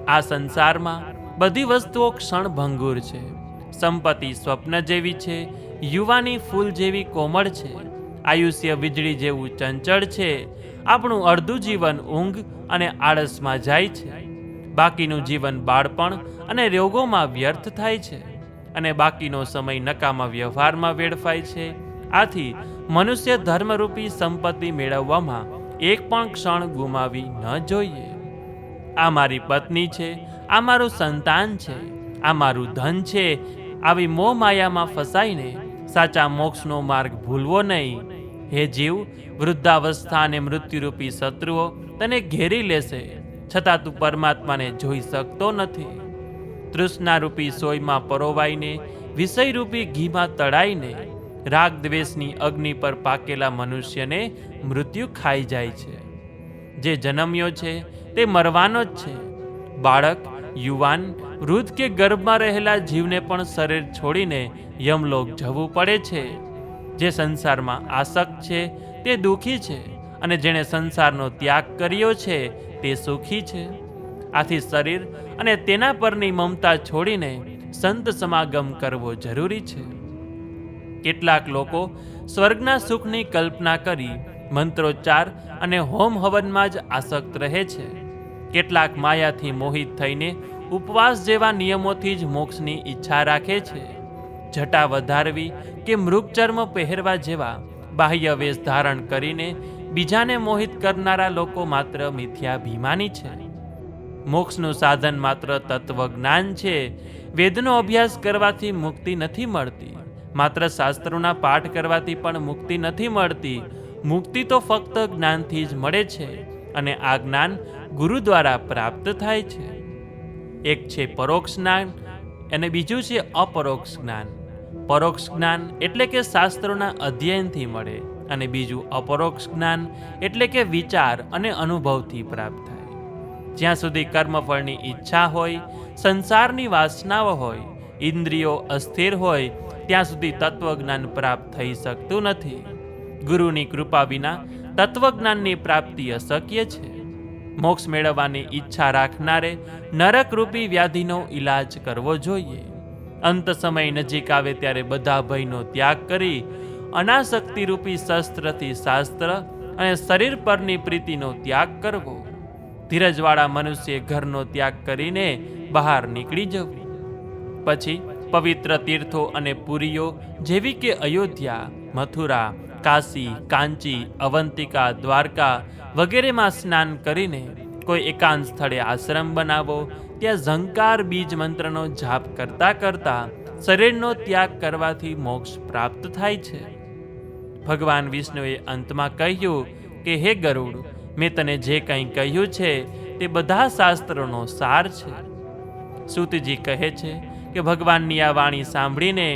આ સંસારમાં બધી વસ્તુઓ ક્ષણભંગુર છે. સંપત્તિ સ્વપ્ન જેવી છે, યુવાની ફૂલ જેવી કોમળ છે, આયુષ્ય વીજળી જેવું ચંચળ છે. આપણું અડધું જીવન ઊંઘ અને આળસમાં જાય છે, બાકીનું જીવન બાળપણ અને રોગોમાં વ્યર્થ થાય છે અને બાકીનો સમય નકામા વ્યવહારમાં વેડફાય છે. આથી મનુષ્ય ધર્મરૂપી સંપત્તિ મેળવવામાં એક પણ ક્ષણ ગુમાવી ન જોઈએ. આ મારી પત્ની છે, આ મારું સંતાન છે, આ મારું ધન છે. આવી મોહ માયામાં ફસાઈને સાચા મોક્ષનો માર્ગ ભૂલવો નહીં. હે જીવ, વૃદ્ધાવસ્થા અને મૃત્યુરૂપી શત્રુઓ તને ઘેરી લેશે, છતાં તું પરમાત્માને જોઈ શકતો નથી. તૃષ્ણારૂપી સોયમાં પરોવાઈને, વિષયરૂપી ઘીમાં તળાઈને, રાગ દ્વેષની અગ્નિ પર પાકેલા મનુષ્યને મૃત્યુ ખાઈ જાય છે. જે જન્મ્યો છે તે મરવાનો જ છે. બાળક, યુવાન, વૃદ્ધ કે ગર્ભમાં રહેલા જીવને પણ શરીર છોડીને યમલોક જવું પડે છે. જે સંસારમાં આસક્ત છે તે દુઃખી છે અને જેણે સંસારનો ત્યાગ કર્યો છે તે સુખી છે. આથી શરીર અને તેના પરની મમતા છોડીને સંત સમાગમ કરવો જરૂરી છે. કેટલાક લોકો સ્વર્ગના સુખની કલ્પના કરી મંત્રોચ્ચાર અને હોમ હવનમાં જ આસક્ત રહે છે. કેટલાક માયાથી મોહિત થઈને ઉપવાસ જેવા નિયમોથી જ મોક્ષની ઈચ્છા રાખે છે. જટા વધારવી કે મૃગચર્મ પહેરવા જેવા બાહ્ય વેશ ધારણ કરીને બીજાને મોહિત કરનારા લોકો માત્ર મિથ્યાભિમાની છે. મોક્ષનું સાધન માત્ર તત્વજ્ઞાન છે. વેદનો અભ્યાસ કરવાથી મુક્તિ નથી મળતી. માત્ર શાસ્ત્રોના પાઠ કરવાથી પણ મુક્તિ નથી મળતી. મુક્તિ તો ફક્ત જ્ઞાનથી જ મળે છે અને આ જ્ઞાન ગુરુ દ્વારા પ્રાપ્ત થાય છે. એક છે પરોક્ષ જ્ઞાન અને બીજું છે અપરોક્ષ જ્ઞાન. પરોક્ષ જ્ઞાન એટલે કે શાસ્ત્રોના અધ્યયનથી મળે અને બીજું અપરોક્ષ જ્ઞાન એટલે કે વિચાર અને અનુભવથી પ્રાપ્ત થાય. જ્યાં સુધી કર્મફળની ઈચ્છા હોય, સંસારની વાસનાઓ હોય, ઇન્દ્રિયો અસ્થિર હોય, ત્યાં સુધી તત્વજ્ઞાન પ્રાપ્ત થઈ શકતું નથી. ગુરુની કૃપા વિના તત્વજ્ઞાનની પ્રાપ્તિ અશક્ય છે. મોક્ષ મેળવવાની ઈચ્છા રાખનારે નરકરૂપી વ્યાધિનો ઈલાજ કરવો જોઈએ. અંત સમય નજીક આવે ત્યારે બધા ભયનો ત્યાગ કરી અનાસક્તિરૂપી શસ્ત્રથી શાસ્ત્ર અને શરીર પરની પ્રીતિનો ત્યાગ કરવો. ધીરજવાળા મનુષ્ય ઘરનો ત્યાગ કરીને બહાર નીકળી જવું. પછી પવિત્ર તીર્થો અને પુરીઓ જેવી કે અયોધ્યા, મથુરા, કાશી, કાંચી, અવંતિકા, દ્વારકા વગેરેમાં સ્નાન કરીને કોઈ એકાંત સ્થળે આશ્રમ બનાવો. ત્યાં ઝંકાર બીજ મંત્રનો જાપ કરતા કરતા શરીરનો ત્યાગ કરવાથી મોક્ષ પ્રાપ્ત થાય છે. ભગવાન વિષ્ણુએ અંતમાં કહ્યું કે હે ગરુડ, મેં તને જે કંઈ કહ્યું છે તે બધા શાસ્ત્રોનો સાર છે. સૂતજી કહે છે કે ભગવાનની આ વાણી સાંભળીને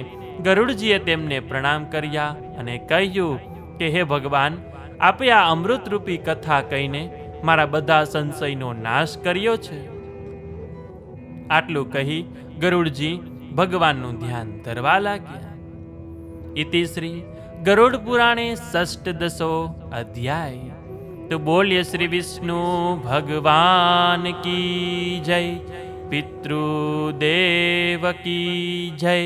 ગરુડજીએ તેમને પ્રણામ કર્યા અને કહ્યું કે હે ભગવાન, આપે આ અમૃતરૂપી કથા કહીને મારા બધા સંશયનો નાશ કર્યો છે. આટલું કહી ગરુડજી ભગવાનનું ધ્યાન ધરવા લાગ્યા. ઇતિ શ્રી ગરુડ પુરાણે ષષ્ઠદશો અધ્યાય. તો બોલ્ય શ્રી વિષ્ણુ ભગવાન કી જય, પિતૃદેવ કી જય,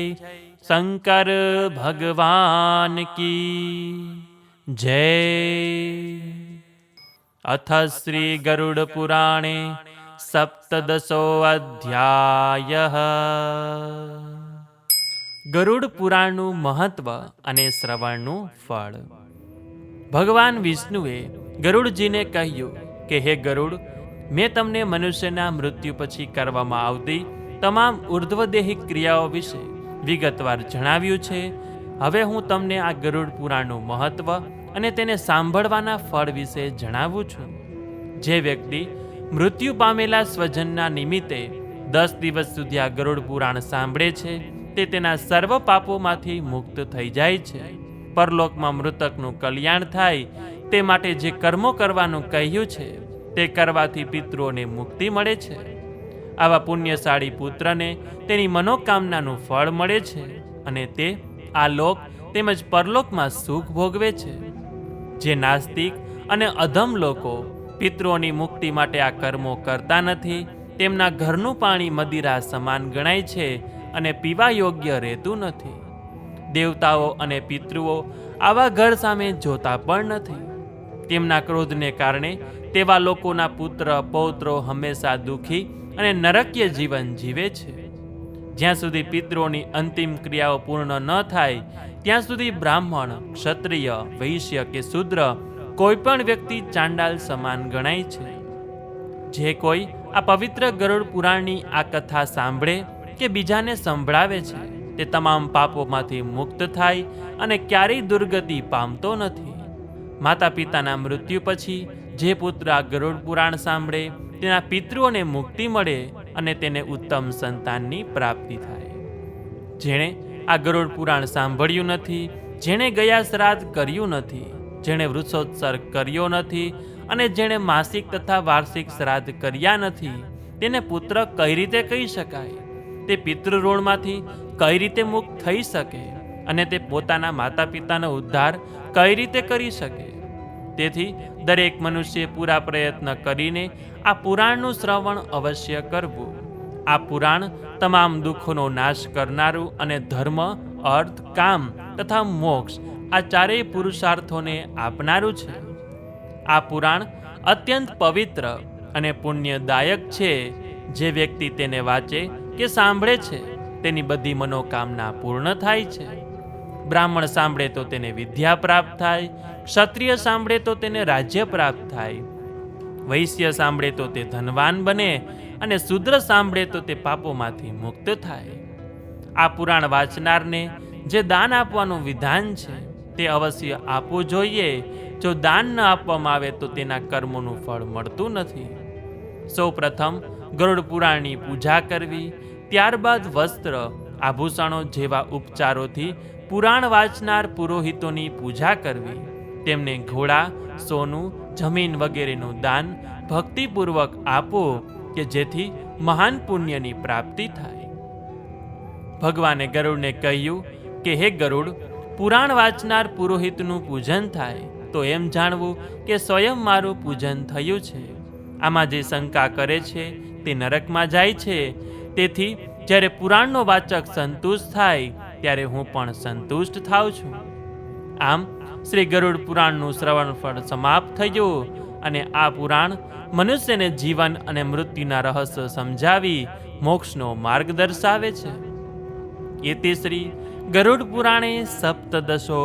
શંકર ભગવાન કી જય. અથ શ્રી ગરુડ પુરાણે સપ્તદશો અધ્યાયઃ. ગરુડ પુરાણનું મહત્વ અને શ્રવણનું ફળ. ભગવાન વિષ્ણુએ ગરુડજીને કહ્યું કે હે ગરુડ, મેં તમને મનુષ્યના મૃત્યુ પછી કરવામાં આવતી તમામ ઉર્ધ્વદેહી ક્રિયાઓ વિશે વિગતવાર જણાવ્યું છે. હવે હું તમને આ ગરુડ પુરાણનું મહત્વ અને તેને સાંભળવાના ફળ વિશે જણાવું છું. જે વ્યક્તિ મૃત્યુ પામેલા સ્વજનના નિમિત્તે 10 દિવસ સુધી આ ગરુડ પુરાણ સાંભળે છે તે તેના સર્વ પાપોમાંથી મુક્ત થઈ જાય છે. પરલોકમાં મૃતકનું કલ્યાણ થાય તે માટે જે કર્મો કરવાનું કહ્યું છે તે કરવાથી પિતૃઓને મુક્તિ મળે છે. આવા પુણ્યશાળી પુત્રને તેની મનોકામનાનું ફળ મળે છે અને તે આ લોક તેમજ પરલોકમાં સુખ ભોગવે છે. જે નાસ્તિક અને અધમ લોકો પિતૃઓની મુક્તિ માટે આ કર્મો કરતા નથી, તેમના ઘરનું પાણી મદિરા સમાન ગણાય છે અને પીવા યોગ્ય રહેતું નથી. દેવતાઓ અને પિતૃઓ આવા ઘર સામે જોતા પણ નથી. તેમના ક્રોધને કારણે તેવા લોકોના પુત્ર પૌત્રો હંમેશા દુઃખી અને નરકીય જીવન જીવે છે. જ્યાં સુધી પિતૃઓની અંતિમ ક્રિયાઓ પૂર્ણ ન થાય ત્યાં સુધી બ્રાહ્મણ, ક્ષત્રિય, વૈશ્ય કે શૂદ્ર કોઈ પણ વ્યક્તિ ચાંડાલ સમાન ગણાય છે. જે કોઈ આ પવિત્ર ગરુડ પુરાણની આ કથા સાંભળે કે બીજાને સંભળાવે છે તે તમામ પાપોમાંથી મુક્ત થાય અને ક્યારેય દુર્ગતિ પામતો નથી. માતા પિતાના મૃત્યુ પછી જે પુત્ર આ ગરુડ પુરાણ સાંભળે તેના પિતૃઓને મુક્તિ મળે અને તેને ઉત્તમ સંતાનની પ્રાપ્તિ થાય. જેણે આ ગરુડ પુરાણ સાંભળ્યું નથી, જેણે ગયા શ્રાદ્ધ કર્યું નથી, જેણે વૃક્ષોત્સર્ગ કર્યો નથી અને જેણે માસિક તથા વાર્ષિક શ્રાદ્ધ કર્યા નથી, તેને પુત્ર કઈ રીતે કહી શકાય? તે પિતૃઋણમાંથી કઈ રીતે મુક્ત થઈ શકે અને તે પોતાના માતા પિતાનો ઉદ્ધાર કઈ રીતે કરી શકે? તેથી દરેક મનુષ્ય પૂરા પ્રયત્ન કરીને આ પુરાણનું શ્રવણ અવશ્ય કરવું. આ પુરાણ તમામ દુઃખોનો નાશ કરનારું અને ધર્મ, અર્થ, કામ તથા મોક્ષ આ ચારેય પુરુષાર્થોને આપનારું છે. આ પુરાણ અત્યંત પવિત્ર અને પુણ્યદાયક છે. જે વ્યક્તિ તેને વાંચે કે સાંભળે છે તેની બધી મનોકામના પૂર્ણ થાય છે. બ્રાહ્મણ સાંભળે તો તેને વિદ્યા પ્રાપ્ત થાય, ક્ષત્રિય સાંભળે તો તેને રાજ્ય પ્રાપ્ત થાય, વૈશ્ય સાંભળે તો તે ધનવાન બને અને શૂદ્ર સાંભળે તો તે પાપોમાંથી મુક્ત થાય. આ પુરાણ વાંચનારને જે દાન આપવાનું વિધાન છે તે અવશ્ય આપવું જોઈએ. જો દાન ન આપવામાં આવે તો તેના કર્મોનું ફળ મળતું નથી. સૌ પ્રથમ ગરુડ પુરાણની પૂજા કરવી, ત્યારબાદ વસ્ત્ર, આભૂષણો જેવા ઉપચારોથી પુરાણ વાંચનાર પુરોહિતોની પૂજા કરવી, તેમને ઘોડા, સોનું, જમીન વગેરેનું દાન ભક્તિપૂર્વક આપો કે જેથી મહાન પુણ્યની પ્રાપ્તિ થાય. ભગવાને ગરુડને કહ્યું કે હે ગરુડ, પુરાણ વાંચનાર પુરોહિતનું પૂજન થાય તો એમ જાણવું કે સ્વયં મારું પૂજન થયું છે. આમાં જે શંકા કરે છે તે નરકમાં જાય છે. તેથી જ્યારે પુરાણનો વાચક સંતુષ્ટ થાય ત્યારે હું પણ સંતુષ્ટ થાઉં છું. આમ શ્રી ગરુડ પુરાણનું શ્રવણ ફળ સમાપ્ત થયું અને આ પુરાણ મનુષ્યને જીવન અને મૃત્યુના રહસ્ય સમજાવી મોક્ષનો માર્ગ દર્શાવે છે. એતે શ્રી ગરુડ પુરાણે સપ્તદશો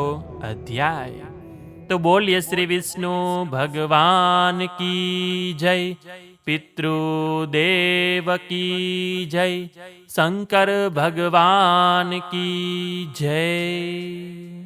અધ્યાય. તો બોલીએ શ્રી વિષ્ણુ ભગવાન કી જય, પિતૃદેવ કી જય, શંકર ભગવાન કી જય.